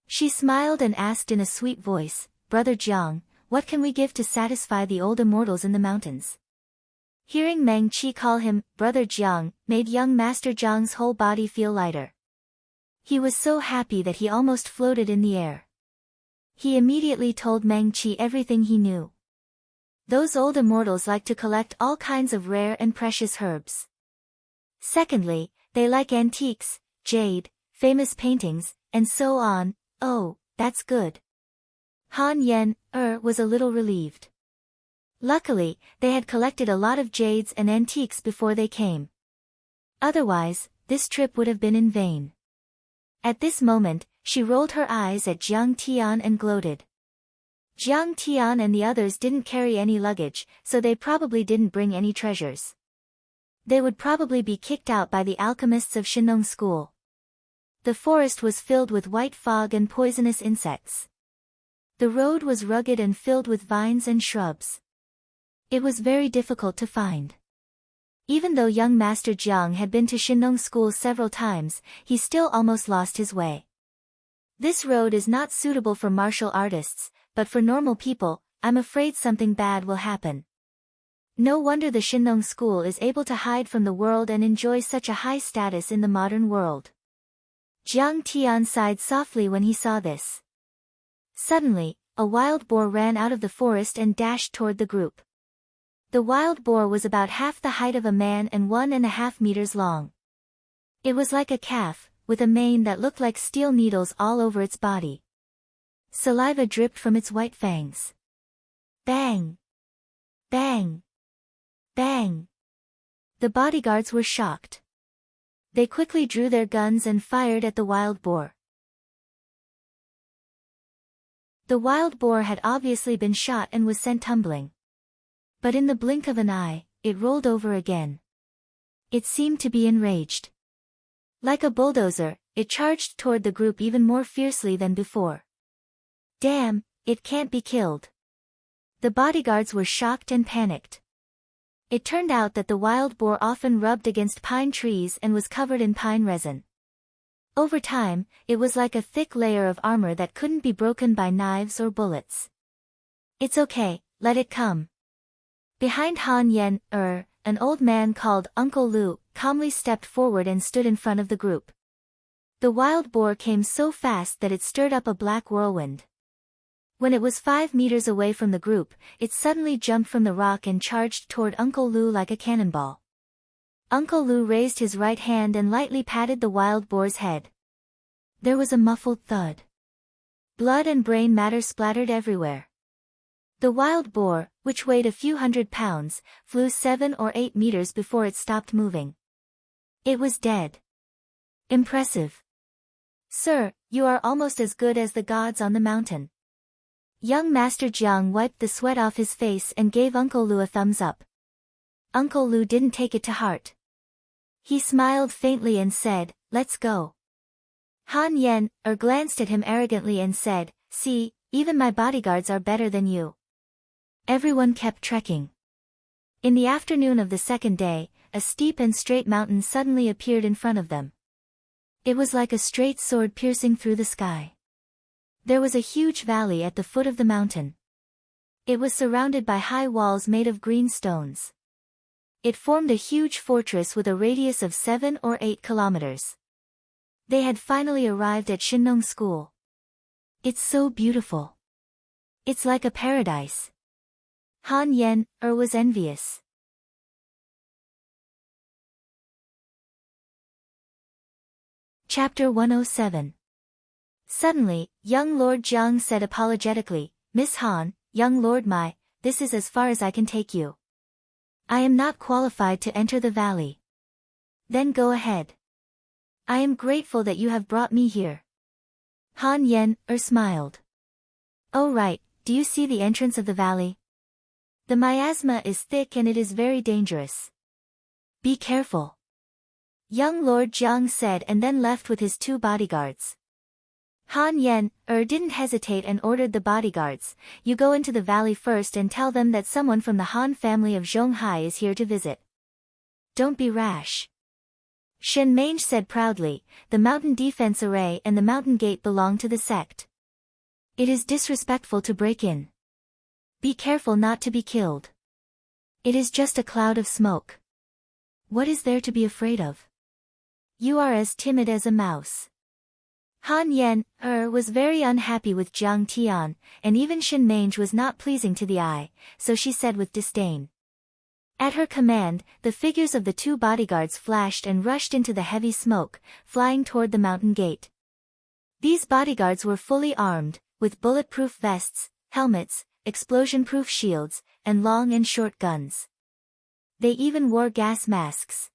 She smiled and asked in a sweet voice, Brother Jiang, what can we give to satisfy the old immortals in the mountains? Hearing Meng Qi call him Brother Jiang made young Master Jiang's whole body feel lighter. He was so happy that he almost floated in the air. He immediately told Meng Qi everything he knew. Those old immortals like to collect all kinds of rare and precious herbs. Secondly, they like antiques, jade, famous paintings, and so on. Oh, that's good. Han Yen was a little relieved. Luckily, they had collected a lot of jades and antiques before they came. Otherwise, this trip would have been in vain. At this moment, she rolled her eyes at Jiang Tian and gloated. Jiang Tian and the others didn't carry any luggage, so they probably didn't bring any treasures. They would probably be kicked out by the alchemists of Shinong School. The forest was filled with white fog and poisonous insects. The road was rugged and filled with vines and shrubs. It was very difficult to find. Even though young Master Jiang had been to Shinong School several times, he still almost lost his way. This road is not suitable for martial artists, but for normal people, I'm afraid something bad will happen. No wonder the Shinong School is able to hide from the world and enjoy such a high status in the modern world. Jiang Tian sighed softly when he saw this. Suddenly, a wild boar ran out of the forest and dashed toward the group. The wild boar was about half the height of a man and 1.5 meters long. It was like a calf, with a mane that looked like steel needles all over its body. Saliva dripped from its white fangs. Bang! Bang! Bang! The bodyguards were shocked. They quickly drew their guns and fired at the wild boar. The wild boar had obviously been shot and was sent tumbling. But in the blink of an eye, it rolled over again. It seemed to be enraged. Like a bulldozer, it charged toward the group even more fiercely than before. Damn, it can't be killed. The bodyguards were shocked and panicked. It turned out that the wild boar often rubbed against pine trees and was covered in pine resin. Over time, it was like a thick layer of armor that couldn't be broken by knives or bullets. It's okay, let it come. Behind Han Yen, an old man called Uncle Lu, calmly stepped forward and stood in front of the group. The wild boar came so fast that it stirred up a black whirlwind. When it was 5 meters away from the group, it suddenly jumped from the rock and charged toward Uncle Lu like a cannonball. Uncle Lu raised his right hand and lightly patted the wild boar's head. There was a muffled thud. Blood and brain matter splattered everywhere. The wild boar, which weighed a few 100 pounds, flew 7 or 8 meters before it stopped moving. It was dead. Impressive. Sir, you are almost as good as the gods on the mountain. Young Master Jiang wiped the sweat off his face and gave Uncle Lu a thumbs up. Uncle Lu didn't take it to heart. He smiled faintly and said, "Let's go." Han Yen, glanced at him arrogantly and said, "See, even my bodyguards are better than you." Everyone kept trekking. In the afternoon of the second day, a steep and straight mountain suddenly appeared in front of them. It was like a straight sword piercing through the sky. There was a huge valley at the foot of the mountain. It was surrounded by high walls made of green stones. It formed a huge fortress with a radius of 7 or 8 kilometers. They had finally arrived at Shinong School. It's so beautiful. It's like a paradise. Han Yen, was envious. Chapter 107. Suddenly, young Lord Jiang said apologetically, "Miss Han, young Lord Mai, this is as far as I can take you. I am not qualified to enter the valley." "Then go ahead. I am grateful that you have brought me here." Han Yen, smiled. "Oh right, do you see the entrance of the valley? The miasma is thick and it is very dangerous. Be careful." Young Lord Jiang said and then left with his 2 bodyguards. Han Yen, didn't hesitate and ordered the bodyguards, "You go into the valley first and tell them that someone from the Han family of Zhonghai is here to visit. Don't be rash." Shen Mange said proudly, "The mountain defense array and the mountain gate belong to the sect. It is disrespectful to break in. Be careful not to be killed. It is just a cloud of smoke. What is there to be afraid of? You are as timid as a mouse." Han Yen, was very unhappy with Jiang Tian, and even Shen Mange was not pleasing to the eye, so she said with disdain. At her command, the figures of the 2 bodyguards flashed and rushed into the heavy smoke, flying toward the mountain gate. These bodyguards were fully armed, with bulletproof vests, helmets, explosion-proof shields, and long and short guns. They even wore gas masks.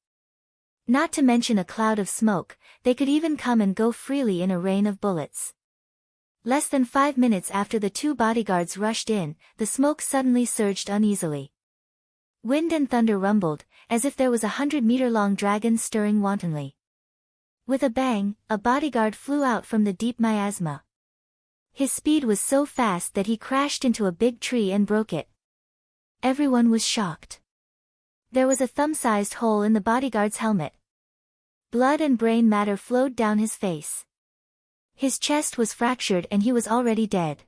Not to mention a cloud of smoke, they could even come and go freely in a rain of bullets. Less than 5 minutes after the 2 bodyguards rushed in, the smoke suddenly surged uneasily. Wind and thunder rumbled, as if there was a 100-meter-long dragon stirring wantonly. With a bang, a bodyguard flew out from the deep miasma. His speed was so fast that he crashed into a big tree and broke it. Everyone was shocked. There was a thumb-sized hole in the bodyguard's helmet. Blood and brain matter flowed down his face. His chest was fractured and he was already dead.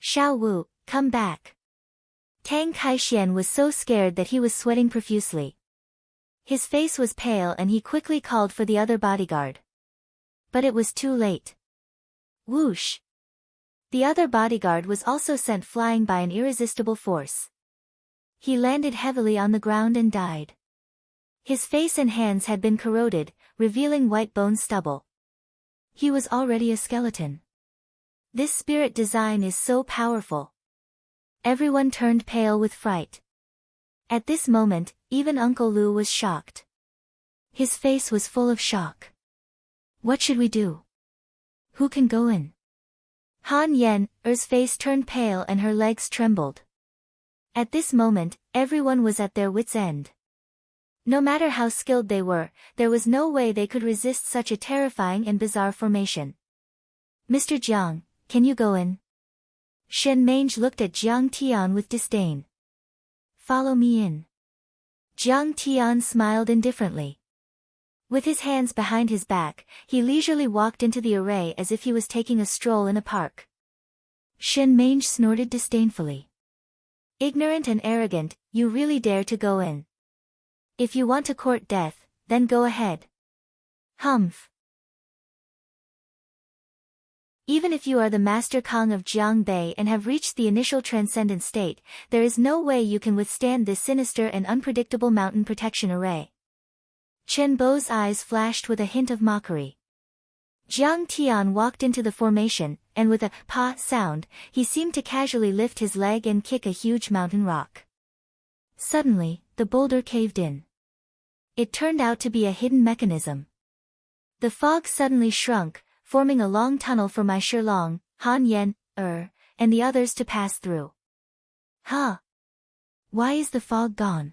Xiao Wu, come back. Tang Kaixian was so scared that he was sweating profusely. His face was pale and he quickly called for the other bodyguard. But it was too late. Whoosh! The other bodyguard was also sent flying by an irresistible force. He landed heavily on the ground and died. His face and hands had been corroded, revealing white bone stubble. He was already a skeleton. This spirit design is so powerful. Everyone turned pale with fright. At this moment, even Uncle Lu was shocked. His face was full of shock. What should we do? Who can go in? Han Yen's face turned pale and her legs trembled. At this moment, everyone was at their wits' end. No matter how skilled they were, there was no way they could resist such a terrifying and bizarre formation. Mr. Jiang, can you go in? Shen Mange looked at Jiang Tian with disdain. Follow me in. Jiang Tian smiled indifferently. With his hands behind his back, he leisurely walked into the array as if he was taking a stroll in a park. Shen Mange snorted disdainfully. Ignorant and arrogant, you really dare to go in. If you want to court death, then go ahead. Humph. Even if you are the Master Kong of Jiangbei and have reached the initial transcendent state, there is no way you can withstand this sinister and unpredictable mountain protection array. Chen Bo's eyes flashed with a hint of mockery. Jiang Tian walked into the formation, and with a pa sound, he seemed to casually lift his leg and kick a huge mountain rock. Suddenly, the boulder caved in. It turned out to be a hidden mechanism. The fog suddenly shrunk, forming a long tunnel for my Shilong, Han Yen, and the others to pass through. Huh? Why is the fog gone?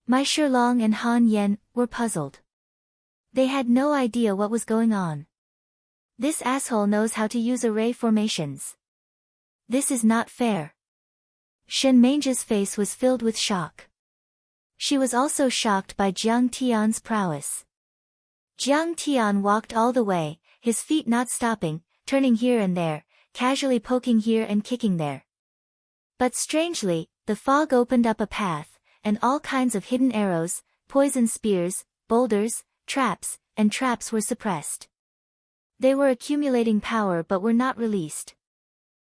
My Shilong and Han Yen were puzzled. They had no idea what was going on. This asshole knows how to use array formations. This is not fair. Shen Mange's face was filled with shock. She was also shocked by Jiang Tian's prowess. Jiang Tian walked all the way, his feet not stopping, turning here and there, casually poking here and kicking there. But strangely, the fog opened up a path, and all kinds of hidden arrows, poison spears, boulders, traps, and traps were suppressed. They were accumulating power but were not released.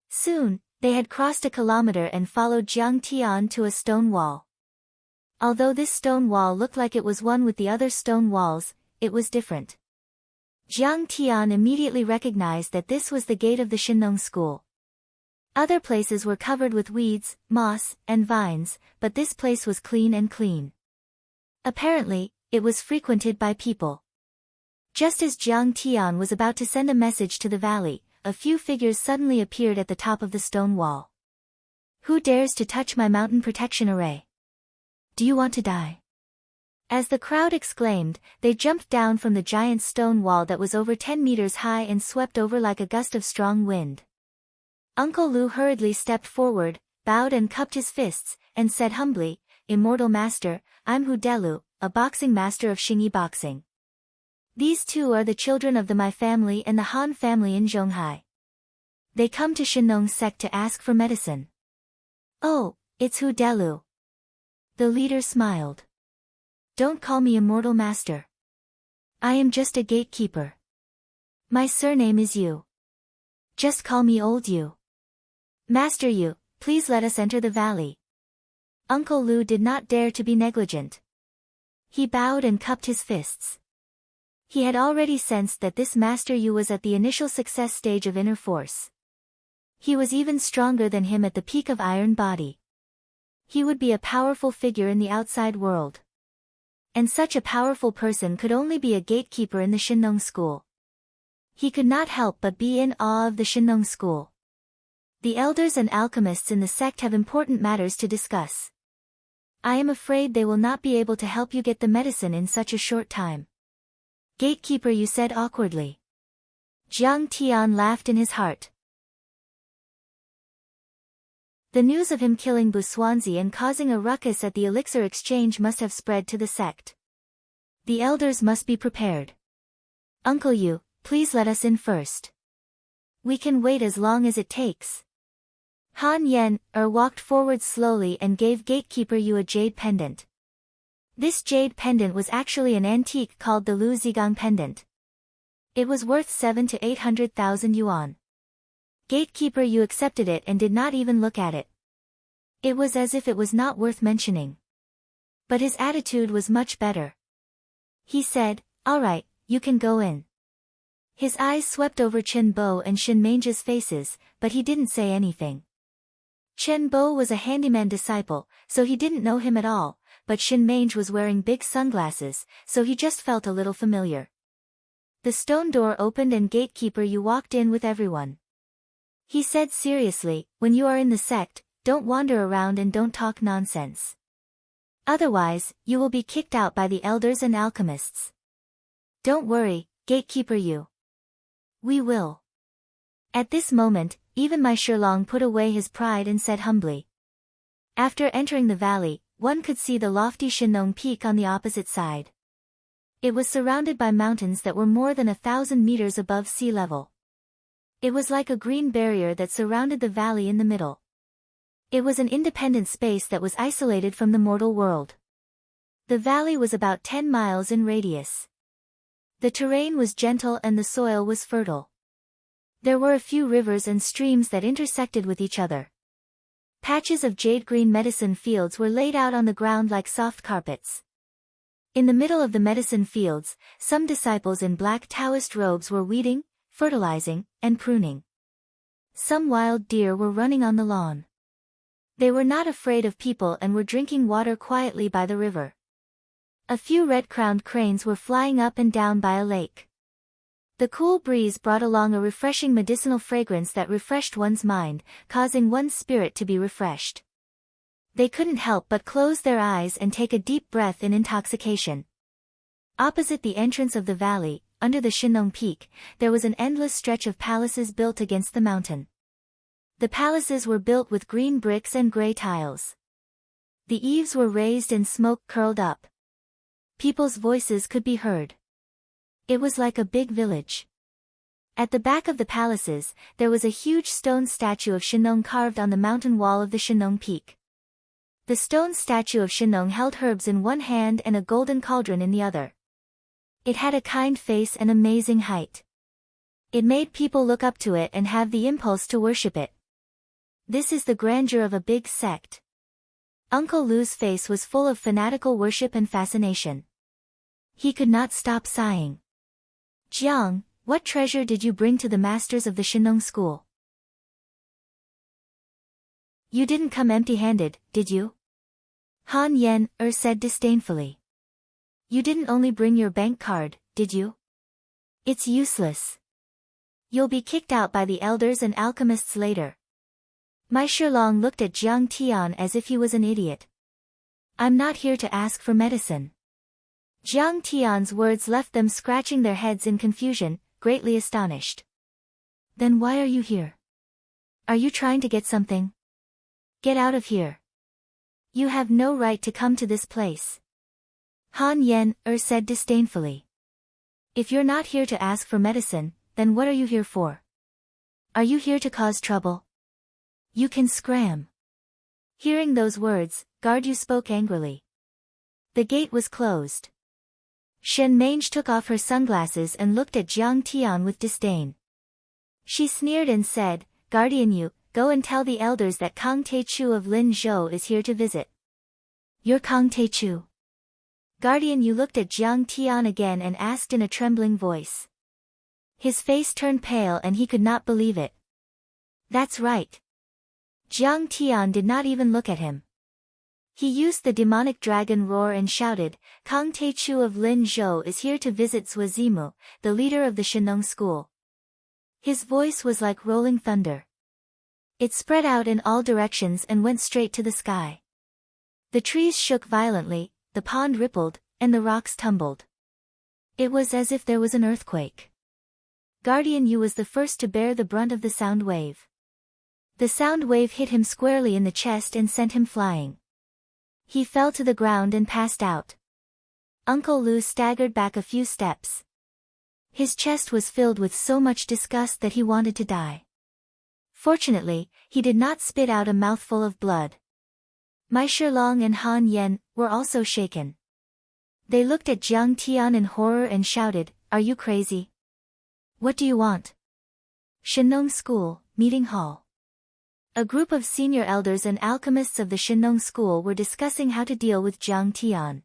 Soon, they had crossed a kilometer and followed Jiang Tian to a stone wall. Although this stone wall looked like it was one with the other stone walls, it was different. Jiang Tian immediately recognized that this was the gate of the Shinong school. Other places were covered with weeds, moss, and vines, but this place was clean and clean. Apparently, it was frequented by people. Just as Jiang Tian was about to send a message to the valley, a few figures suddenly appeared at the top of the stone wall. Who dares to touch my mountain protection array? Do you want to die? As the crowd exclaimed, they jumped down from the giant stone wall that was over 10 meters high and swept over like a gust of strong wind. Uncle Lu hurriedly stepped forward, bowed and cupped his fists, and said humbly, Immortal Master, I'm Hu Delu, a boxing master of Xingyi boxing. These two are the children of the My family and the Han family in Zhonghai. They come to Shinong sect to ask for medicine. Oh, it's Hu Delu. The leader smiled. Don't call me Immortal Master. I am just a gatekeeper. My surname is Yu. Just call me Old Yu. Master Yu, please let us enter the valley. Uncle Lu did not dare to be negligent. He bowed and cupped his fists. He had already sensed that this Master Yu was at the initial success stage of inner force. He was even stronger than him at the peak of iron body. He would be a powerful figure in the outside world. And such a powerful person could only be a gatekeeper in the Shinong school. He could not help but be in awe of the Shinong school. The elders and alchemists in the sect have important matters to discuss. I am afraid they will not be able to help you get the medicine in such a short time. Gatekeeper, you said awkwardly. Jiang Tian laughed in his heart. The news of him killing Buswanzi and causing a ruckus at the elixir exchange must have spread to the sect. The elders must be prepared. Uncle Yu, please let us in first. We can wait as long as it takes. Han Yen walked forward slowly and gave gatekeeper Yu a jade pendant. This jade pendant was actually an antique called the Lu Zigang pendant. It was worth 7 to 800,000 yuan. Gatekeeper Yu accepted it and did not even look at it. It was as if it was not worth mentioning. But his attitude was much better. He said, "All right, you can go in." His eyes swept over Chen Bo and Shin Mange's faces, but he didn't say anything. Chen Bo was a handyman disciple, so he didn't know him at all, but Shin Mange was wearing big sunglasses, so he just felt a little familiar. The stone door opened and gatekeeper Yu walked in with everyone. He said seriously, "When you are in the sect, don't wander around and don't talk nonsense. Otherwise, you will be kicked out by the elders and alchemists. Don't worry, gatekeeper Yu. We will." At this moment, even my Shilong put away his pride and said humbly. After entering the valley, one could see the lofty Shinong Peak on the opposite side. It was surrounded by mountains that were more than 1,000 meters above sea level. It was like a green barrier that surrounded the valley in the middle. It was an independent space that was isolated from the mortal world. The valley was about 10 miles in radius. The terrain was gentle and the soil was fertile. There were a few rivers and streams that intersected with each other. Patches of jade-green medicine fields were laid out on the ground like soft carpets. In the middle of the medicine fields, some disciples in black Taoist robes were weeding, fertilizing, and pruning. Some wild deer were running on the lawn. They were not afraid of people and were drinking water quietly by the river. A few red-crowned cranes were flying up and down by a lake. The cool breeze brought along a refreshing medicinal fragrance that refreshed one's mind, causing one's spirit to be refreshed. They couldn't help but close their eyes and take a deep breath in intoxication. Opposite the entrance of the valley, under the Shinong Peak, there was an endless stretch of palaces built against the mountain. The palaces were built with green bricks and gray tiles. The eaves were raised and smoke curled up. People's voices could be heard. It was like a big village. At the back of the palaces, there was a huge stone statue of Shinong carved on the mountain wall of the Shinong Peak. The stone statue of Shinong held herbs in one hand and a golden cauldron in the other. It had a kind face and amazing height. It made people look up to it and have the impulse to worship it. This is the grandeur of a big sect. Uncle Lu's face was full of fanatical worship and fascination. He could not stop sighing. "Jiang, what treasure did you bring to the masters of the Shinong school? You didn't come empty-handed, did you?" Han Yen said disdainfully. "You didn't only bring your bank card, did you? It's useless. You'll be kicked out by the elders and alchemists later." Mai Shilong looked at Jiang Tian as if he was an idiot. "I'm not here to ask for medicine." Jiang Tian's words left them scratching their heads in confusion, greatly astonished. "Then why are you here? Are you trying to get something? Get out of here. You have no right to come to this place." Han Yen said disdainfully. "If you're not here to ask for medicine, then what are you here for? Are you here to cause trouble? You can scram." Hearing those words, Guard Yu spoke angrily. The gate was closed. Shen Mange took off her sunglasses and looked at Jiang Tian with disdain. She sneered and said, "Guardian Yu, go and tell the elders that Kang Te-Chu of Lin Zhou is here to visit." "You're Kang Te-Chu?" Guardian Yu looked at Jiang Tian again and asked in a trembling voice. His face turned pale and he could not believe it. "That's right." Jiang Tian did not even look at him. He used the demonic dragon roar and shouted, "Kang Te-Chu of Lin Zhou is here to visit Zuazimu, the leader of the Shinong school." His voice was like rolling thunder. It spread out in all directions and went straight to the sky. The trees shook violently, the pond rippled, and the rocks tumbled. It was as if there was an earthquake. Guardian Yu was the first to bear the brunt of the sound wave. The sound wave hit him squarely in the chest and sent him flying. He fell to the ground and passed out. Uncle Lu staggered back a few steps. His chest was filled with so much disgust that he wanted to die. Fortunately, he did not spit out a mouthful of blood. Mai Shilong and Han Yen were also shaken. They looked at Jiang Tian in horror and shouted, "Are you crazy? What do you want?" Shinong School, Meeting Hall. A group of senior elders and alchemists of the Shinong School were discussing how to deal with Jiang Tian.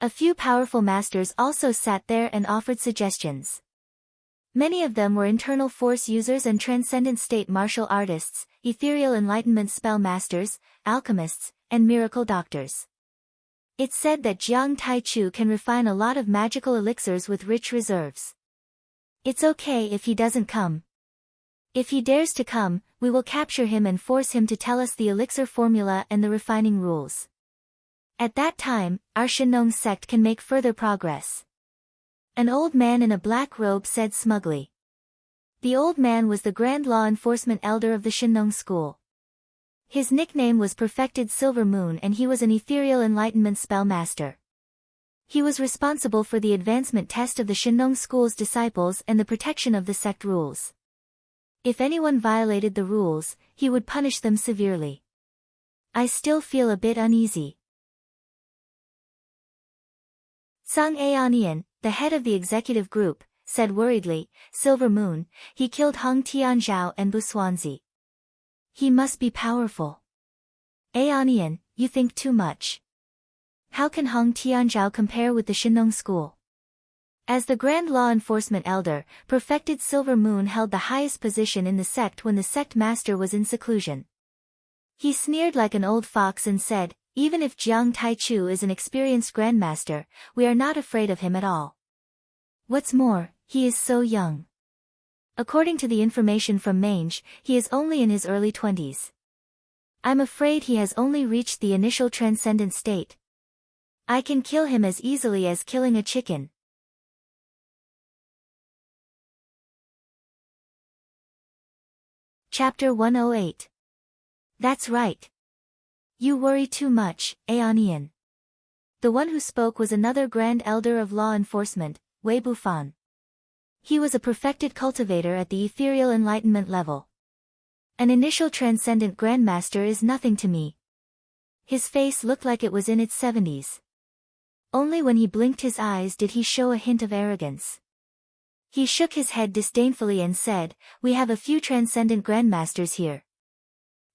A few powerful masters also sat there and offered suggestions. Many of them were internal force users and transcendent state martial artists, ethereal enlightenment spell masters, alchemists, and miracle doctors. It's said that Jiang Taichu can refine a lot of magical elixirs with rich reserves. It's okay if he doesn't come. If he dares to come, we will capture him and force him to tell us the elixir formula and the refining rules. At that time, our Shinong sect can make further progress. An old man in a black robe said smugly. The old man was the Grand Law Enforcement Elder of the Shinong School. His nickname was Perfected Silver Moon and he was an ethereal enlightenment spell master. He was responsible for the advancement test of the Shinong School's disciples and the protection of the sect rules. If anyone violated the rules, he would punish them severely. I still feel a bit uneasy. Sung Aonian, the head of the executive group, said worriedly, "Silver Moon, he killed Hung Tianzhao and Buswanzi. He must be powerful." Aonian, you think too much. How can Hung Tianzhao compare with the Shinong School? As the Grand Law Enforcement Elder, Perfected Silver Moon held the highest position in the sect when the sect master was in seclusion. He sneered like an old fox and said, "Even if Jiang Taichu is an experienced grandmaster, we are not afraid of him at all. What's more, he is so young. According to the information from Mange, he is only in his early 20s. I'm afraid he has only reached the initial transcendent state. I can kill him as easily as killing a chicken." Chapter 108. That's right. You worry too much, Aonian. The one who spoke was another Grand Elder of Law Enforcement, Wei Bufan. He was a perfected cultivator at the ethereal enlightenment level. An initial transcendent grandmaster is nothing to me. His face looked like it was in its 70s. Only when he blinked his eyes did he show a hint of arrogance. He shook his head disdainfully and said, "We have a few transcendent grandmasters here.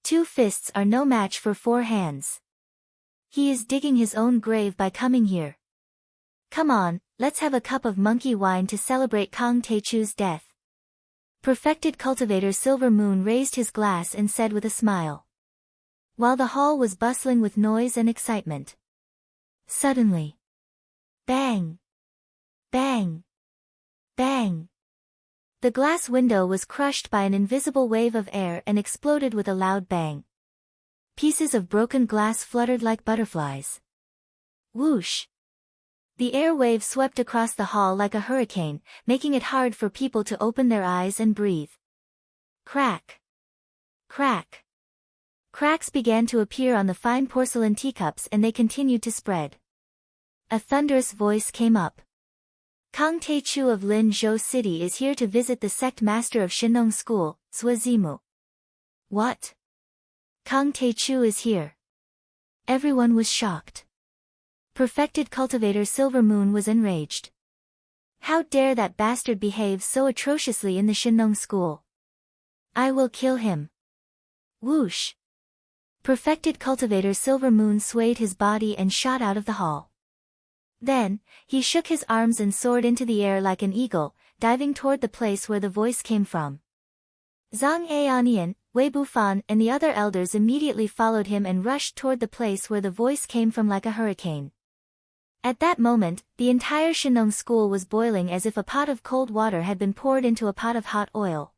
2 fists are no match for 4 hands. He is digging his own grave by coming here. Come on, let's have a cup of monkey wine to celebrate Kang Taichu's death." Perfected Cultivator Silver Moon raised his glass and said with a smile. While the hall was bustling with noise and excitement. Suddenly. Bang! Bang! Bang! The glass window was crushed by an invisible wave of air and exploded with a loud bang. Pieces of broken glass fluttered like butterflies. Whoosh! The air wave swept across the hall like a hurricane, making it hard for people to open their eyes and breathe. Crack! Crack! Cracks began to appear on the fine porcelain teacups and they continued to spread. A thunderous voice came up. Kang Taichu of Linzhou City is here to visit the sect master of Shinong School, Zuazimu. What? Kang Taichu is here. Everyone was shocked. Perfected Cultivator Silver Moon was enraged. How dare that bastard behave so atrociously in the Shinong School? I will kill him. Whoosh! Perfected Cultivator Silver Moon swayed his body and shot out of the hall. Then, he shook his arms and soared into the air like an eagle, diving toward the place where the voice came from. Zhang Aonian, Wei Bufan and the other elders immediately followed him and rushed toward the place where the voice came from like a hurricane. At that moment, the entire Shinong School was boiling as if a pot of cold water had been poured into a pot of hot oil.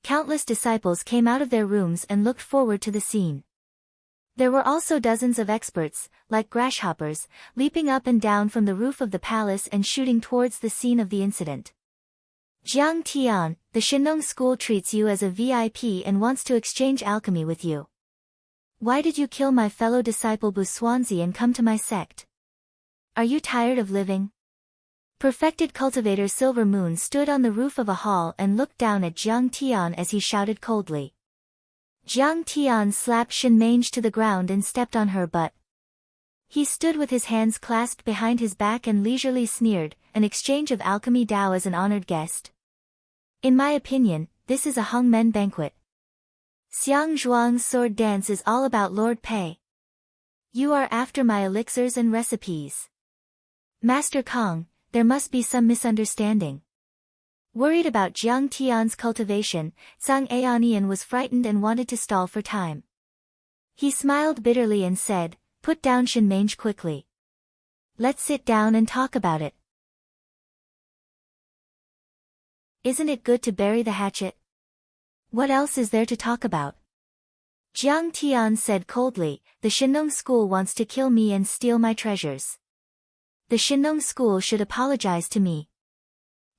Countless disciples came out of their rooms and looked forward to the scene. There were also dozens of experts, like grasshoppers, leaping up and down from the roof of the palace and shooting towards the scene of the incident. Jiang Tian, the Shinong school treats you as a VIP and wants to exchange alchemy with you. Why did you kill my fellow disciple Buswanzi and come to my sect? Are you tired of living? Perfected Cultivator Silver Moon stood on the roof of a hall and looked down at Jiang Tian as he shouted coldly. Jiang Tian slapped Shinmange to the ground and stepped on her butt. He stood with his hands clasped behind his back and leisurely sneered, an exchange of alchemy Dao as an honored guest. In my opinion, this is a hangmen banquet. Xiang Zhuang's sword dance is all about Lord Pei. You are after my elixirs and recipes. Master Kong, there must be some misunderstanding. Worried about Jiang Tian's cultivation, Zhang Aonian was frightened and wanted to stall for time. He smiled bitterly and said, "Put down Shinmange quickly. Let's sit down and talk about it. Isn't it good to bury the hatchet? What else is there to talk about?" Jiang Tian said coldly, "The Shinong school wants to kill me and steal my treasures. The Shinong school should apologize to me."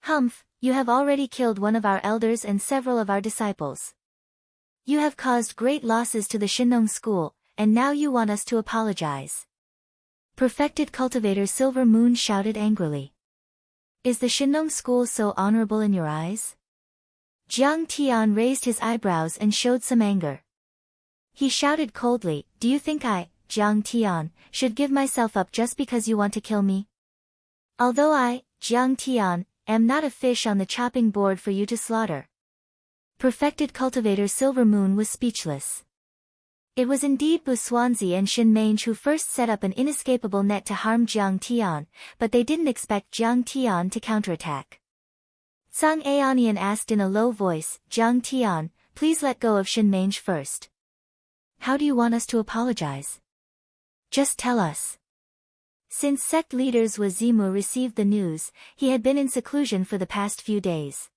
"Humph, you have already killed one of our elders and several of our disciples. You have caused great losses to the Shinong school, and now you want us to apologize." Perfected Cultivator Silver Moon shouted angrily. "Is the Shinong school so honorable in your eyes?" Jiang Tian raised his eyebrows and showed some anger. He shouted coldly, "Do you think I, Jiang Tian, should give myself up just because you want to kill me? Although I, Jiang Tian, am not a fish on the chopping board for you to slaughter." Perfected Cultivator Silver Moon was speechless. It was indeed Buswanzi and Shinmange who first set up an inescapable net to harm Jiang Tian, but they didn't expect Jiang Tian to counterattack. Zhang Aonian asked in a low voice, "Jiang Tian, please let go of Shinmange first. How do you want us to apologize? Just tell us." Since sect leaders Wazimu received the news, he had been in seclusion for the past few days.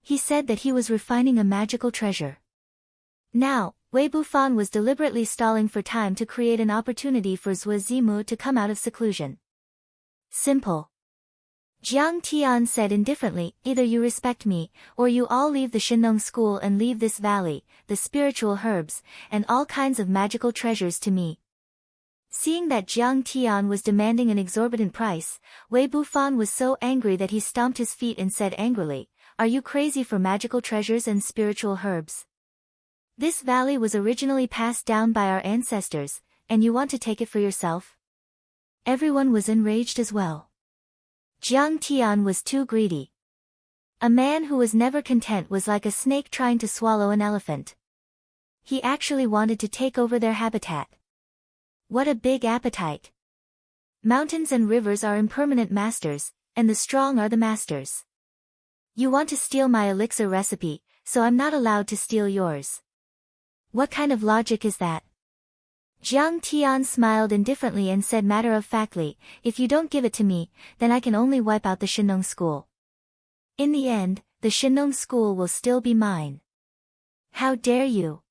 He said that he was refining a magical treasure. Now, Wei Bufan was deliberately stalling for time to create an opportunity for Zhuazimu to come out of seclusion. Simple. Jiang Tian said indifferently, "Either you respect me, or you all leave the Shinong school and leave this valley, the spiritual herbs, and all kinds of magical treasures to me." Seeing that Jiang Tian was demanding an exorbitant price, Wei Bufan was so angry that he stomped his feet and said angrily, "Are you crazy for magical treasures and spiritual herbs? This valley was originally passed down by our ancestors, and you want to take it for yourself?" Everyone was enraged as well. Jiang Tian was too greedy. A man who was never content was like a snake trying to swallow an elephant. He actually wanted to take over their habitat. What a big appetite! Mountains and rivers are impermanent masters, and the strong are the masters. You want to steal my elixir recipe, so I'm not allowed to steal yours. What kind of logic is that? Jiang Tian smiled indifferently and said matter-of-factly, "If you don't give it to me, then I can only wipe out the Shinong school. In the end, the Shinong school will still be mine." "How dare you!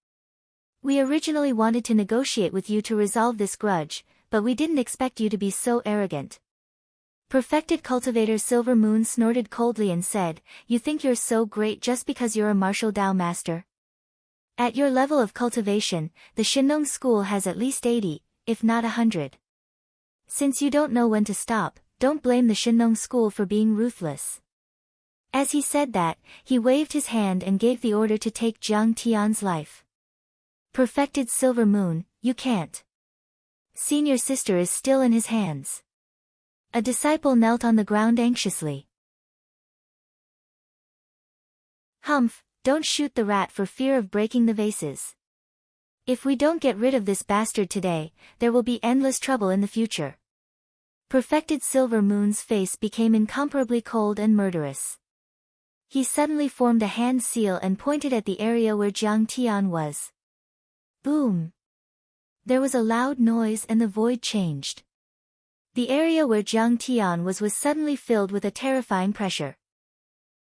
We originally wanted to negotiate with you to resolve this grudge, but we didn't expect you to be so arrogant." Perfected Cultivator Silver Moon snorted coldly and said, "You think you're so great just because you're a martial Dao master? At your level of cultivation, the Shinong school has at least 80, if not 100. Since you don't know when to stop, don't blame the Shinong school for being ruthless." As he said that, he waved his hand and gave the order to take Jiang Tian's life. Perfected Silver Moon, you can't. Senior sister is still in his hands. A disciple knelt on the ground anxiously. "Humph, don't shoot the rat for fear of breaking the vases. If we don't get rid of this bastard today, there will be endless trouble in the future." Perfected Silver Moon's face became incomparably cold and murderous. He suddenly formed a hand seal and pointed at the area where Jiang Tian was. Boom! There was a loud noise and the void changed. The area where Jiang Tian was suddenly filled with a terrifying pressure.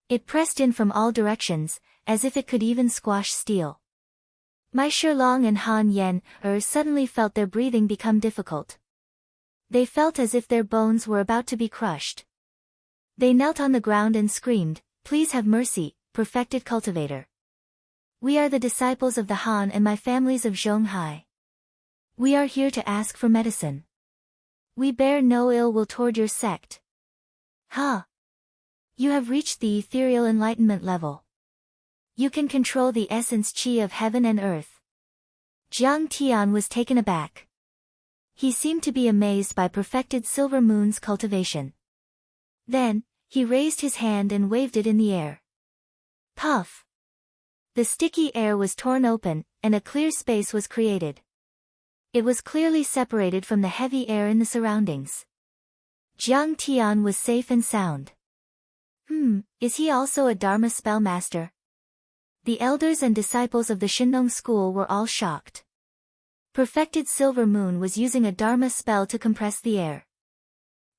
It pressed in from all directions, as if it could even squash steel. Mai Shilong and Han Yen suddenly felt their breathing become difficult. They felt as if their bones were about to be crushed. They knelt on the ground and screamed, Please have mercy, perfected cultivator. We are the disciples of the Han and my families of Zhonghai. We are here to ask for medicine. We bear no ill will toward your sect. Ha! You have reached the ethereal enlightenment level. You can control the essence qi of heaven and earth. Jiang Tian was taken aback. He seemed to be amazed by perfected Silver Moon's cultivation. Then, he raised his hand and waved it in the air. Puff! The sticky air was torn open, and a clear space was created. It was clearly separated from the heavy air in the surroundings. Jiang Tian was safe and sound. Is he also a Dharma spell master? The elders and disciples of the Shinong school were all shocked. Perfected Silver Moon was using a Dharma spell to compress the air.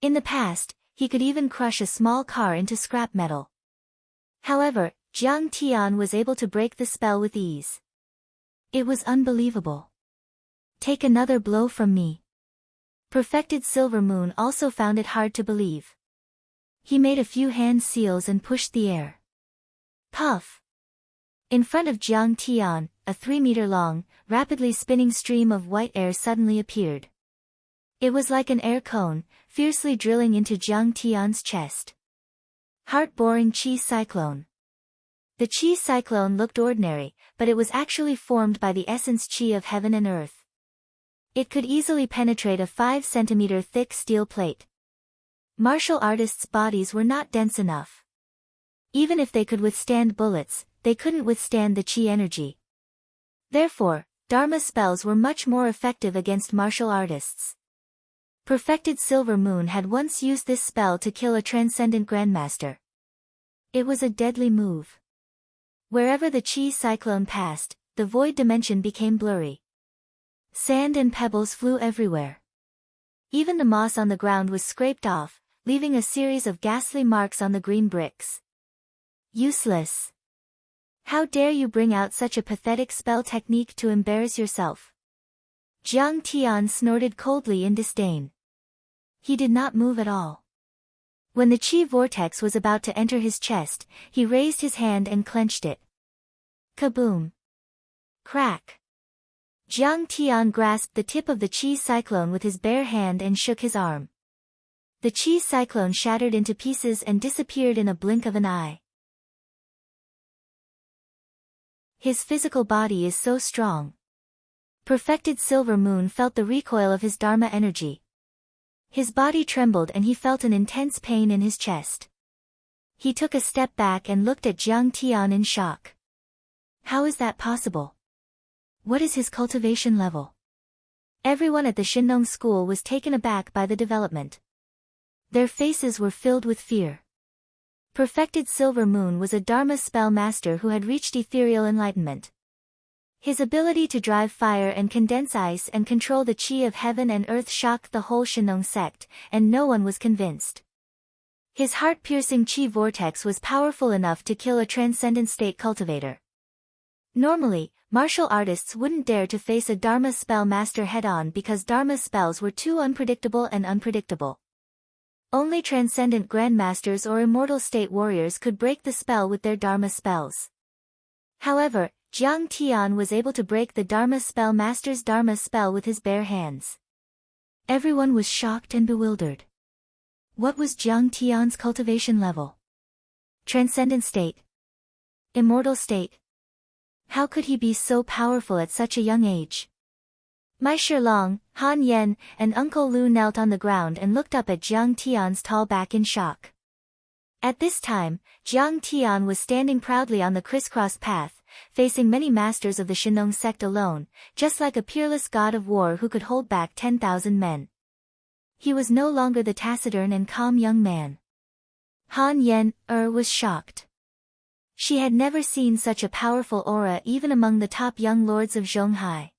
In the past, he could even crush a small car into scrap metal. However, Jiang Tian was able to break the spell with ease. It was unbelievable. Take another blow from me. Perfected Silver Moon also found it hard to believe. He made a few hand seals and pushed the air. Puff! In front of Jiang Tian, a 3-meter-long, rapidly spinning stream of white air suddenly appeared. It was like an air cone, fiercely drilling into Jiang Tian's chest. Heart-boring Qi Cyclone. The Qi Cyclone looked ordinary, but it was actually formed by the essence Qi of heaven and earth. It could easily penetrate a 5-centimeter thick steel plate. Martial artists' bodies were not dense enough. Even if they could withstand bullets, they couldn't withstand the Qi energy. Therefore, Dharma spells were much more effective against martial artists. Perfected Silver Moon had once used this spell to kill a transcendent grandmaster. It was a deadly move. Wherever the Qi Cyclone passed, the void dimension became blurry. Sand and pebbles flew everywhere. Even the moss on the ground was scraped off, leaving a series of ghastly marks on the green bricks. Useless. How dare you bring out such a pathetic spell technique to embarrass yourself? Jiang Tian snorted coldly in disdain. He did not move at all. When the Qi vortex was about to enter his chest, he raised his hand and clenched it. Kaboom! Crack! Jiang Tian grasped the tip of the Qi Cyclone with his bare hand and shook his arm. The Qi Cyclone shattered into pieces and disappeared in a blink of an eye. His physical body is so strong. Perfected Silver Moon felt the recoil of his Dharma energy. His body trembled and he felt an intense pain in his chest. He took a step back and looked at Jiang Tian in shock. How is that possible? What is his cultivation level? Everyone at the Shinong school was taken aback by the development. Their faces were filled with fear. Perfected Silver Moon was a Dharma spell master who had reached ethereal enlightenment. His ability to drive fire and condense ice and control the Qi of heaven and earth shocked the whole Shinong sect, and no one was convinced. His heart-piercing Qi vortex was powerful enough to kill a transcendent state cultivator. Normally, martial artists wouldn't dare to face a Dharma spell master head-on because Dharma spells were too unpredictable and unpredictable. Only transcendent grandmasters or immortal state warriors could break the spell with their Dharma spells. However, Jiang Tian was able to break the Dharma spell master's Dharma spell with his bare hands. Everyone was shocked and bewildered. What was Jiang Tian's cultivation level? Transcendent state? Immortal state? How could he be so powerful at such a young age? Mai Shilong, Han Yen, and Uncle Lu knelt on the ground and looked up at Jiang Tian's tall back in shock. At this time, Jiang Tian was standing proudly on the crisscross path, facing many masters of the Shinong sect alone, just like a peerless god of war who could hold back 10,000 men. He was no longer the taciturn and calm young man. Han Yen was shocked. She had never seen such a powerful aura even among the top young lords of Zhonghai.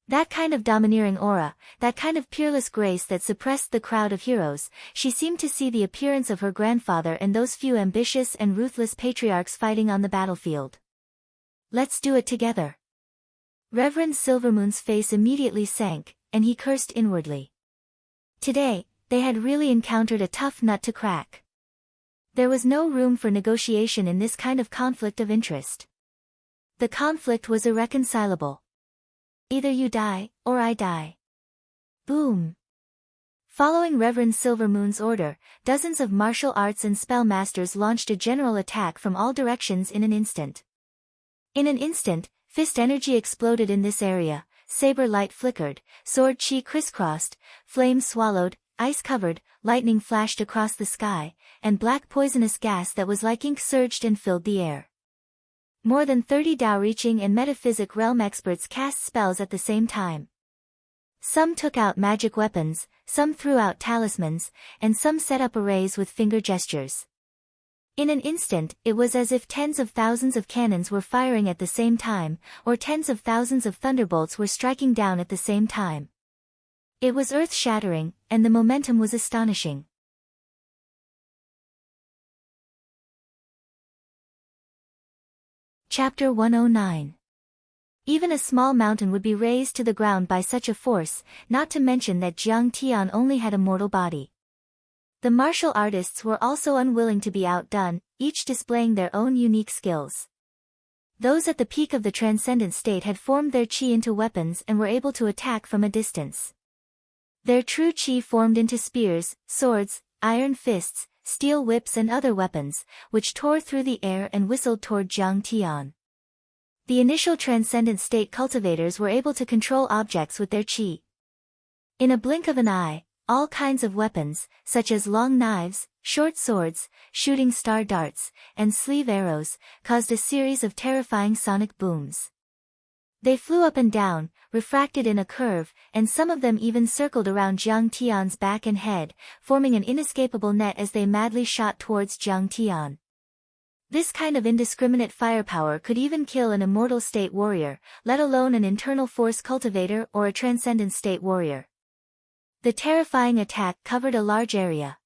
That kind of domineering aura, that kind of peerless grace that suppressed the crowd of heroes, she seemed to see the appearance of her grandfather and those few ambitious and ruthless patriarchs fighting on the battlefield. Let's do it together. Reverend Silvermoon's face immediately sank, and he cursed inwardly. Today, they had really encountered a tough nut to crack. There was no room for negotiation in this kind of conflict of interest. The conflict was irreconcilable. Either you die, or I die. Boom. Following Reverend Silvermoon's order, dozens of martial arts and spell masters launched a general attack from all directions in an instant. In an instant, fist energy exploded in this area, saber light flickered, sword chi crisscrossed, flames swallowed, ice covered, lightning flashed across the sky, and black poisonous gas that was like ink surged and filled the air. More than 30 Tao-reaching and metaphysic realm experts cast spells at the same time. Some took out magic weapons, some threw out talismans, and some set up arrays with finger gestures. In an instant, it was as if tens of thousands of cannons were firing at the same time, or tens of thousands of thunderbolts were striking down at the same time. It was earth-shattering, and the momentum was astonishing. Chapter 109. Even a small mountain would be razed to the ground by such a force, not to mention that Jiang Tian only had a mortal body. The martial artists were also unwilling to be outdone, each displaying their own unique skills. Those at the peak of the transcendent state had formed their chi into weapons and were able to attack from a distance. Their true chi formed into spears, swords, iron fists, steel whips and other weapons, which tore through the air and whistled toward Jiang Tian. The initial transcendent state cultivators were able to control objects with their chi. In a blink of an eye, all kinds of weapons, such as long knives, short swords, shooting star darts, and sleeve arrows, caused a series of terrifying sonic booms. They flew up and down, refracted in a curve, and some of them even circled around Jiang Tian's back and head, forming an inescapable net as they madly shot towards Jiang Tian. This kind of indiscriminate firepower could even kill an immortal state warrior, let alone an internal force cultivator or a transcendent state warrior. The terrifying attack covered a large area.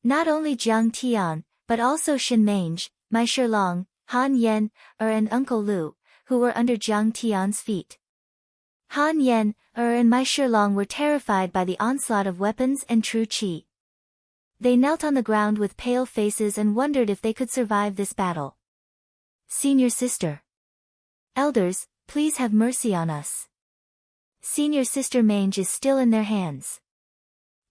Not only Jiang Tian, but also Shin Mange, Mai Shilong, Han Yan, and Uncle Lu, who were under Jiang Tian's feet. Han Yan, and Mai Shilong were terrified by the onslaught of weapons and true chi. They knelt on the ground with pale faces and wondered if they could survive this battle. Senior Sister. Elders, please have mercy on us. Senior Sister Mange is still in their hands.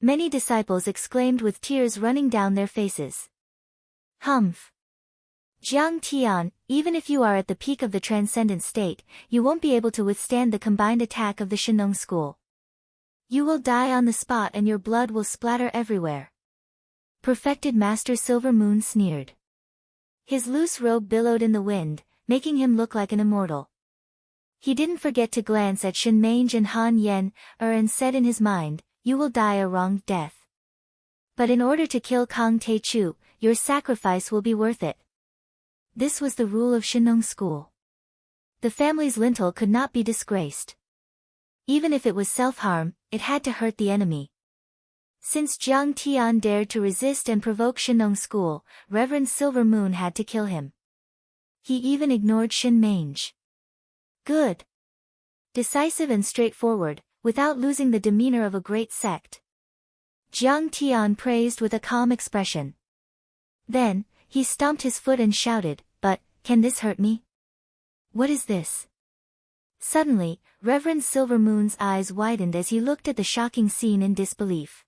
Many disciples exclaimed with tears running down their faces. Humph. Jiang Tian, even if you are at the peak of the transcendent state, you won't be able to withstand the combined attack of the Shinong school. You will die on the spot and your blood will splatter everywhere. Perfected Master Silvermoon sneered. His loose robe billowed in the wind, making him look like an immortal. He didn't forget to glance at Shin Mange and Han Yan, and said in his mind, "You will die a wronged death. But in order to kill Kang Te-chu, your sacrifice will be worth it." This was the rule of Shinong school. The family's lintel could not be disgraced. Even if it was self-harm, it had to hurt the enemy. Since Jiang Tian dared to resist and provoke Shinong school, Reverend Silvermoon had to kill him. He even ignored Shin Mange. Good. Decisive and straightforward, without losing the demeanor of a great sect. Jiang Tian praised with a calm expression. Then, he stomped his foot and shouted, "But, can this hurt me? What is this?" Suddenly, Reverend Silvermoon's eyes widened as he looked at the shocking scene in disbelief.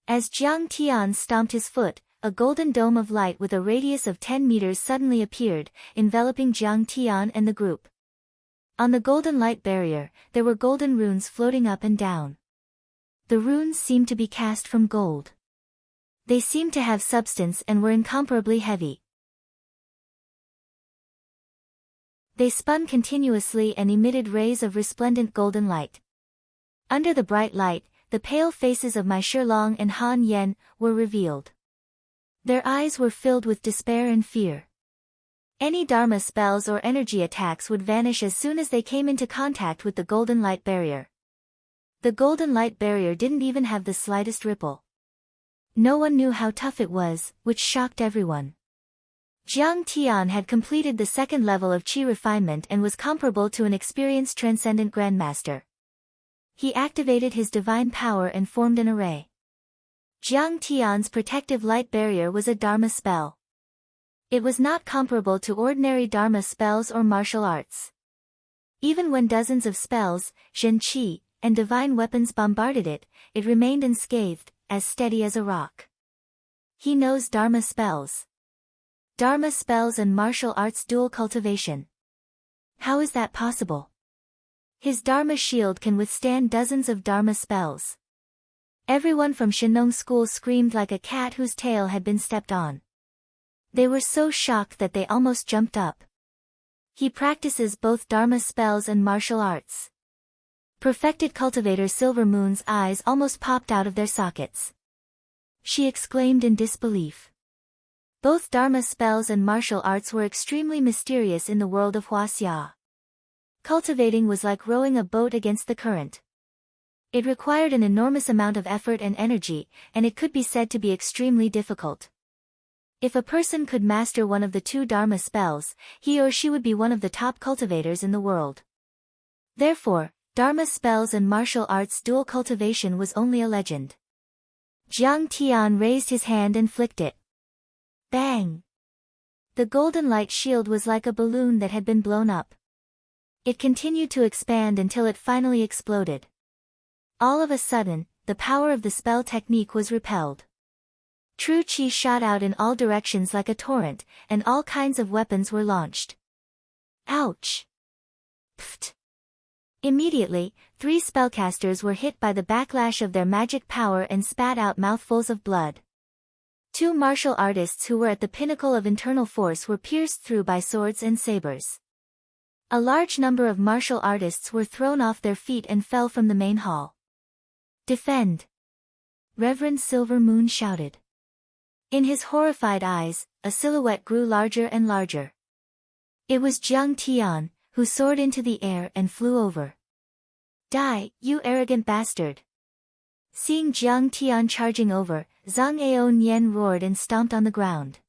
As Jiang Tian stomped his foot, a golden dome of light with a radius of 10 meters suddenly appeared, enveloping Jiang Tian and the group. On the golden light barrier, there were golden runes floating up and down. The runes seemed to be cast from gold. They seemed to have substance and were incomparably heavy. They spun continuously and emitted rays of resplendent golden light. Under the bright light, the pale faces of Mai Shilong and Han Yan were revealed. Their eyes were filled with despair and fear. Any Dharma spells or energy attacks would vanish as soon as they came into contact with the golden light barrier. The golden light barrier didn't even have the slightest ripple. No one knew how tough it was, which shocked everyone. Jiang Tian had completed the second level of chi refinement and was comparable to an experienced transcendent grandmaster. He activated his divine power and formed an array. Jiang Tian's protective light barrier was a Dharma spell. It was not comparable to ordinary Dharma spells or martial arts. Even when dozens of spells, Zhen Qi, and divine weapons bombarded it, it remained unscathed, as steady as a rock. He knows Dharma spells. Dharma spells and martial arts dual cultivation. How is that possible? His Dharma shield can withstand dozens of Dharma spells. Everyone from Shenong school screamed like a cat whose tail had been stepped on. They were so shocked that they almost jumped up. He practices both Dharma spells and martial arts. Perfected Cultivator Silver Moon's eyes almost popped out of their sockets. She exclaimed in disbelief. Both Dharma spells and martial arts were extremely mysterious in the world of Huaxia. Cultivating was like rowing a boat against the current. It required an enormous amount of effort and energy, and it could be said to be extremely difficult. If a person could master one of the two Dharma spells, he or she would be one of the top cultivators in the world. Therefore, Dharma spells and martial arts dual cultivation was only a legend. Jiang Tian raised his hand and flicked it. Bang! The golden light shield was like a balloon that had been blown up. It continued to expand until it finally exploded. All of a sudden, the power of the spell technique was repelled. True Qi shot out in all directions like a torrent, and all kinds of weapons were launched. Ouch! Pfft! Immediately, 3 spellcasters were hit by the backlash of their magic power and spat out mouthfuls of blood. 2 martial artists who were at the pinnacle of internal force were pierced through by swords and sabers. A large number of martial artists were thrown off their feet and fell from the main hall. Defend! Reverend Silver Moon shouted. In his horrified eyes, a silhouette grew larger and larger. It was Jiang Tian, who soared into the air and flew over. Die, you arrogant bastard! Seeing Jiang Tian charging over, Zhang Ao Nian roared and stomped on the ground.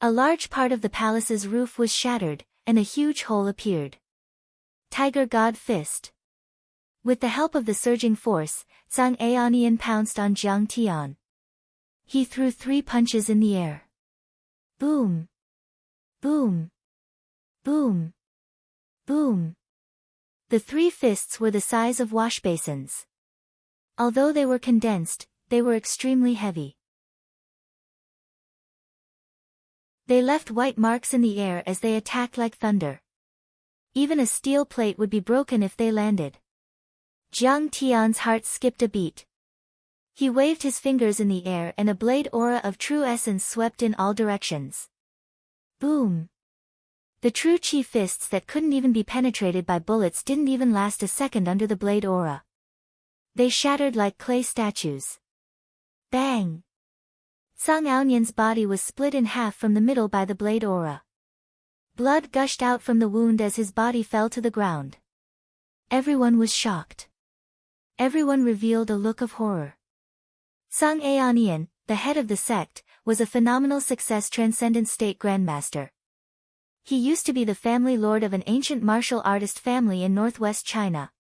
A large part of the palace's roof was shattered, and a huge hole appeared. Tiger God Fist. With the help of the surging force, Zhang Aonian pounced on Jiang Tian. He threw 3 punches in the air. Boom! Boom! Boom! Boom! The 3 fists were the size of washbasins. Although they were condensed, they were extremely heavy. They left white marks in the air as they attacked like thunder. Even a steel plate would be broken if they landed. Jiang Tian's heart skipped a beat. He waved his fingers in the air and a blade aura of true essence swept in all directions. Boom! The true Qi fists that couldn't even be penetrated by bullets didn't even last a second under the blade aura. They shattered like clay statues. Bang! Zhang Aonian's body was split in half from the middle by the blade aura. Blood gushed out from the wound as his body fell to the ground. Everyone was shocked. Everyone revealed a look of horror. Zhang Aonian, the head of the sect, was a phenomenal success transcendent state grandmaster. He used to be the family lord of an ancient martial artist family in northwest China.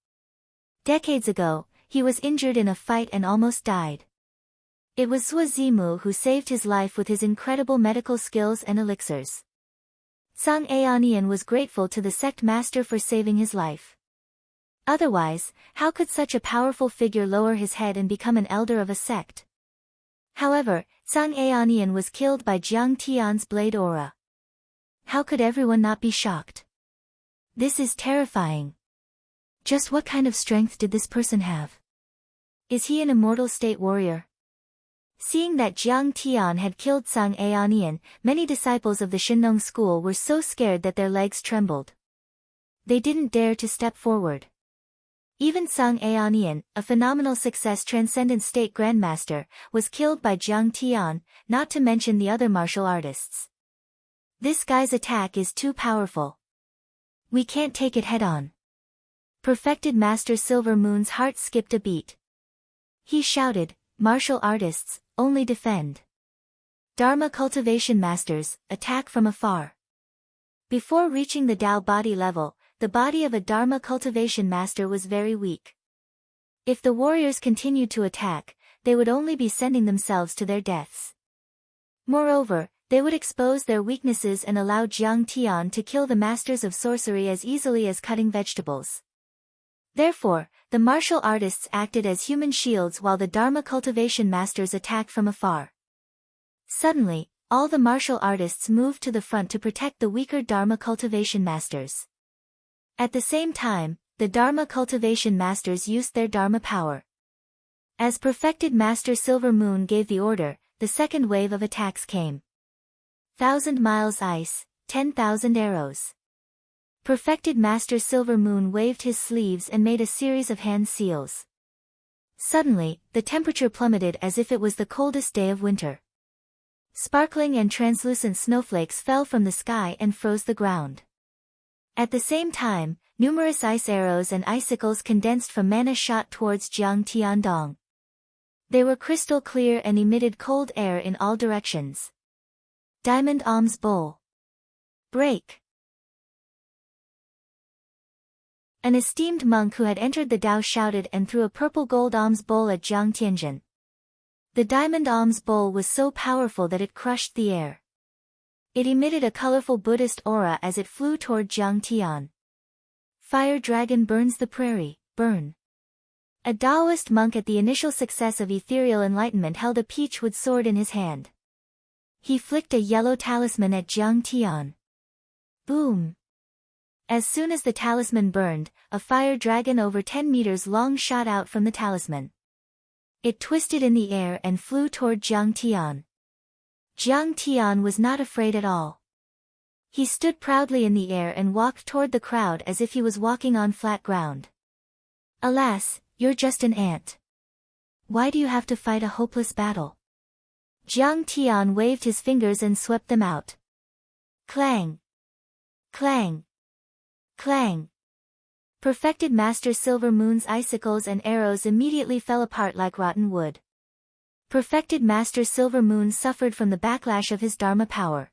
Decades ago, he was injured in a fight and almost died. It was Zhuo Zimu who saved his life with his incredible medical skills and elixirs. Zhang Aonian was grateful to the sect master for saving his life. Otherwise, how could such a powerful figure lower his head and become an elder of a sect? However, Zhang Aonian was killed by Jiang Tian's blade aura. How could everyone not be shocked? This is terrifying. Just what kind of strength did this person have? Is he an immortal state warrior? Seeing that Jiang Tian had killed Zhang Aonian, many disciples of the Shenong school were so scared that their legs trembled. They didn't dare to step forward. Even Zhang Aonian, a phenomenal success transcendent state grandmaster, was killed by Jiang Tian, not to mention the other martial artists. This guy's attack is too powerful. We can't take it head-on. Perfected Master Silver Moon's heart skipped a beat. He shouted, "Martial artists, only defend. Dharma cultivation masters, attack from afar." Before reaching the Tao body level, the body of a Dharma cultivation master was very weak. If the warriors continued to attack, they would only be sending themselves to their deaths. Moreover, they would expose their weaknesses and allow Jiang Tian to kill the masters of sorcery as easily as cutting vegetables. Therefore, the martial artists acted as human shields while the Dharma cultivation masters attacked from afar. Suddenly, all the martial artists moved to the front to protect the weaker Dharma cultivation masters. At the same time, the Dharma cultivation masters used their Dharma power. As perfected Master Silver Moon gave the order, the second wave of attacks came. 1,000 miles ice, 10,000 arrows. Perfected Master Silver Moon waved his sleeves and made a series of hand seals. Suddenly, the temperature plummeted as if it was the coldest day of winter. Sparkling and translucent snowflakes fell from the sky and froze the ground. At the same time, numerous ice arrows and icicles condensed from mana shot towards Jiang Tiandong. They were crystal clear and emitted cold air in all directions. Diamond Alms Bowl. Break. An esteemed monk who had entered the Dao shouted and threw a purple gold alms bowl at Jiang Tianjin. The diamond alms bowl was so powerful that it crushed the air. It emitted a colorful Buddhist aura as it flew toward Jiang Tian. Fire dragon burns the prairie, burn. A Taoist monk at the initial success of ethereal enlightenment held a peachwood sword in his hand. He flicked a yellow talisman at Jiang Tian. Boom! As soon as the talisman burned, a fire dragon over 10 meters long shot out from the talisman. It twisted in the air and flew toward Jiang Tian. Jiang Tian was not afraid at all. He stood proudly in the air and walked toward the crowd as if he was walking on flat ground. Alas, you're just an ant. Why do you have to fight a hopeless battle? Jiang Tian waved his fingers and swept them out. Clang! Clang! Clang! Perfected Master Silver Moon's icicles and arrows immediately fell apart like rotten wood. Perfected Master Silver Moon suffered from the backlash of his Dharma power.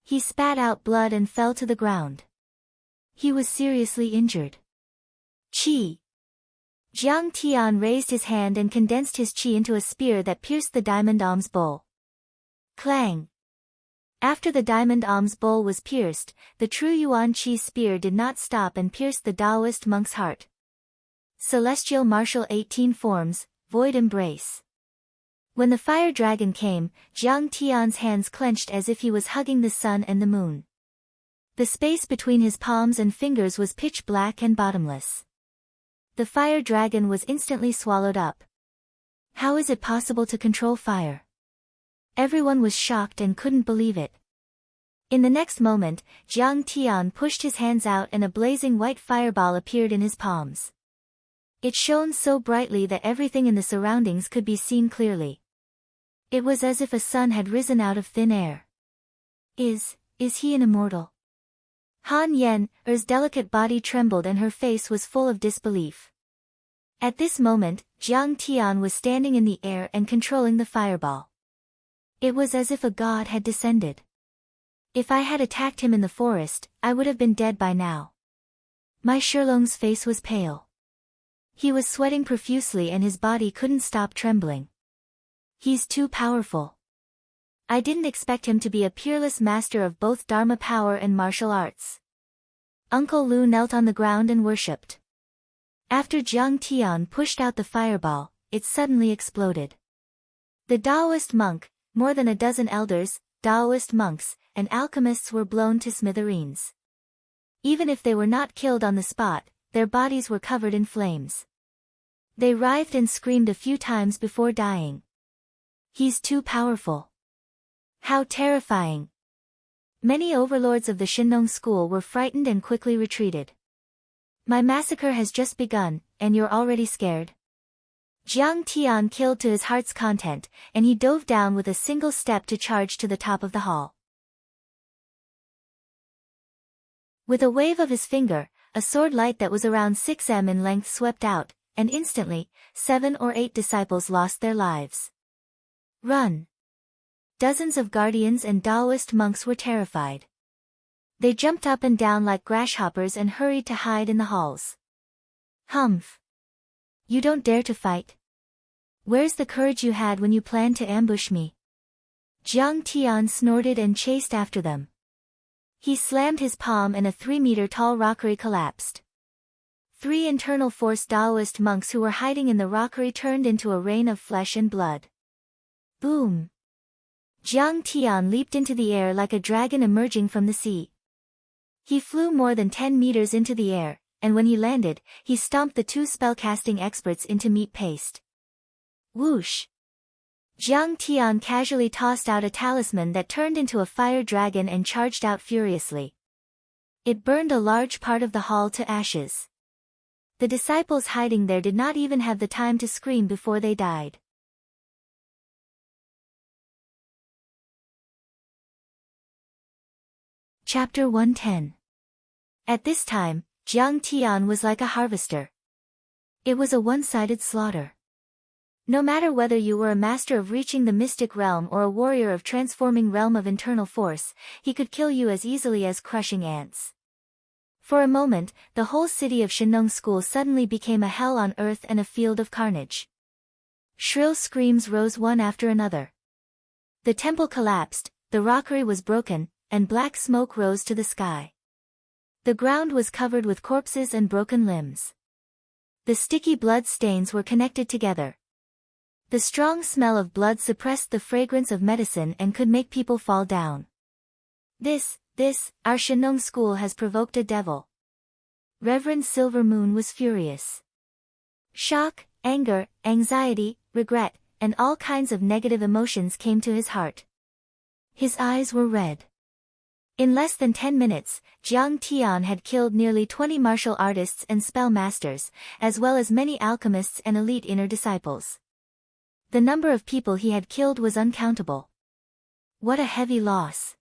He spat out blood and fell to the ground. He was seriously injured. Qi! Jiang Tian raised his hand and condensed his qi into a spear that pierced the diamond alms bowl. Clang! After the diamond alms bowl was pierced, the true Yuan Qi spear did not stop and pierced the Taoist monk's heart. Celestial Martial 18 Forms, Void Embrace. When the fire dragon came, Jiang Tian's hands clenched as if he was hugging the sun and the moon. The space between his palms and fingers was pitch black and bottomless. The fire dragon was instantly swallowed up. How is it possible to control fire? Everyone was shocked and couldn't believe it. In the next moment, Jiang Tian pushed his hands out and a blazing white fireball appeared in his palms. It shone so brightly that everything in the surroundings could be seen clearly. It was as if a sun had risen out of thin air. Is he an immortal? Han Yen's delicate body trembled and her face was full of disbelief. At this moment, Jiang Tian was standing in the air and controlling the fireball. It was as if a god had descended. If I had attacked him in the forest, I would have been dead by now. My Shilong's face was pale. He was sweating profusely and his body couldn't stop trembling. He's too powerful. I didn't expect him to be a peerless master of both Dharma power and martial arts. Uncle Lu knelt on the ground and worshipped. After Jiang Tian pushed out the fireball, it suddenly exploded. The Taoist monk, more than a dozen elders, Taoist monks, and alchemists were blown to smithereens. Even if they were not killed on the spot, their bodies were covered in flames. They writhed and screamed a few times before dying. He's too powerful. How terrifying! Many overlords of the Shinong school were frightened and quickly retreated. My massacre has just begun, and you're already scared? Jiang Tian killed to his heart's content, and he dove down with a single step to charge to the top of the hall. With a wave of his finger, a sword light that was around 6 m in length swept out, and instantly, 7 or 8 disciples lost their lives. Run! Dozens of guardians and Taoist monks were terrified. They jumped up and down like grasshoppers and hurried to hide in the halls. Humph! You don't dare to fight? Where's the courage you had when you planned to ambush me? Jiang Tian snorted and chased after them. He slammed his palm and a 3-meter-tall rockery collapsed. 3 internal force Taoist monks who were hiding in the rockery turned into a rain of flesh and blood. Boom! Jiang Tian leaped into the air like a dragon emerging from the sea. He flew more than 10 meters into the air, and when he landed, he stomped the 2 spellcasting experts into meat paste. Whoosh! Jiang Tian casually tossed out a talisman that turned into a fire dragon and charged out furiously. It burned a large part of the hall to ashes. The disciples hiding there did not even have the time to scream before they died. Chapter 110. At this time, Jiang Tian was like a harvester. It was a one-sided slaughter. No matter whether you were a master of reaching the mystic realm or a warrior of transforming realm of internal force, he could kill you as easily as crushing ants. For a moment, the whole city of Shenong School suddenly became a hell on earth and a field of carnage. Shrill screams rose one after another. The temple collapsed, the rockery was broken, and black smoke rose to the sky. The ground was covered with corpses and broken limbs. The sticky blood stains were connected together. The strong smell of blood suppressed the fragrance of medicine and could make people fall down. Our Shenong school has provoked a devil. Reverend Silver Moon was furious. Shock, anger, anxiety, regret, and all kinds of negative emotions came to his heart. His eyes were red. In less than 10 minutes, Jiang Tian had killed nearly 20 martial artists and spell masters, as well as many alchemists and elite inner disciples. The number of people he had killed was uncountable. What a heavy loss.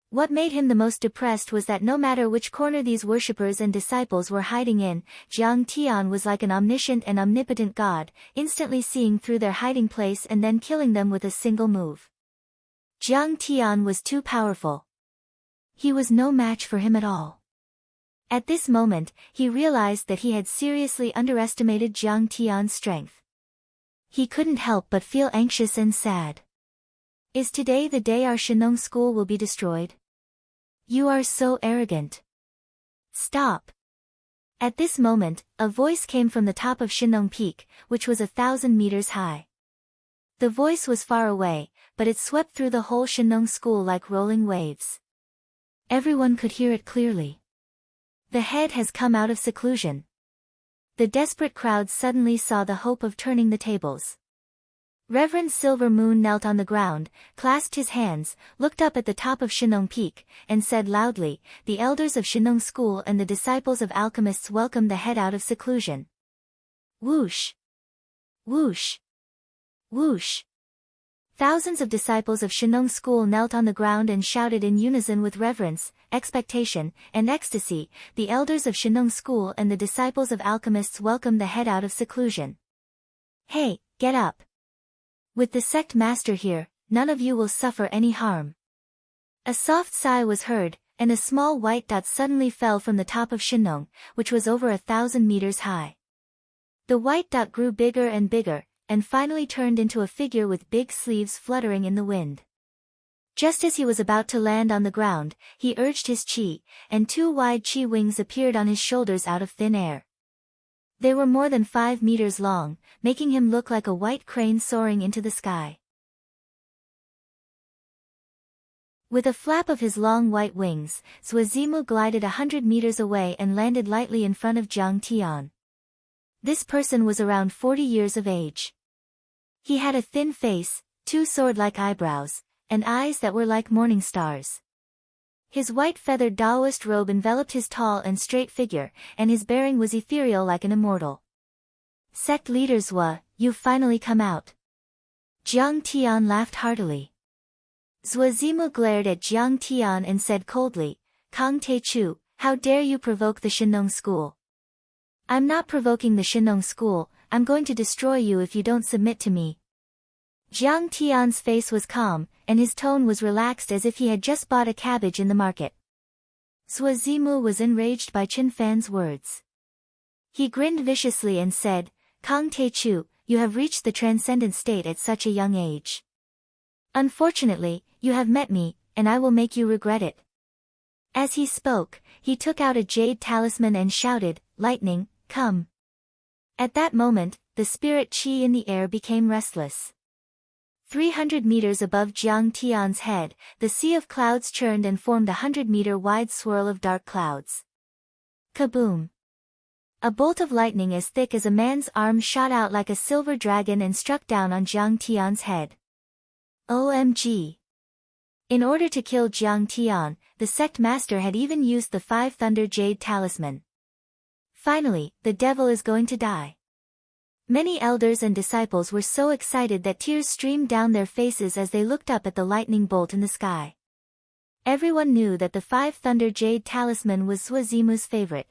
What made him the most depressed was that no matter which corner these worshippers and disciples were hiding in, Jiang Tian was like an omniscient and omnipotent god, instantly seeing through their hiding place and then killing them with a single move. Jiang Tian was too powerful. He was no match for him at all. At this moment, he realized that he had seriously underestimated Jiang Tian's strength. He couldn't help but feel anxious and sad. Is today the day our Shenong school will be destroyed? You are so arrogant. Stop. At this moment, a voice came from the top of Shenong Peak, which was 1,000 meters high. The voice was far away, but it swept through the whole Shenong school like rolling waves. Everyone could hear it clearly. The head has come out of seclusion. The desperate crowd suddenly saw the hope of turning the tables. Reverend Silver Moon knelt on the ground, clasped his hands, looked up at the top of Shenong Peak, and said loudly, "The elders of Shenong School and the disciples of alchemists welcome the head out of seclusion." Whoosh! Whoosh! Whoosh! Thousands of disciples of Shenong School knelt on the ground and shouted in unison with reverence, expectation, and ecstasy, "The elders of Shenong School and the disciples of alchemists welcome the head out of seclusion." Hey, get up! With the sect master here, none of you will suffer any harm. A soft sigh was heard, and a small white dot suddenly fell from the top of Shenong, which was over 1,000 meters high. The white dot grew bigger and bigger, and finally turned into a figure with big sleeves fluttering in the wind. Just as he was about to land on the ground, he urged his chi, and 2 wide chi wings appeared on his shoulders out of thin air. They were more than 5 meters long, making him look like a white crane soaring into the sky. With a flap of his long white wings, Zuazimu glided 100 meters away and landed lightly in front of Jiang Tian. This person was around 40 years of age. He had a thin face, 2 sword-like eyebrows, and eyes that were like morning stars. His white feathered Taoist robe enveloped his tall and straight figure, and his bearing was ethereal like an immortal. "Sect leader Zua, you've finally come out." Jiang Tian laughed heartily. Zuazimu glared at Jiang Tian and said coldly, "Kang Te Chu, how dare you provoke the Shenong school?" "I'm not provoking the Shenong school, I'm going to destroy you if you don't submit to me." Jiang Tian's face was calm, and his tone was relaxed as if he had just bought a cabbage in the market. Zuazimu was enraged by Chen Fan's words. He grinned viciously and said, "Kang Te Chu, you have reached the transcendent state at such a young age. Unfortunately, you have met me, and I will make you regret it." As he spoke, he took out a jade talisman and shouted, "Lightning, come." At that moment, the spirit qi in the air became restless. 300 meters above Jiang Tian's head, the sea of clouds churned and formed a 100-meter-wide swirl of dark clouds. Kaboom! A bolt of lightning as thick as a man's arm shot out like a silver dragon and struck down on Jiang Tian's head. OMG! In order to kill Jiang Tian, the sect master had even used the 5 Thunder Jade Talisman. Finally, the devil is going to die. Many elders and disciples were so excited that tears streamed down their faces as they looked up at the lightning bolt in the sky. Everyone knew that the 5 Thunder Jade Talisman was Zuazimu's favorite.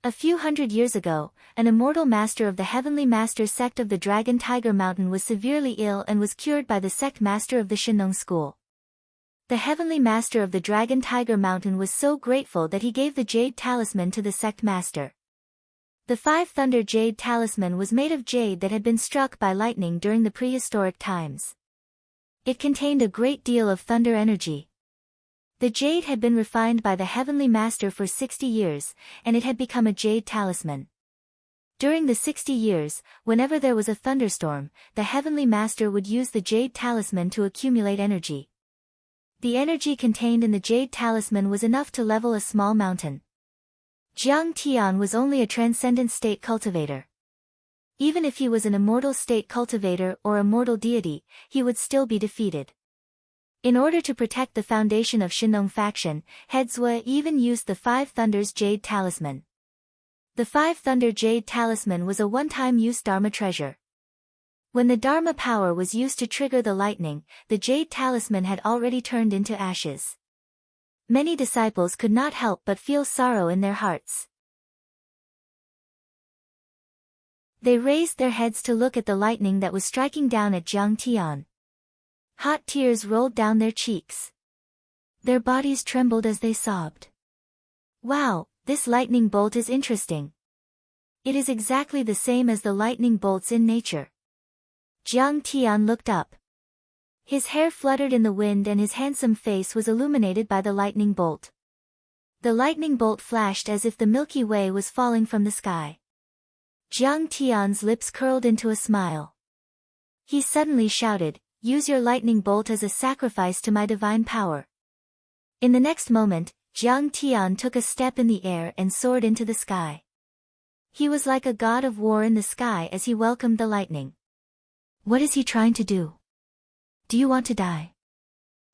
A few hundred years ago, an immortal master of the Heavenly Master sect of the Dragon Tiger Mountain was severely ill and was cured by the sect master of the Shinong school. The Heavenly Master of the Dragon Tiger Mountain was so grateful that he gave the Jade Talisman to the sect master. The 5 Thunder Jade Talisman was made of jade that had been struck by lightning during the prehistoric times. It contained a great deal of thunder energy. The jade had been refined by the Heavenly Master for 60 years, and it had become a jade talisman. During the 60 years, whenever there was a thunderstorm, the Heavenly Master would use the jade talisman to accumulate energy. The energy contained in the jade talisman was enough to level a small mountain. Jiang Tian was only a transcendent state cultivator. Even if he was an immortal state cultivator or a mortal deity, he would still be defeated. In order to protect the foundation of Shinong faction, Head Zue even used the 5 Thunders Jade Talisman. The 5 Thunder Jade Talisman was a one-time use Dharma treasure. When the Dharma power was used to trigger the lightning, the Jade Talisman had already turned into ashes. Many disciples could not help but feel sorrow in their hearts. They raised their heads to look at the lightning that was striking down at Jiang Tian. Hot tears rolled down their cheeks. Their bodies trembled as they sobbed. "Wow, this lightning bolt is interesting. It is exactly the same as the lightning bolts in nature." Jiang Tian looked up. His hair fluttered in the wind and his handsome face was illuminated by the lightning bolt. The lightning bolt flashed as if the Milky Way was falling from the sky. Jiang Tian's lips curled into a smile. He suddenly shouted, "Use your lightning bolt as a sacrifice to my divine power." In the next moment, Jiang Tian took a step in the air and soared into the sky. He was like a god of war in the sky as he welcomed the lightning. What is he trying to do? Do you want to die?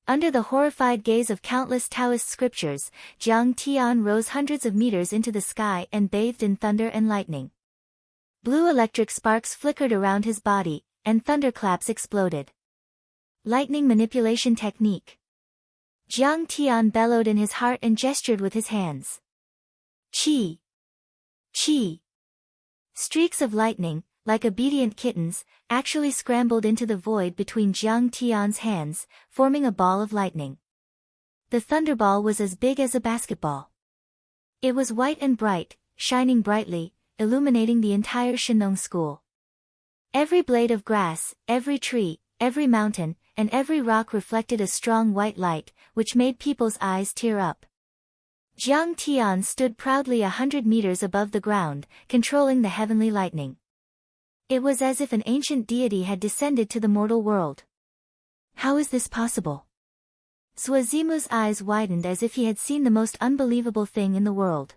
Under the horrified gaze of countless Taoist scriptures, Jiang Tian rose hundreds of meters into the sky and bathed in thunder and lightning. Blue electric sparks flickered around his body, and thunderclaps exploded. Lightning manipulation technique. Jiang Tian bellowed in his heart and gestured with his hands. Qi! Qi! Streaks of lightning, like obedient kittens, actually scrambled into the void between Jiang Tian's hands, forming a ball of lightning. The thunderball was as big as a basketball. It was white and bright, shining brightly, illuminating the entire Shinong school. Every blade of grass, every tree, every mountain, and every rock reflected a strong white light, which made people's eyes tear up. Jiang Tian stood proudly 100 meters above the ground, controlling the heavenly lightning. It was as if an ancient deity had descended to the mortal world. How is this possible? Zuazimu's eyes widened as if he had seen the most unbelievable thing in the world.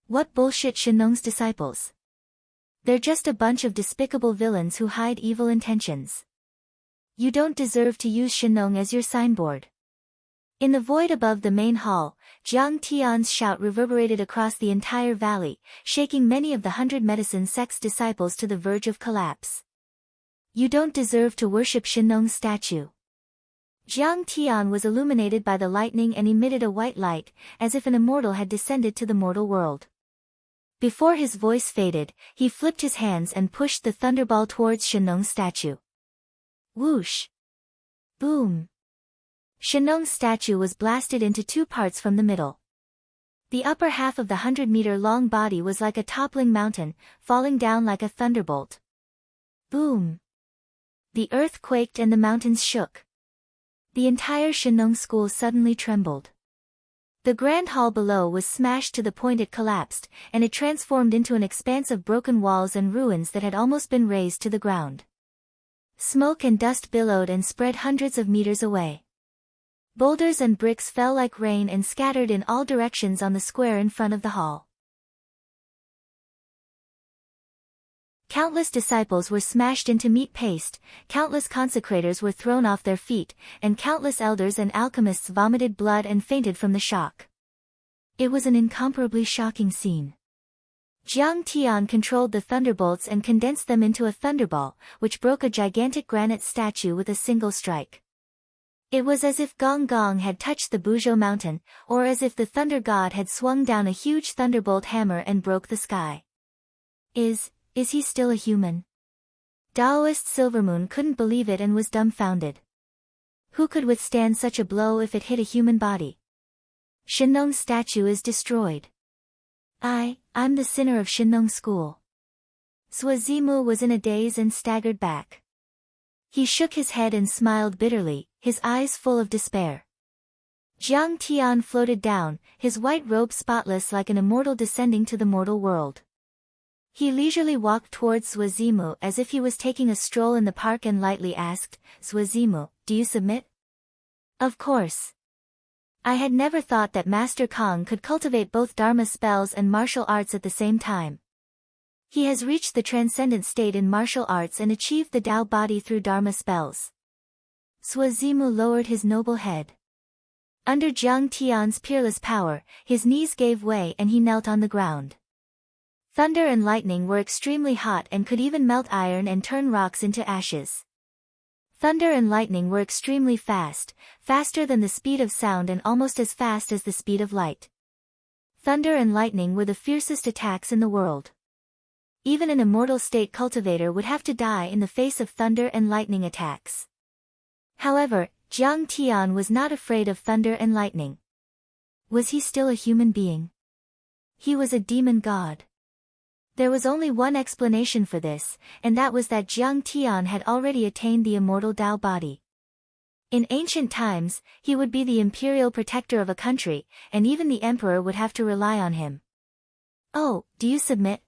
What bullshit Shinong's disciples? They're just a bunch of despicable villains who hide evil intentions. You don't deserve to use Shinong as your signboard. In the void above the main hall, Jiang Tian's shout reverberated across the entire valley, shaking many of the 100 Medicine Sect's disciples to the verge of collapse. You don't deserve to worship Shinong's statue. Jiang Tian was illuminated by the lightning and emitted a white light, as if an immortal had descended to the mortal world. Before his voice faded, he flipped his hands and pushed the thunderball towards Shinong's statue. Whoosh! Boom! Shinong's statue was blasted into 2 parts from the middle. The upper half of the 100-meter-long body was like a toppling mountain, falling down like a thunderbolt. Boom! The earth quaked and the mountains shook. The entire Shinong school suddenly trembled. The grand hall below was smashed to the point it collapsed, and it transformed into an expanse of broken walls and ruins that had almost been razed to the ground. Smoke and dust billowed and spread hundreds of meters away. Boulders and bricks fell like rain and scattered in all directions on the square in front of the hall. Countless disciples were smashed into meat paste, countless consecrators were thrown off their feet, and countless elders and alchemists vomited blood and fainted from the shock. It was an incomparably shocking scene. Jiang Tian controlled the thunderbolts and condensed them into a thunderball, which broke a gigantic granite statue with a single strike. It was as if Gong Gong had touched the Buzhou mountain, or as if the thunder god had swung down a huge thunderbolt hammer and broke the sky. Is he still a human? Daoist Silvermoon couldn't believe it and was dumbfounded. Who could withstand such a blow if it hit a human body? Shinong's statue is destroyed. I'm the sinner of Shinong school. Suazimu was in a daze and staggered back. He shook his head and smiled bitterly, his eyes full of despair. Jiang Tian floated down, his white robe spotless like an immortal descending to the mortal world. He leisurely walked towards Suazimu as if he was taking a stroll in the park and lightly asked, "Suazimu, do you submit?" "Of course." I had never thought that Master Kong could cultivate both Dharma spells and martial arts at the same time. He has reached the transcendent state in martial arts and achieved the Tao body through Dharma spells. Suazimu lowered his noble head. Under Jiang Tian's peerless power, his knees gave way and he knelt on the ground. Thunder and lightning were extremely hot and could even melt iron and turn rocks into ashes. Thunder and lightning were extremely fast, faster than the speed of sound and almost as fast as the speed of light. Thunder and lightning were the fiercest attacks in the world. Even an immortal state cultivator would have to die in the face of thunder and lightning attacks. However, Jiang Tian was not afraid of thunder and lightning. Was he still a human being? He was a demon god. There was only one explanation for this, and that was that Jiang Tian had already attained the immortal Tao body. In ancient times, he would be the imperial protector of a country, and even the emperor would have to rely on him. "Oh, do you submit?"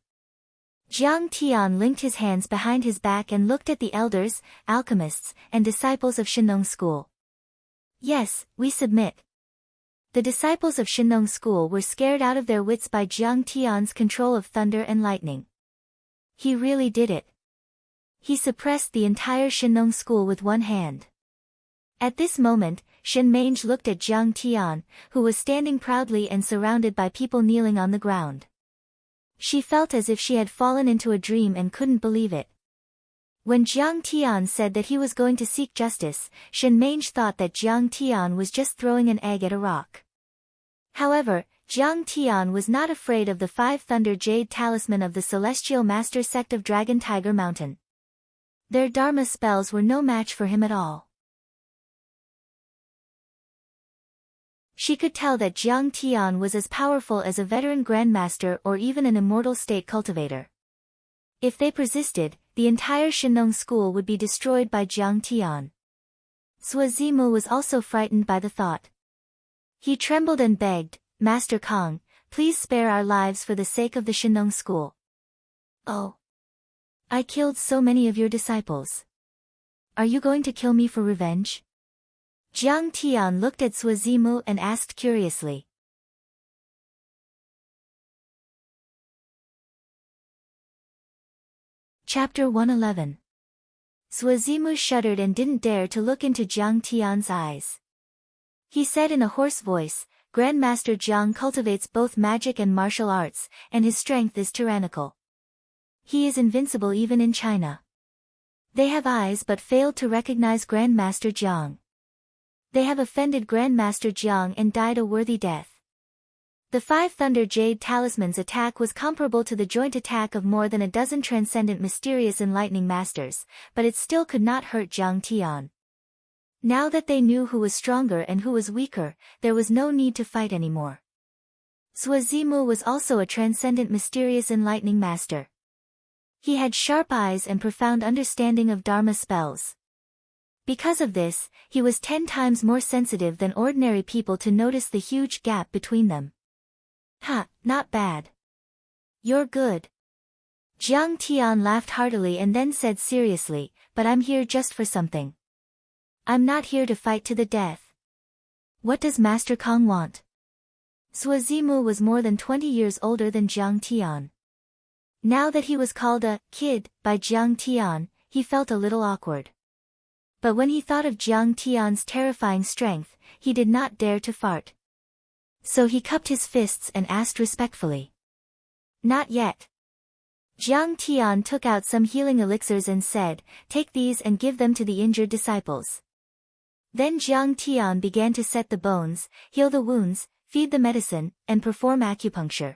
Jiang Tian linked his hands behind his back and looked at the elders, alchemists, and disciples of Shinong school. "Yes, we submit." The disciples of Shinong school were scared out of their wits by Jiang Tian's control of thunder and lightning. He really did it. He suppressed the entire Shinong school with one hand. At this moment, Shen Mange looked at Jiang Tian, who was standing proudly and surrounded by people kneeling on the ground. She felt as if she had fallen into a dream and couldn't believe it. When Jiang Tian said that he was going to seek justice, Shen Mange thought that Jiang Tian was just throwing an egg at a rock. However, Jiang Tian was not afraid of the 5 Thunder Jade Talisman of the Celestial Master sect of Dragon Tiger Mountain. Their Dharma spells were no match for him at all. She could tell that Jiang Tian was as powerful as a veteran grandmaster or even an immortal state cultivator. If they persisted, the entire Shinong school would be destroyed by Jiang Tian. Suazimu was also frightened by the thought. He trembled and begged, "Master Kong, please spare our lives for the sake of the Shinong school." "Oh. I killed so many of your disciples. Are you going to kill me for revenge?" Jiang Tian looked at Suazimu and asked curiously. Chapter 111. Suazimu shuddered and didn't dare to look into Jiang Tian's eyes. He said in a hoarse voice, "Grandmaster Jiang cultivates both magic and martial arts, and his strength is tyrannical. He is invincible even in China. They have eyes but failed to recognize Grandmaster Jiang. They have offended Grandmaster Jiang and died a worthy death." The 5 Thunder Jade Talisman's attack was comparable to the joint attack of more than a dozen transcendent mysterious enlightening masters, but it still could not hurt Jiang Tian. Now that they knew who was stronger and who was weaker, there was no need to fight anymore. Suazimu was also a transcendent mysterious enlightening master. He had sharp eyes and profound understanding of Dharma spells. Because of this, he was 10 times more sensitive than ordinary people to notice the huge gap between them. Ha, not bad. You're good. Jiang Tian laughed heartily and then said seriously, but I'm here just for something. I'm not here to fight to the death. What does Master Kong want? Sua Zimu was more than 20 years older than Jiang Tian. Now that he was called a kid by Jiang Tian, he felt a little awkward. But when he thought of Jiang Tian's terrifying strength, he did not dare to fart. So he cupped his fists and asked respectfully. Not yet. Jiang Tian took out some healing elixirs and said, take these and give them to the injured disciples. Then Jiang Tian began to set the bones, heal the wounds, feed the medicine, and perform acupuncture.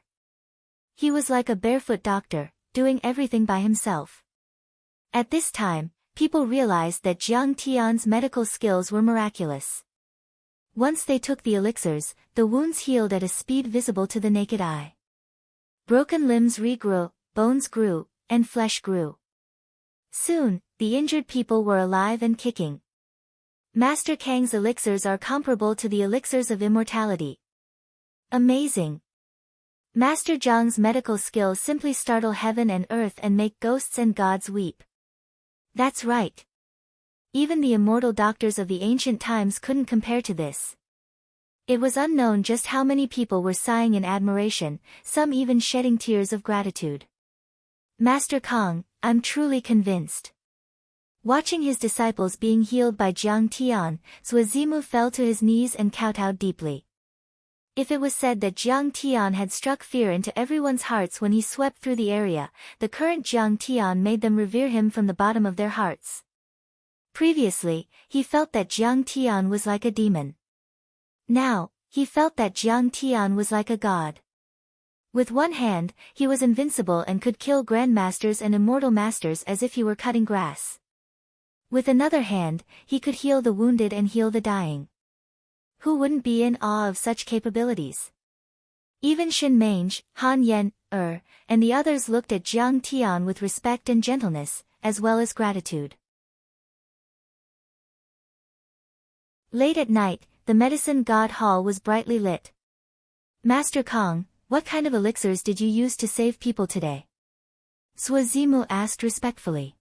He was like a barefoot doctor, doing everything by himself. At this time, people realized that Jiang Tian's medical skills were miraculous. Once they took the elixirs, the wounds healed at a speed visible to the naked eye. Broken limbs regrew, bones grew, and flesh grew. Soon, the injured people were alive and kicking. Master Kang's elixirs are comparable to the elixirs of immortality. Amazing! Master Zhang's medical skills simply startle heaven and earth and make ghosts and gods weep. That's right. Even the immortal doctors of the ancient times couldn't compare to this. It was unknown just how many people were sighing in admiration, some even shedding tears of gratitude. Master Kong, I'm truly convinced. Watching his disciples being healed by Jiang Tian, Sua Zimu fell to his knees and kowtowed deeply. If it was said that Jiang Tian had struck fear into everyone's hearts when he swept through the area, the current Jiang Tian made them revere him from the bottom of their hearts. Previously, he felt that Jiang Tian was like a demon. Now, he felt that Jiang Tian was like a god. With one hand, he was invincible and could kill grandmasters and immortal masters as if he were cutting grass. With another hand, he could heal the wounded and heal the dying. Who wouldn't be in awe of such capabilities? Even Shin Mange, Han Yen, and the others looked at Jiang Tian with respect and gentleness, as well as gratitude. Late at night, the medicine god hall was brightly lit. Master Kong, what kind of elixirs did you use to save people today? Sua Zimu asked respectfully.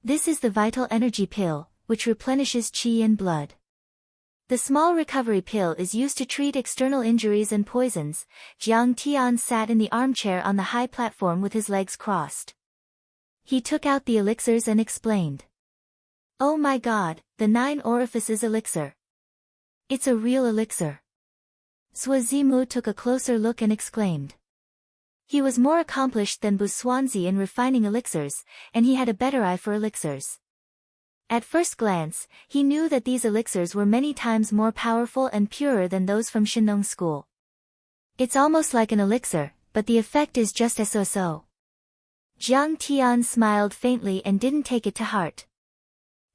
This is the vital energy pill, which replenishes qi and blood. The small recovery pill is used to treat external injuries and poisons. Jiang Tian sat in the armchair on the high platform with his legs crossed. He took out the elixirs and explained. Oh my god, the 9 orifices elixir. It's a real elixir. Sua Zimu took a closer look and exclaimed. He was more accomplished than Buswanzi in refining elixirs, and he had a better eye for elixirs. At first glance, he knew that these elixirs were many times more powerful and purer than those from Shinnong school. It's almost like an elixir, but the effect is just so. Jiang Tian smiled faintly and didn't take it to heart.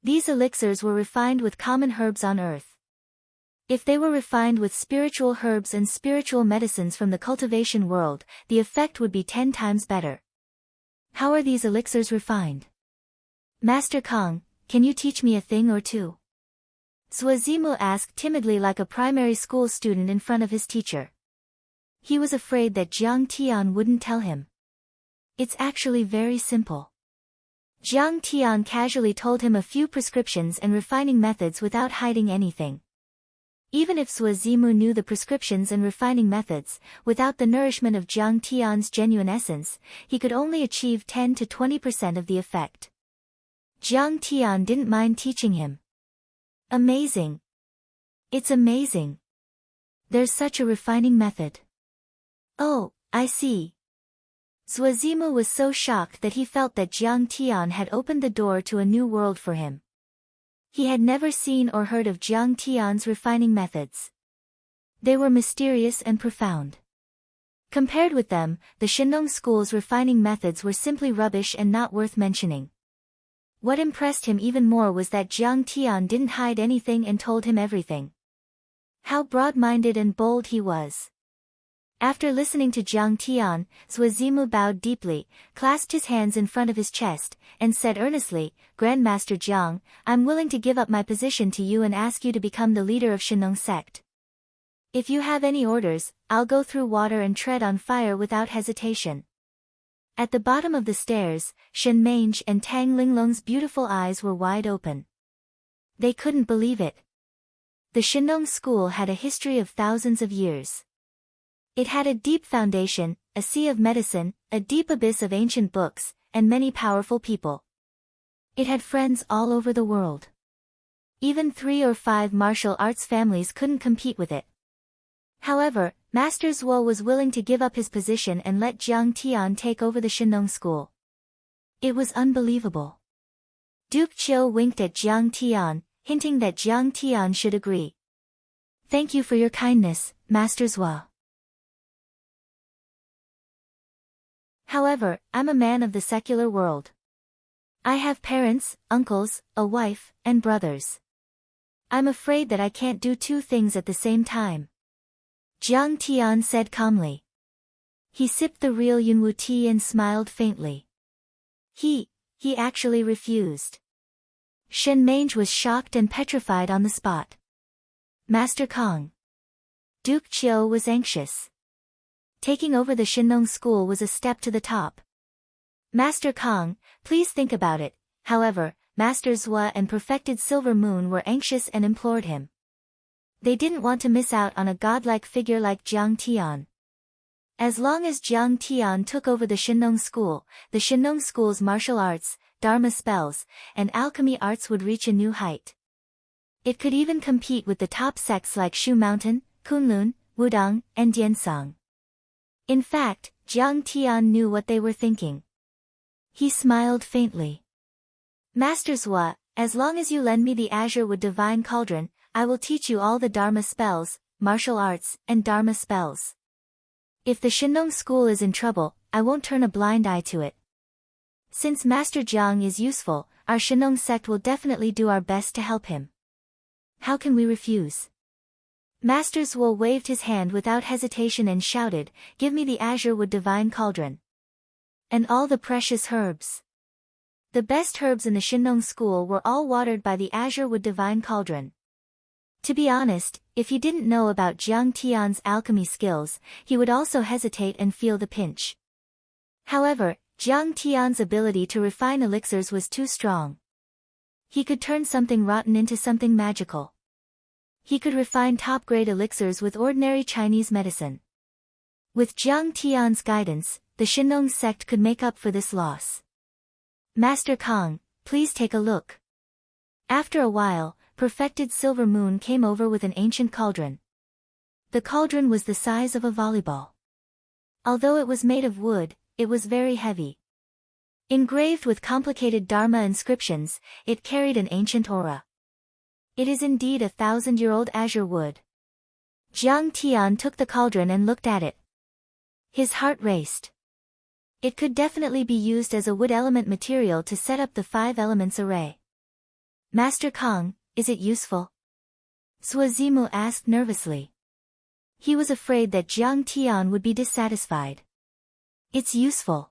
These elixirs were refined with common herbs on earth. If they were refined with spiritual herbs and spiritual medicines from the cultivation world, the effect would be 10 times better. How are these elixirs refined? Master Kong, can you teach me a thing or two? Sua Zimu asked timidly like a primary school student in front of his teacher. He was afraid that Jiang Tian wouldn't tell him. It's actually very simple. Jiang Tian casually told him a few prescriptions and refining methods without hiding anything. Even if Sua Zimu knew the prescriptions and refining methods, without the nourishment of Jiang Tian's genuine essence, he could only achieve 10 to 20% of the effect. Jiang Tian didn't mind teaching him. Amazing. It's amazing. There's such a refining method. Oh, I see. Sua Zimu was so shocked that he felt that Jiang Tian had opened the door to a new world for him. He had never seen or heard of Jiang Tian's refining methods. They were mysterious and profound. Compared with them, the Shinnong school's refining methods were simply rubbish and not worth mentioning. What impressed him even more was that Jiang Tian didn't hide anything and told him everything. How broad-minded and bold he was. After listening to Jiang Tian, Zuazimu bowed deeply, clasped his hands in front of his chest, and said earnestly, Grandmaster Jiang, I'm willing to give up my position to you and ask you to become the leader of Shinong sect. If you have any orders, I'll go through water and tread on fire without hesitation. At the bottom of the stairs, Shen Mange and Tang Linglong's beautiful eyes were wide open. They couldn't believe it. The Shinong school had a history of thousands of years. It had a deep foundation, a sea of medicine, a deep abyss of ancient books, and many powerful people. It had friends all over the world. Even 3 or 5 martial arts families couldn't compete with it. However, Master Zuo was willing to give up his position and let Jiang Tian take over the Shinong school. It was unbelievable. Duke Qiu winked at Jiang Tian, hinting that Jiang Tian should agree. Thank you for your kindness, Master Zuo. However, I'm a man of the secular world. I have parents, uncles, a wife, and brothers. I'm afraid that I can't do 2 things at the same time. Jiang Tian said calmly. He sipped the real Yunwu tea and smiled faintly. He actually refused. Shen Mange was shocked and petrified on the spot. Master Kong. Duke Qiu was anxious. Taking over the Shinong school was a step to the top. Master Kong, please think about it. However, Master Zhua and Perfected Silver Moon were anxious and implored him. They didn't want to miss out on a godlike figure like Jiang Tian. As long as Jiang Tian took over the Shinong school's martial arts, dharma spells, and alchemy arts would reach a new height. It could even compete with the top sects like Shu Mountain, Kunlun, Wudang, and Diansong. In fact, Jiang Tian knew what they were thinking. He smiled faintly. Master Zhua, as long as you lend me the Azure Wood Divine Cauldron, I will teach you all the Dharma spells, martial arts, and Dharma spells. If the Shinong school is in trouble, I won't turn a blind eye to it. Since Master Jiang is useful, our Shinong sect will definitely do our best to help him. How can we refuse? Master Zhuo waved his hand without hesitation and shouted, Give me the Azure Wood Divine Cauldron. And all the precious herbs. The best herbs in the Shinong school were all watered by the Azure Wood Divine Cauldron. To be honest, if he didn't know about Jiang Tian's alchemy skills, he would also hesitate and feel the pinch. However, Jiang Tian's ability to refine elixirs was too strong. He could turn something rotten into something magical. He could refine top-grade elixirs with ordinary Chinese medicine. With Jiang Tian's guidance, the Shinong sect could make up for this loss. Master Kong, please take a look. After a while, Perfected Silver Moon came over with an ancient cauldron. The cauldron was the size of a volleyball. Although it was made of wood, it was very heavy. Engraved with complicated Dharma inscriptions, it carried an ancient aura. It is indeed a 1,000-year-old azure wood. Jiang Tian took the cauldron and looked at it. His heart raced. It could definitely be used as a wood element material to set up the 5 elements array. Master Kong, is it useful? Zuazimu asked nervously. He was afraid that Jiang Tian would be dissatisfied. It's useful.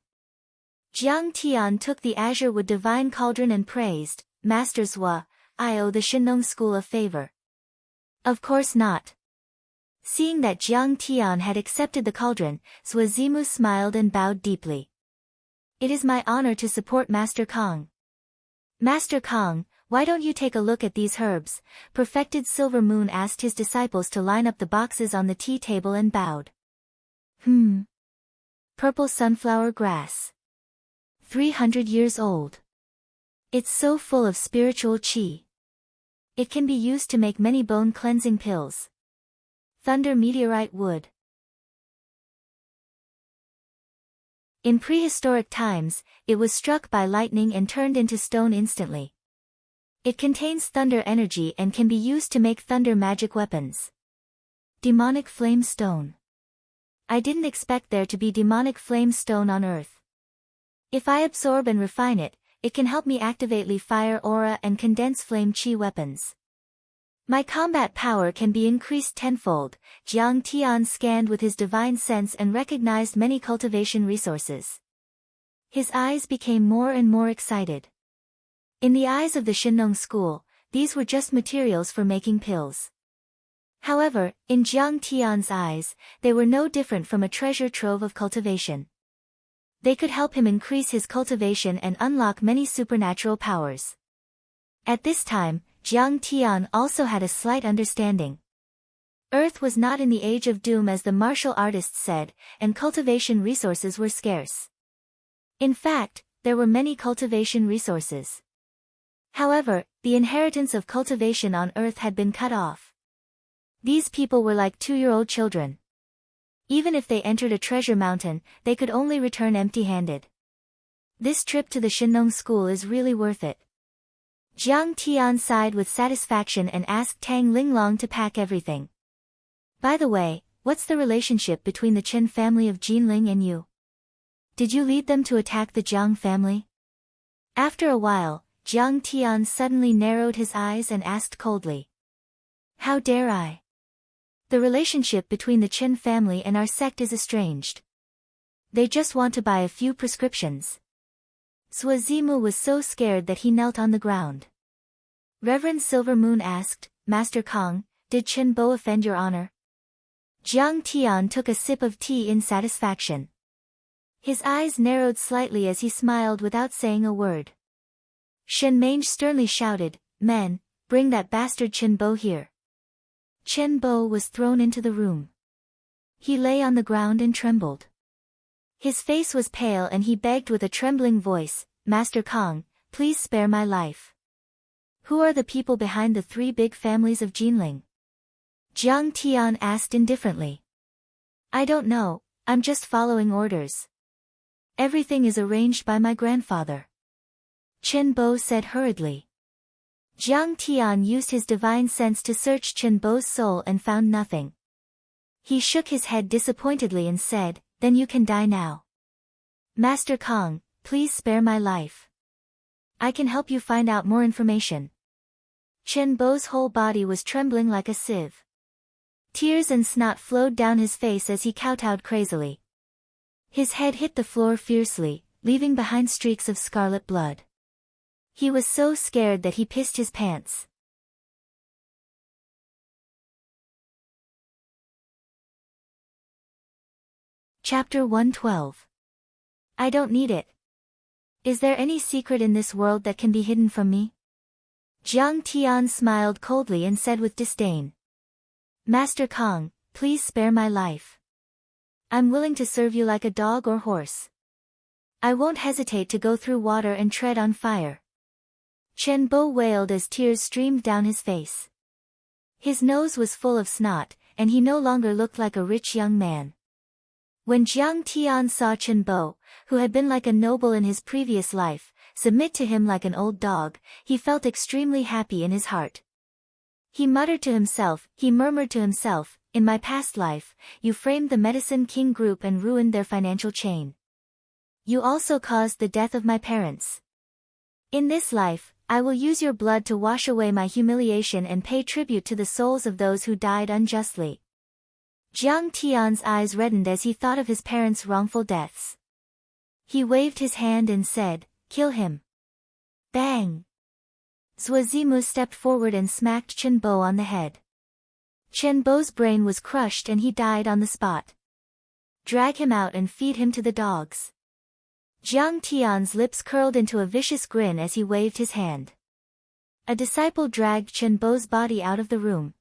Jiang Tian took the azure wood divine cauldron and praised, Master Zhua, I owe the Shinong school a favor. Of course not. Seeing that Jiang Tian had accepted the cauldron, Zuazimu smiled and bowed deeply. It is my honor to support Master Kong. Master Kong, why don't you take a look at these herbs? Perfected Silver Moon asked his disciples to line up the boxes on the tea table and bowed. Purple sunflower grass. 300 years old. It's so full of spiritual qi. It can be used to make many bone-cleansing pills. Thunder meteorite wood. In prehistoric times, it was struck by lightning and turned into stone instantly. It contains thunder energy and can be used to make thunder magic weapons. Demonic flame stone. I didn't expect there to be demonic flame stone on Earth. If I absorb and refine it, it can help me activate Li Fire aura and condense flame chi weapons. My combat power can be increased tenfold. Jiang Tian scanned with his divine sense and recognized many cultivation resources. His eyes became more and more excited. In the eyes of the Shinong school, these were just materials for making pills. However, in Jiang Tian's eyes, they were no different from a treasure trove of cultivation. They could help him increase his cultivation and unlock many supernatural powers. At this time, Jiang Tian also had a slight understanding. Earth was not in the age of doom as the martial artists said, and cultivation resources were scarce. In fact, there were many cultivation resources. However, the inheritance of cultivation on Earth had been cut off. These people were like 2-year-old children. Even if they entered a treasure mountain, they could only return empty-handed. This trip to the Shinong school is really worth it. Jiang Tian sighed with satisfaction and asked Tang Linglong to pack everything. By the way, what's the relationship between the Chen family of Jinling and you? Did you lead them to attack the Jiang family? After a while, Jiang Tian suddenly narrowed his eyes and asked coldly. How dare I? The relationship between the Chen family and our sect is estranged. They just want to buy a few prescriptions. Suazimu was so scared that he knelt on the ground. Reverend Silver Moon asked, Master Kong, did Chen Bo offend your honor? Jiang Tian took a sip of tea in satisfaction. His eyes narrowed slightly as he smiled without saying a word. Shen Mange sternly shouted, Men, bring that bastard Chen Bo here. Chen Bo was thrown into the room. He lay on the ground and trembled. His face was pale and he begged with a trembling voice, Master Kong, please spare my life. Who are the people behind the 3 big families of Jinling? Jiang Tian asked indifferently. I don't know, I'm just following orders. Everything is arranged by my grandfather. Chen Bo said hurriedly. Jiang Tian used his divine sense to search Chen Bo's soul and found nothing. He shook his head disappointedly and said, Then you can die now. Master Kong, please spare my life. I can help you find out more information. Chen Bo's whole body was trembling like a sieve. Tears and snot flowed down his face as he kowtowed crazily. His head hit the floor fiercely, leaving behind streaks of scarlet blood. He was so scared that he pissed his pants. Chapter 112. I don't need it. Is there any secret in this world that can be hidden from me? Jiang Tian smiled coldly and said with disdain. Master Kong, please spare my life. I'm willing to serve you like a dog or horse. I won't hesitate to go through water and tread on fire. Chen Bo wailed as tears streamed down his face. His nose was full of snot, and he no longer looked like a rich young man. When Jiang Tian saw Chen Bo, who had been like a noble in his previous life, submit to him like an old dog, he felt extremely happy in his heart. He murmured to himself, in my past life, you framed the Medicine King group and ruined their financial chain. You also caused the death of my parents. In this life, I will use your blood to wash away my humiliation and pay tribute to the souls of those who died unjustly. Jiang Tian's eyes reddened as he thought of his parents' wrongful deaths. He waved his hand and said, Kill him. Bang! Zuazimu stepped forward and smacked Chen Bo on the head. Chen Bo's brain was crushed and he died on the spot. Drag him out and feed him to the dogs. Jiang Tian's lips curled into a vicious grin as he waved his hand. A disciple dragged Chen Bo's body out of the room.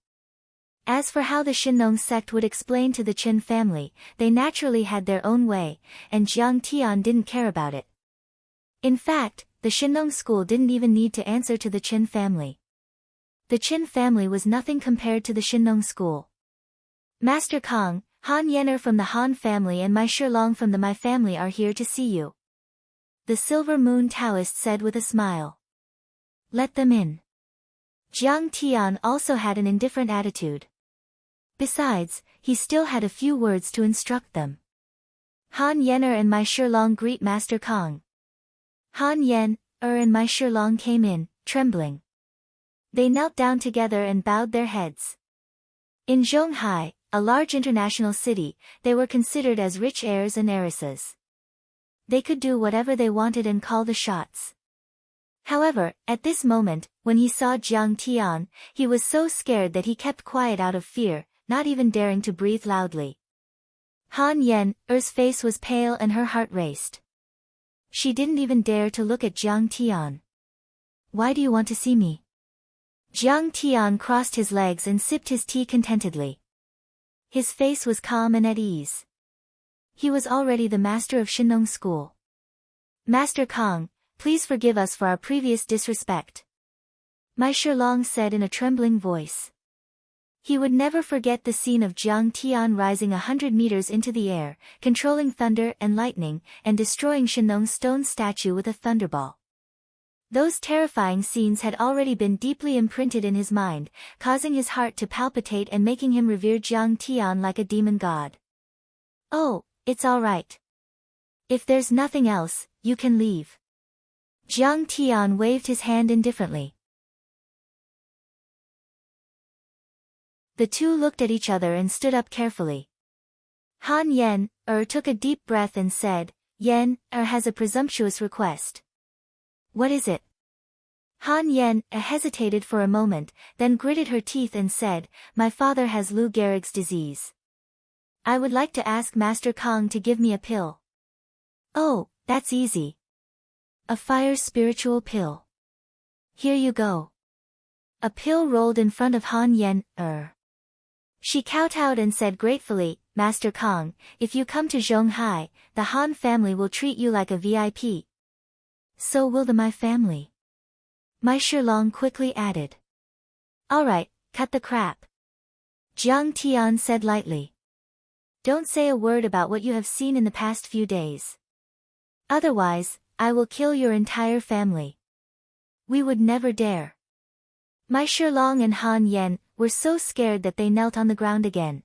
As for how the Shinong sect would explain to the Chen family, they naturally had their own way, and Jiang Tian didn't care about it. In fact, the Shinong school didn't even need to answer to the Chen family. The Chen family was nothing compared to the Shinong school. Master Kong, Han Yenner from the Han family and Mai Shilong from the Mai family are here to see you. The Silver Moon Taoist said with a smile. Let them in. Jiang Tian also had an indifferent attitude. Besides, he still had a few words to instruct them. Han Yenner and Mai Shilong greet Master Kong. Han Yen, and Mai Shilong came in, trembling. They knelt down together and bowed their heads. In Zhonghai, a large international city, they were considered as rich heirs and heiresses. They could do whatever they wanted and call the shots. However, at this moment, when he saw Jiang Tian, he was so scared that he kept quiet out of fear, not even daring to breathe loudly. Han Yen's face was pale and her heart raced. She didn't even dare to look at Jiang Tian. "Why do you want to see me?" Jiang Tian crossed his legs and sipped his tea contentedly. His face was calm and at ease. He was already the master of Shinnong School. "Master Kong, please forgive us for our previous disrespect," Mai Shilong said in a trembling voice. He would never forget the scene of Jiang Tian rising 100 meters into the air, controlling thunder and lightning, and destroying Shinnong's stone statue with a thunderball. Those terrifying scenes had already been deeply imprinted in his mind, causing his heart to palpitate and making him revere Jiang Tian like a demon god. "Oh, it's all right. If there's nothing else, you can leave." Jiang Tian waved his hand indifferently. The two looked at each other and stood up carefully. Han Yen took a deep breath and said, "Yen has a presumptuous request." "What is it?" Han Yen hesitated for a moment, then gritted her teeth and said, "My father has Lou Gehrig's disease. I would like to ask Master Kong to give me a pill." "Oh, that's easy. A fire spiritual pill. Here you go." A pill rolled in front of Han Yen. She kowtowed and said gratefully, "Master Kong, if you come to Zhonghai, the Han family will treat you like a VIP. So will the Mai family." Mai Shilong quickly added. "All right, cut the crap," Jiang Tian said lightly. "Don't say a word about what you have seen in the past few days. Otherwise, I will kill your entire family." "We would never dare." Mai Shilong and Han Yen were so scared that they knelt on the ground again.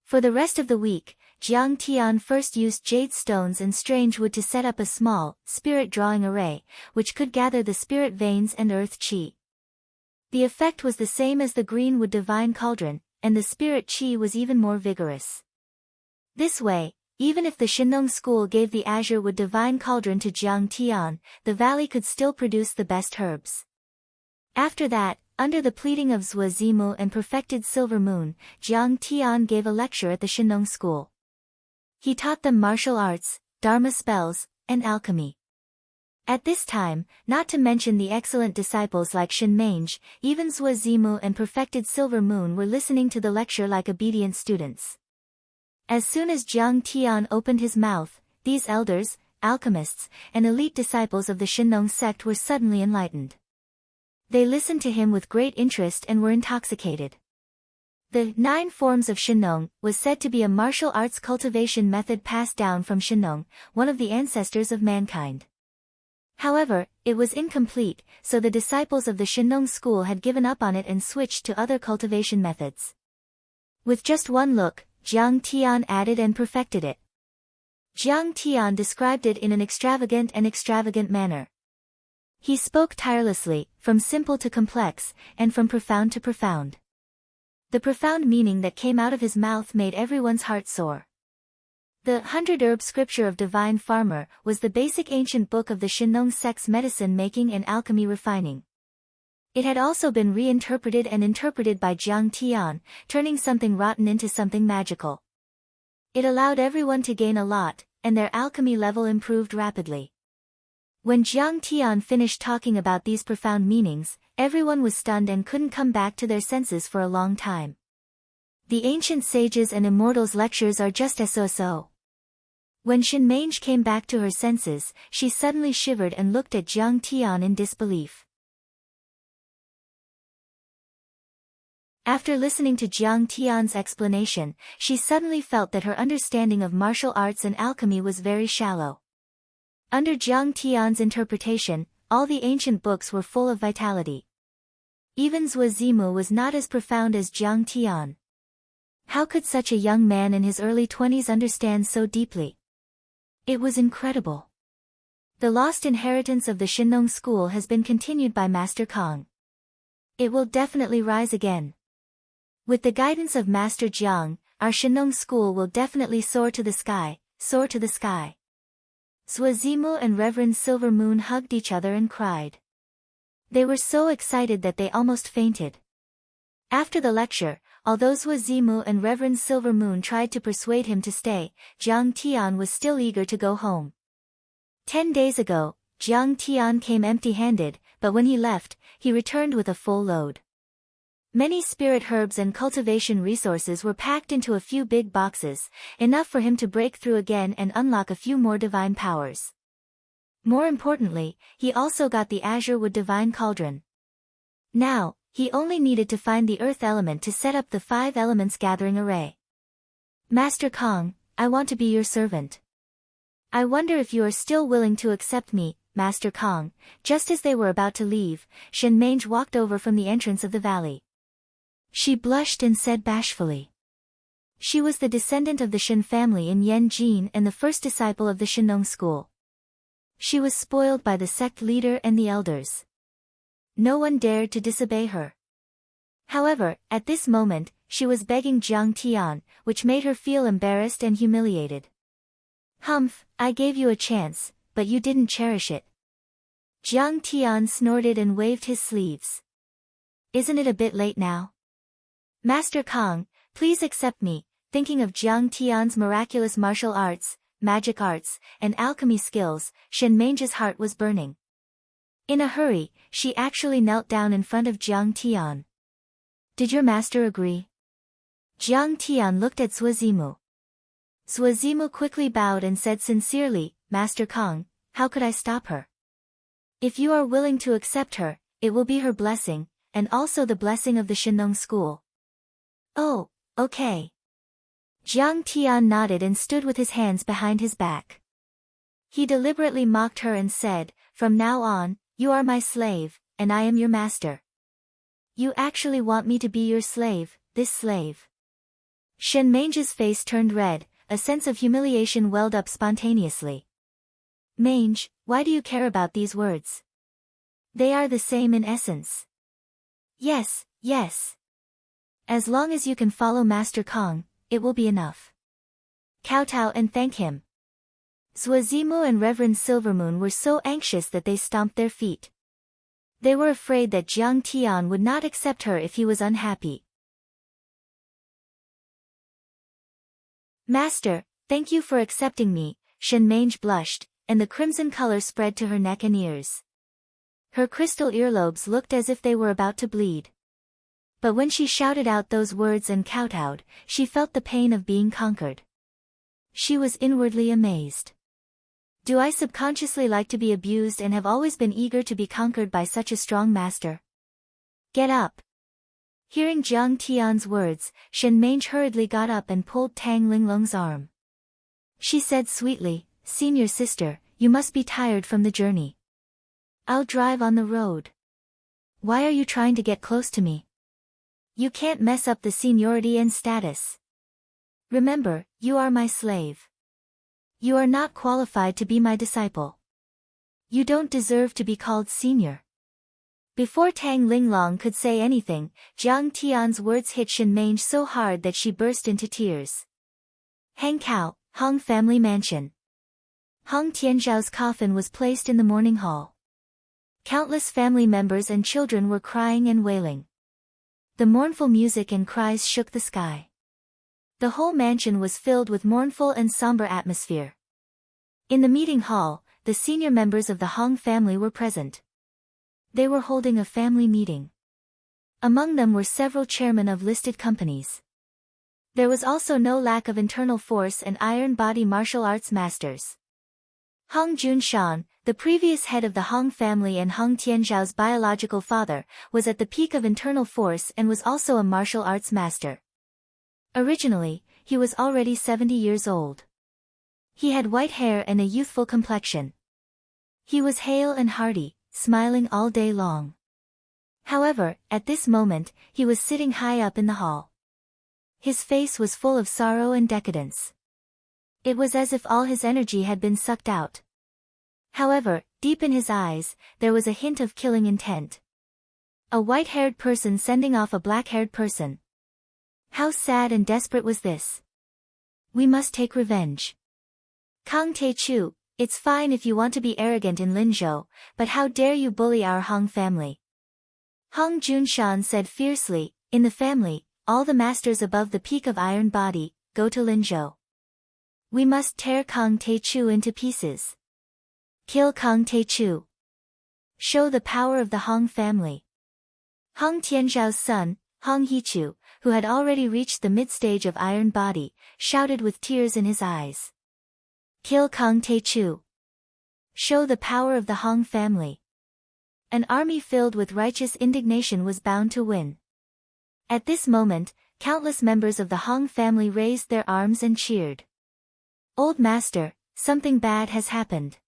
For the rest of the week, Jiang Tian first used jade stones and strange wood to set up a small, spirit-drawing array, which could gather the spirit veins and earth qi. The effect was the same as the green wood divine cauldron, and the spirit qi was even more vigorous. This way, even if the Shinnong school gave the azure wood divine cauldron to Jiang Tian, the valley could still produce the best herbs. After that, under the pleading of Zhuo Zimu and perfected Silver Moon, Jiang Tian gave a lecture at the Shinnong school. He taught them martial arts, dharma spells, and alchemy. At this time, not to mention the excellent disciples like Shin Mange, even Zhuo Zimu and perfected Silver Moon were listening to the lecture like obedient students. As soon as Jiang Tian opened his mouth, these elders, alchemists, and elite disciples of the Shinnong sect were suddenly enlightened. They listened to him with great interest and were intoxicated. The 9 forms of Shinnong was said to be a martial arts cultivation method passed down from Shinnong, one of the ancestors of mankind. However, it was incomplete, so the disciples of the Shinnong school had given up on it and switched to other cultivation methods. With just one look, Jiang Tian added and perfected it. Jiang Tian described it in an extravagant manner. He spoke tirelessly, from simple to complex, and from profound to profound. The profound meaning that came out of his mouth made everyone's heart soar. The 100 Herb Scripture of Divine Farmer was the basic ancient book of the Shinnong sect's medicine making and alchemy refining. It had also been reinterpreted and interpreted by Jiang Tian, turning something rotten into something magical. It allowed everyone to gain a lot, and their alchemy level improved rapidly. When Jiang Tian finished talking about these profound meanings, everyone was stunned and couldn't come back to their senses for a long time. The ancient sages and immortals' lectures are just so. When Shin Mange came back to her senses, she suddenly shivered and looked at Jiang Tian in disbelief. After listening to Jiang Tian's explanation, she suddenly felt that her understanding of martial arts and alchemy was very shallow. Under Jiang Tian's interpretation, all the ancient books were full of vitality. Even Zhuo Zimu was not as profound as Jiang Tian. How could such a young man in his early 20s understand so deeply? It was incredible. The lost inheritance of the Shinnong school has been continued by Master Kong. It will definitely rise again. With the guidance of Master Jiang, our Shenong school will definitely soar to the sky, soar to the sky. Zuazimu and Reverend Silver Moon hugged each other and cried. They were so excited that they almost fainted. After the lecture, although Zuazimu and Reverend Silver Moon tried to persuade him to stay, Jiang Tian was still eager to go home. 10 days ago, Jiang Tian came empty-handed, but when he left, he returned with a full load. Many spirit herbs and cultivation resources were packed into a few big boxes, enough for him to break through again and unlock a few more divine powers. More importantly, he also got the azure wood divine cauldron. Now, he only needed to find the earth element to set up the 5 elements gathering array. Master Kong, I want to be your servant. I wonder if you are still willing to accept me, Master Kong. Just as they were about to leave, Shen Mange walked over from the entrance of the valley. She blushed and said bashfully. She was the descendant of the Shen family in Yanjin and the first disciple of the Shenong school. She was spoiled by the sect leader and the elders. No one dared to disobey her. However, at this moment, she was begging Jiang Tian, which made her feel embarrassed and humiliated. Humph, I gave you a chance, but you didn't cherish it. Jiang Tian snorted and waved his sleeves. Isn't it a bit late now? Master Kong, please accept me. Thinking of Jiang Tian's miraculous martial arts, magic arts, and alchemy skills, Shen Mange's heart was burning. In a hurry, she actually knelt down in front of Jiang Tian. Did your master agree? Jiang Tian looked at Zuazimu. Zuazimu quickly bowed and said sincerely, Master Kong, how could I stop her? If you are willing to accept her, it will be her blessing, and also the blessing of the Shenong school. Oh, okay. Jiang Tian nodded and stood with his hands behind his back. He deliberately mocked her and said, from now on, you are my slave, and I am your master. You actually want me to be your slave, this slave. Shen Mange's face turned red, a sense of humiliation welled up spontaneously. Mange, why do you care about these words? They are the same in essence. Yes, yes. As long as you can follow Master Kong, it will be enough. Kowtow and thank him. Zuazimu and Reverend Silvermoon were so anxious that they stomped their feet. They were afraid that Jiang Tian would not accept her if he was unhappy. Master, thank you for accepting me, Shen Mange blushed, and the crimson color spread to her neck and ears. Her crystal earlobes looked as if they were about to bleed. But when she shouted out those words and kowtowed, she felt the pain of being conquered. She was inwardly amazed. Do I subconsciously like to be abused and have always been eager to be conquered by such a strong master? Get up. Hearing Jiang Tian's words, Shen Mange hurriedly got up and pulled Tang Linglong's arm. She said sweetly, Senior sister, you must be tired from the journey. I'll drive on the road. Why are you trying to get close to me? You can't mess up the seniority and status. Remember, you are my slave. You are not qualified to be my disciple. You don't deserve to be called senior. Before Tang Linglong could say anything, Jiang Tian's words hit Shen Mange so hard that she burst into tears. Hangkou, Hong family mansion. Hong Tianzhao's coffin was placed in the mourning hall. Countless family members and children were crying and wailing. The mournful music and cries shook the sky. The whole mansion was filled with mournful and somber atmosphere. In the meeting hall, the senior members of the Hong family were present. They were holding a family meeting. Among them were several chairmen of listed companies. There was also no lack of internal force and iron body martial arts masters. Hong Junshan, the previous head of the Hong family and Hong Tianzhao's biological father, was at the peak of internal force and was also a martial arts master. Originally, he was already 70 years old. He had white hair and a youthful complexion. He was hale and hearty, smiling all day long. However, at this moment, he was sitting high up in the hall. His face was full of sorrow and decadence. It was as if all his energy had been sucked out. However, deep in his eyes, there was a hint of killing intent. A white-haired person sending off a black-haired person. How sad and desperate was this? We must take revenge. Kang Tae-chu, it's fine if you want to be arrogant in Linzhou, but how dare you bully our Hong family? Hong Junshan said fiercely, in the family, all the masters above the peak of iron body, go to Linzhou. We must tear Kang Tae-chu into pieces. Kill Kang Tae-chu. Show the power of the Hong family. Hong Tianzhao's son, Hong Hichu, who had already reached the mid-stage of iron body, shouted with tears in his eyes. Kill Kang Tae-chu. Show the power of the Hong family. An army filled with righteous indignation was bound to win. At this moment, countless members of the Hong family raised their arms and cheered. Old master, something bad has happened.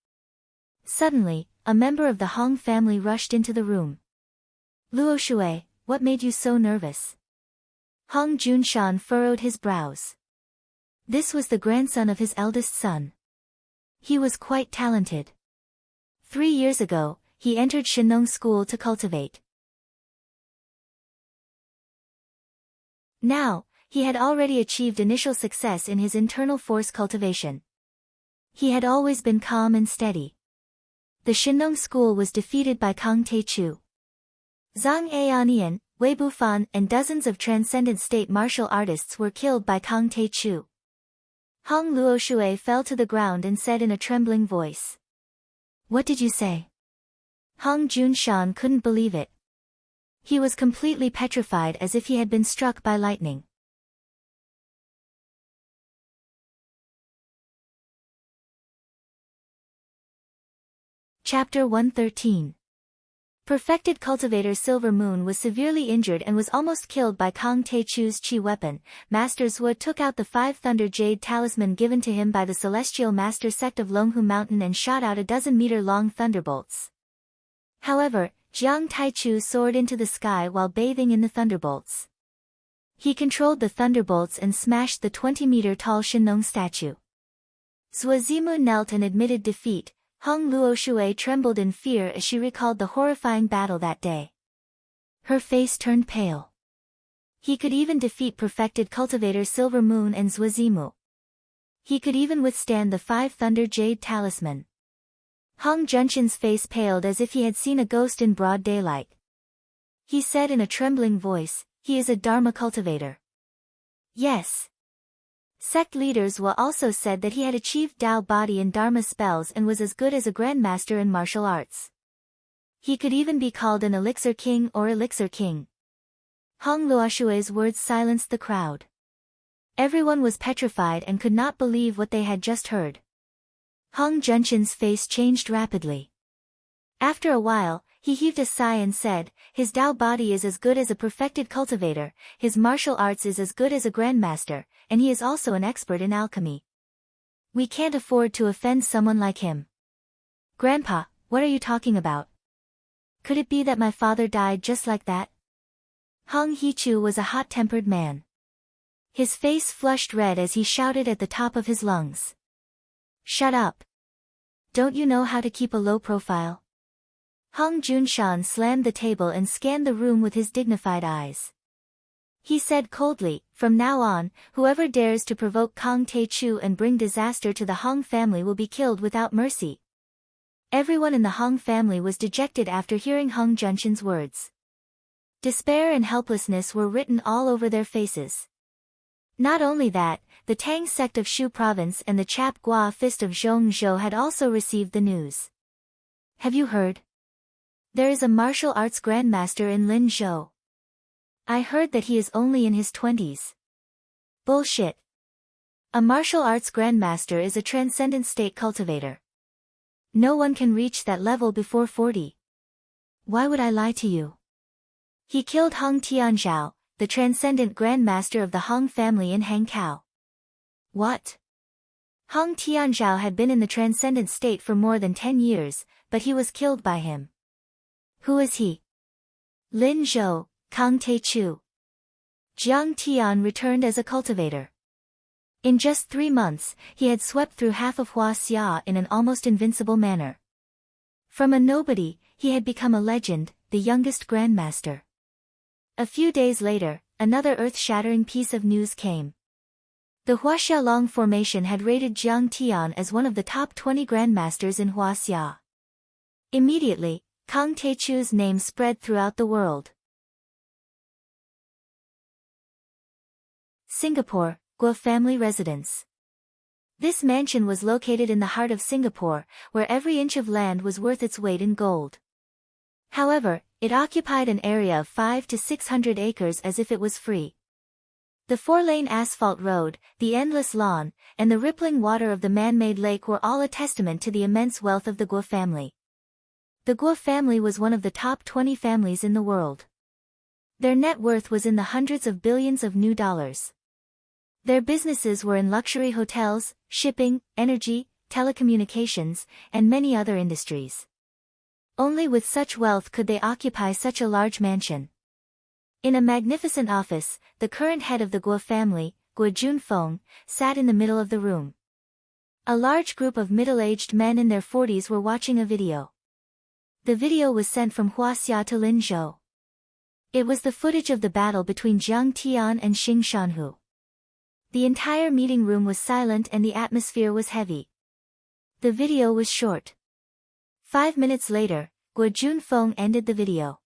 Suddenly, a member of the Hong family rushed into the room. Luo Shui, what made you so nervous? Hong Junshan furrowed his brows. This was the grandson of his eldest son. He was quite talented. 3 years ago, he entered Shenong school to cultivate. Now, he had already achieved initial success in his internal force cultivation. He had always been calm and steady. The Shenong school was defeated by Kang Tae-chu. Zhang Aonian, Wei Bufan and dozens of transcendent state martial artists were killed by Kang Tae-chu. Hong Luoshui fell to the ground and said in a trembling voice. What did you say? Hong Junshan couldn't believe it. He was completely petrified as if he had been struck by lightning. Chapter 113. Perfected Cultivator Silver Moon was severely injured and was almost killed by Kang Tae-chu's chi weapon. Master Zhou took out the 5 Thunder Jade talisman given to him by the Celestial Master sect of Longhu Mountain and shot out a 12-meter-long thunderbolts. However, Jiang Taichu soared into the sky while bathing in the thunderbolts. He controlled the thunderbolts and smashed the 20-meter-tall Shenong statue. Zuazimu knelt and admitted defeat. Hong Luoshui trembled in fear as she recalled the horrifying battle that day. Her face turned pale. He could even defeat perfected Cultivator Silver Moon and Zuazimu. He could even withstand the 5 Thunder Jade talisman. Hong Junshan's face paled as if he had seen a ghost in broad daylight. He said in a trembling voice, he is a Dharma cultivator. Yes. Sect leaders will also said that he had achieved Dao body and Dharma spells and was as good as a grandmaster in martial arts. He could even be called an elixir king or elixir king. Hong Luoshui's words silenced the crowd. Everyone was petrified and could not believe what they had just heard. Hong Junshan's face changed rapidly. After a while, he heaved a sigh and said, his Dao body is as good as a perfected cultivator, his martial arts is as good as a grandmaster, and he is also an expert in alchemy. We can't afford to offend someone like him. Grandpa, what are you talking about? Could it be that my father died just like that? Hong Hichu was a hot-tempered man. His face flushed red as he shouted at the top of his lungs. Shut up. Don't you know how to keep a low profile? Hong Junshan slammed the table and scanned the room with his dignified eyes. He said coldly, from now on, whoever dares to provoke Kang Tae-chu and bring disaster to the Hong family will be killed without mercy. Everyone in the Hong family was dejected after hearing Hong Junshan's words. Despair and helplessness were written all over their faces. Not only that, the Tang sect of Shu province and the Chap Gua fist of Zhongzhou had also received the news. Have you heard? There is a martial arts grandmaster in Linzhou. I heard that he is only in his 20s. Bullshit. A martial arts grandmaster is a transcendent state cultivator. No one can reach that level before 40. Why would I lie to you? He killed Hong Tianzhao, the transcendent grandmaster of the Hong family in Hangzhou. What? Hong Tianzhao had been in the transcendent state for more than 10 years, but he was killed by him. Who is he? Lin Zhou, Kang Tae-chu. Jiang Tian returned as a cultivator. In just 3 months, he had swept through half of Huaxia in an almost invincible manner. From a nobody, he had become a legend, the youngest grandmaster. A few days later, another earth-shattering piece of news came. The Huaxiaolong formation had rated Jiang Tian as one of the top 20 grandmasters in Huaxia. Immediately, Kang Teichu's name spread throughout the world. Singapore, Guo family residence. This mansion was located in the heart of Singapore, where every inch of land was worth its weight in gold. However, it occupied an area of 500 to 600 acres as if it was free. The 4-lane asphalt road, the endless lawn, and the rippling water of the man-made lake were all a testament to the immense wealth of the Guo family. The Guo family was one of the top 20 families in the world. Their net worth was in the hundreds of billions of new dollars. Their businesses were in luxury hotels, shipping, energy, telecommunications, and many other industries. Only with such wealth could they occupy such a large mansion. In a magnificent office, the current head of the Guo family, Guo Junfeng, sat in the middle of the room. A large group of middle-aged men in their 40s were watching a video. The video was sent from Huaxia to Linzhou. It was the footage of the battle between Jiang Tian and Xing Shanhu. The entire meeting room was silent and the atmosphere was heavy. The video was short. 5 minutes later, Guo Junfeng ended the video.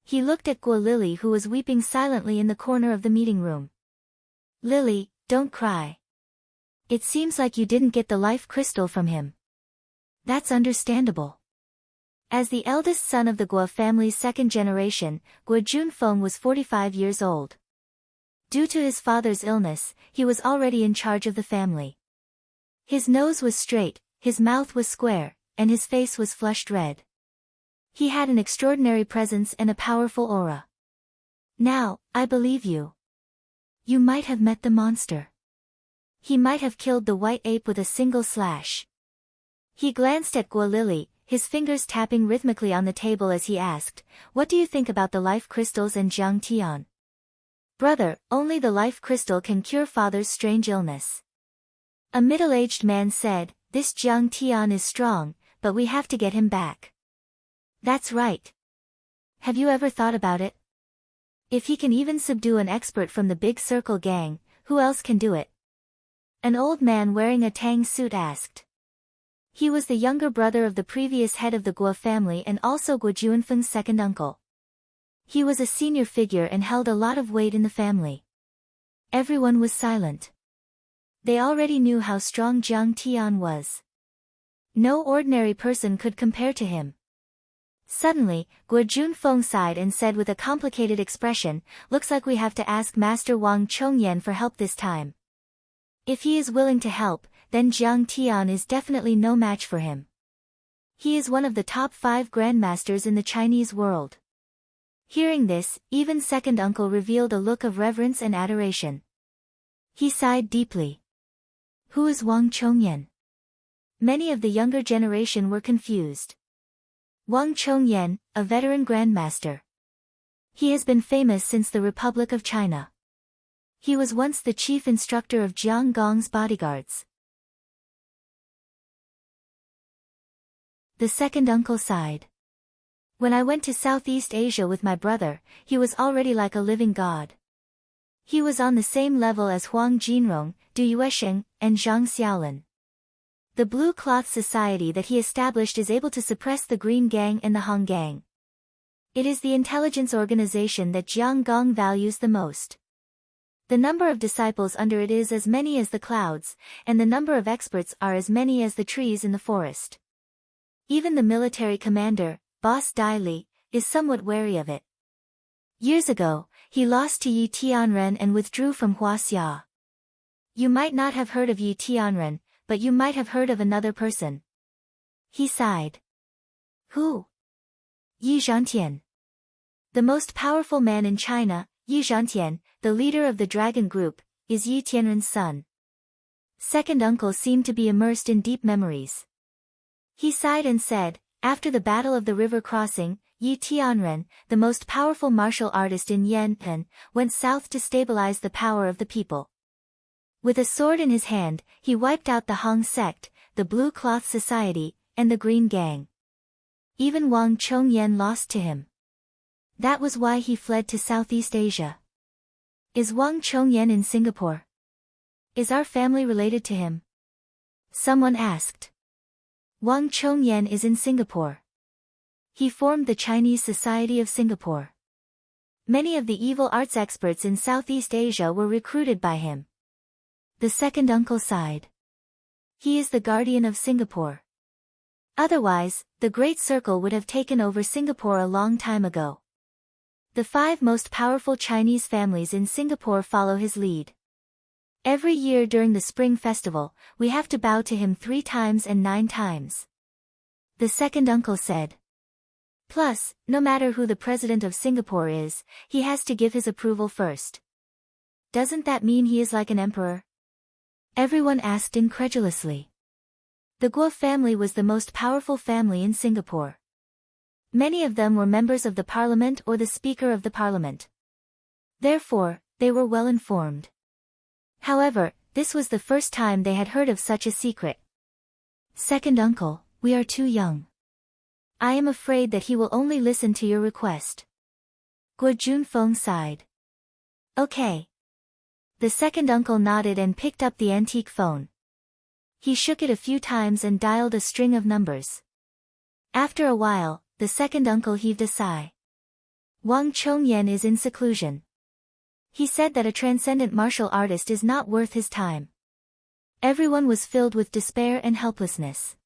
He looked at Guo Lily, who was weeping silently in the corner of the meeting room. "Lily, don't cry. It seems like you didn't get the life crystal from him." "That's understandable." As the eldest son of the Guo family's second generation, Guo Junfeng was 45 years old. Due to his father's illness, he was already in charge of the family. His nose was straight, his mouth was square, and his face was flushed red. He had an extraordinary presence and a powerful aura. "Now, I believe you. You might have met the monster. He might have killed the white ape with a single slash." He glanced at Guo Lily, his fingers tapping rhythmically on the table as he asked, "What do you think about the life crystals and Jiang Tian?" "Brother, only the life crystal can cure father's strange illness." A middle-aged man said, "This Jiang Tian is strong, but we have to get him back." "That's right. Have you ever thought about it? If he can even subdue an expert from the Big Circle gang, who else can do it?" An old man wearing a tang suit asked. He was the younger brother of the previous head of the Guo family and also Guo Junfeng's second uncle. He was a senior figure and held a lot of weight in the family. Everyone was silent. They already knew how strong Jiang Tian was. No ordinary person could compare to him. Suddenly, Guo Junfeng sighed and said with a complicated expression, "Looks like we have to ask Master Wang Chongyan for help this time. If he is willing to help, then Jiang Tian is definitely no match for him. He is one of the top 5 grandmasters in the Chinese world." Hearing this, even second uncle revealed a look of reverence and adoration. He sighed deeply. "Who is Wang Chongyan?" Many of the younger generation were confused. Wang Chongyan, a veteran grandmaster. He has been famous since the Republic of China. He was once the chief instructor of Jiang Gong's bodyguards. The second uncle sighed. "When I went to Southeast Asia with my brother, he was already like a living god. He was on the same level as Huang Jinrong, Du Yuesheng, and Zhang Xiaolin. The Blue Cloth Society that he established is able to suppress the Green Gang and the Han Gang. It is the intelligence organization that Jiang Gong values the most. The number of disciples under it is as many as the clouds, and the number of experts are as many as the trees in the forest. Even the military commander, Boss Dai Li, is somewhat wary of it. Years ago, he lost to Yi Tianren and withdrew from Huaxia. You might not have heard of Yi Tianren, but you might have heard of another person." He sighed. "Who?" "Yi Zhantian. The most powerful man in China, Yi Zhantian, the leader of the Dragon Group, is Yi Tianren's son." Second uncle seemed to be immersed in deep memories. He sighed and said, "After the Battle of the River Crossing, Yi Tianren, the most powerful martial artist in Yan'an, went south to stabilize the power of the people. With a sword in his hand, he wiped out the Hong sect, the Blue Cloth Society, and the Green Gang. Even Wang Chongyan lost to him. That was why he fled to Southeast Asia. Is Wang Chongyan in Singapore? Is our family related to him? Someone asked. Wang Chongyan is in Singapore. He formed the Chinese Society of Singapore. Many of the evil arts experts in Southeast Asia were recruited by him. The second uncle sighed. He is the guardian of Singapore. Otherwise, the Great Circle would have taken over Singapore a long time ago. The 5 most powerful Chinese families in Singapore follow his lead. Every year during the Spring Festival, we have to bow to him 3 times and 9 times. The second uncle said. Plus, no matter who the president of Singapore is, he has to give his approval first. Doesn't that mean he is like an emperor? Everyone asked incredulously. The Guo family was the most powerful family in Singapore. Many of them were members of the parliament or the speaker of the parliament. Therefore, they were well informed. However, this was the first time they had heard of such a secret. Second uncle, we are too young. I am afraid that he will only listen to your request. Guo Junfeng sighed. Okay. The second uncle nodded and picked up the antique phone. He shook it a few times and dialed a string of numbers. After a while, the second uncle heaved a sigh. Wang Chongyan is in seclusion. He said that a transcendent martial artist is not worth his time. Everyone was filled with despair and helplessness.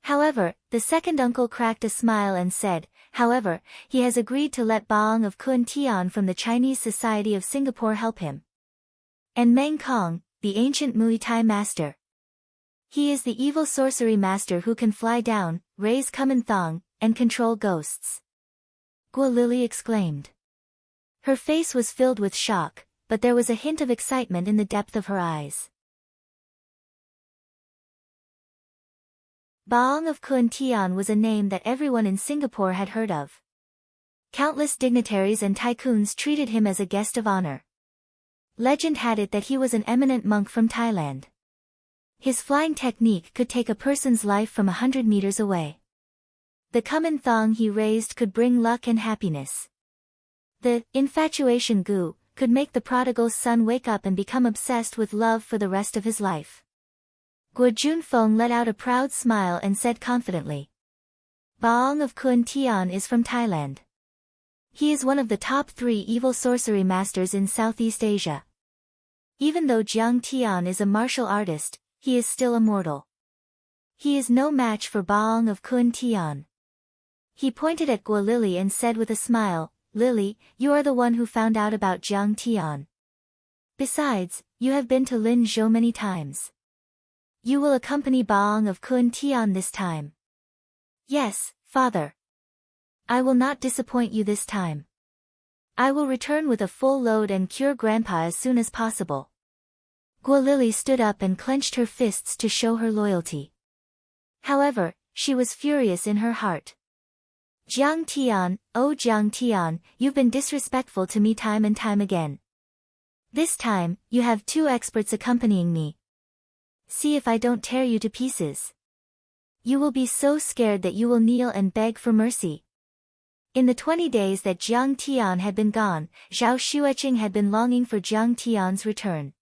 However, the second uncle cracked a smile and said, however, he has agreed to let Baong of Kun Tian from the Chinese Society of Singapore help him. And Meng Kong, the ancient Muay Thai master. He is the evil sorcery master who can fly down, raise Kumanthong, and control ghosts. Guo Lily exclaimed. Her face was filled with shock, but there was a hint of excitement in the depth of her eyes. Baong of Kun Tian was a name that everyone in Singapore had heard of. Countless dignitaries and tycoons treated him as a guest of honor. Legend had it that he was an eminent monk from Thailand. His flying technique could take a person's life from 100 meters away. The Kumanthong he raised could bring luck and happiness. The infatuation gu could make the prodigal's son wake up and become obsessed with love for the rest of his life. Guo Junfeng let out a proud smile and said confidently. Baong of Kun Tian is from Thailand. He is one of the top 3 evil sorcery masters in Southeast Asia. Even though Jiang Tian is a martial artist, he is still immortal. He is no match for Baong of Kun Tian. He pointed at Guo Lily and said with a smile, Lily, you are the one who found out about Jiang Tian. Besides, you have been to Lin Zhou many times. You will accompany Baong of Kun Tian this time. Yes, father. I will not disappoint you this time. I will return with a full load and cure Grandpa as soon as possible. Guo Lily stood up and clenched her fists to show her loyalty. However, she was furious in her heart. Jiang Tian, oh Jiang Tian, you've been disrespectful to me time and time again. This time, you have 2 experts accompanying me. See if I don't tear you to pieces. You will be so scared that you will kneel and beg for mercy. In the 20 days that Jiang Tian had been gone, Zhao Xueqing had been longing for Jiang Tian's return.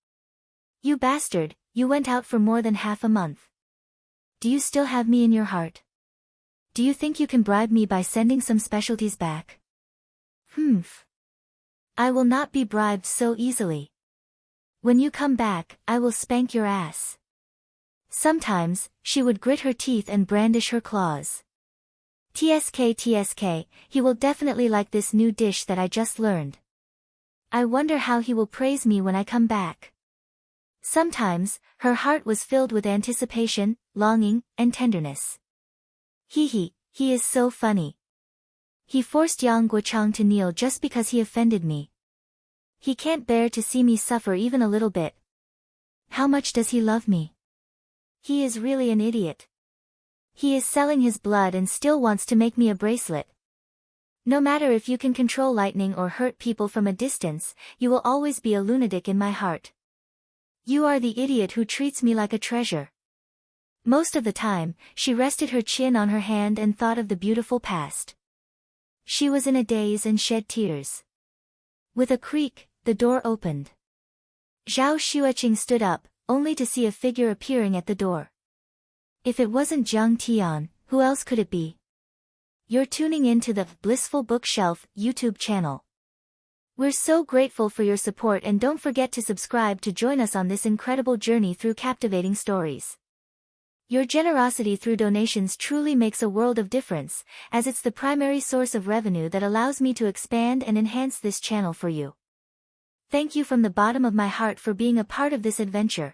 You bastard, you went out for more than half a month. Do you still have me in your heart? Do you think you can bribe me by sending some specialties back? Humph. I will not be bribed so easily. When you come back, I will spank your ass. Sometimes, she would grit her teeth and brandish her claws. TSK, he will definitely like this new dish that I just learned. I wonder how he will praise me when I come back. Sometimes, her heart was filled with anticipation, longing, and tenderness. He is so funny. He forced Yang Guochang to kneel just because he offended me. He can't bear to see me suffer even a little bit. How much does he love me? He is really an idiot. He is selling his blood and still wants to make me a bracelet. No matter if you can control lightning or hurt people from a distance, you will always be a lunatic in my heart. You are the idiot who treats me like a treasure. Most of the time, she rested her chin on her hand and thought of the beautiful past. She was in a daze and shed tears. With a creak, the door opened. Zhao Xueqing stood up, only to see a figure appearing at the door. If it wasn't Jiang Tian, who else could it be? You're tuning in to the Blissful Bookshelf YouTube channel. We're so grateful for your support, and don't forget to subscribe to join us on this incredible journey through captivating stories. Your generosity through donations truly makes a world of difference, as it's the primary source of revenue that allows me to expand and enhance this channel for you. Thank you from the bottom of my heart for being a part of this adventure.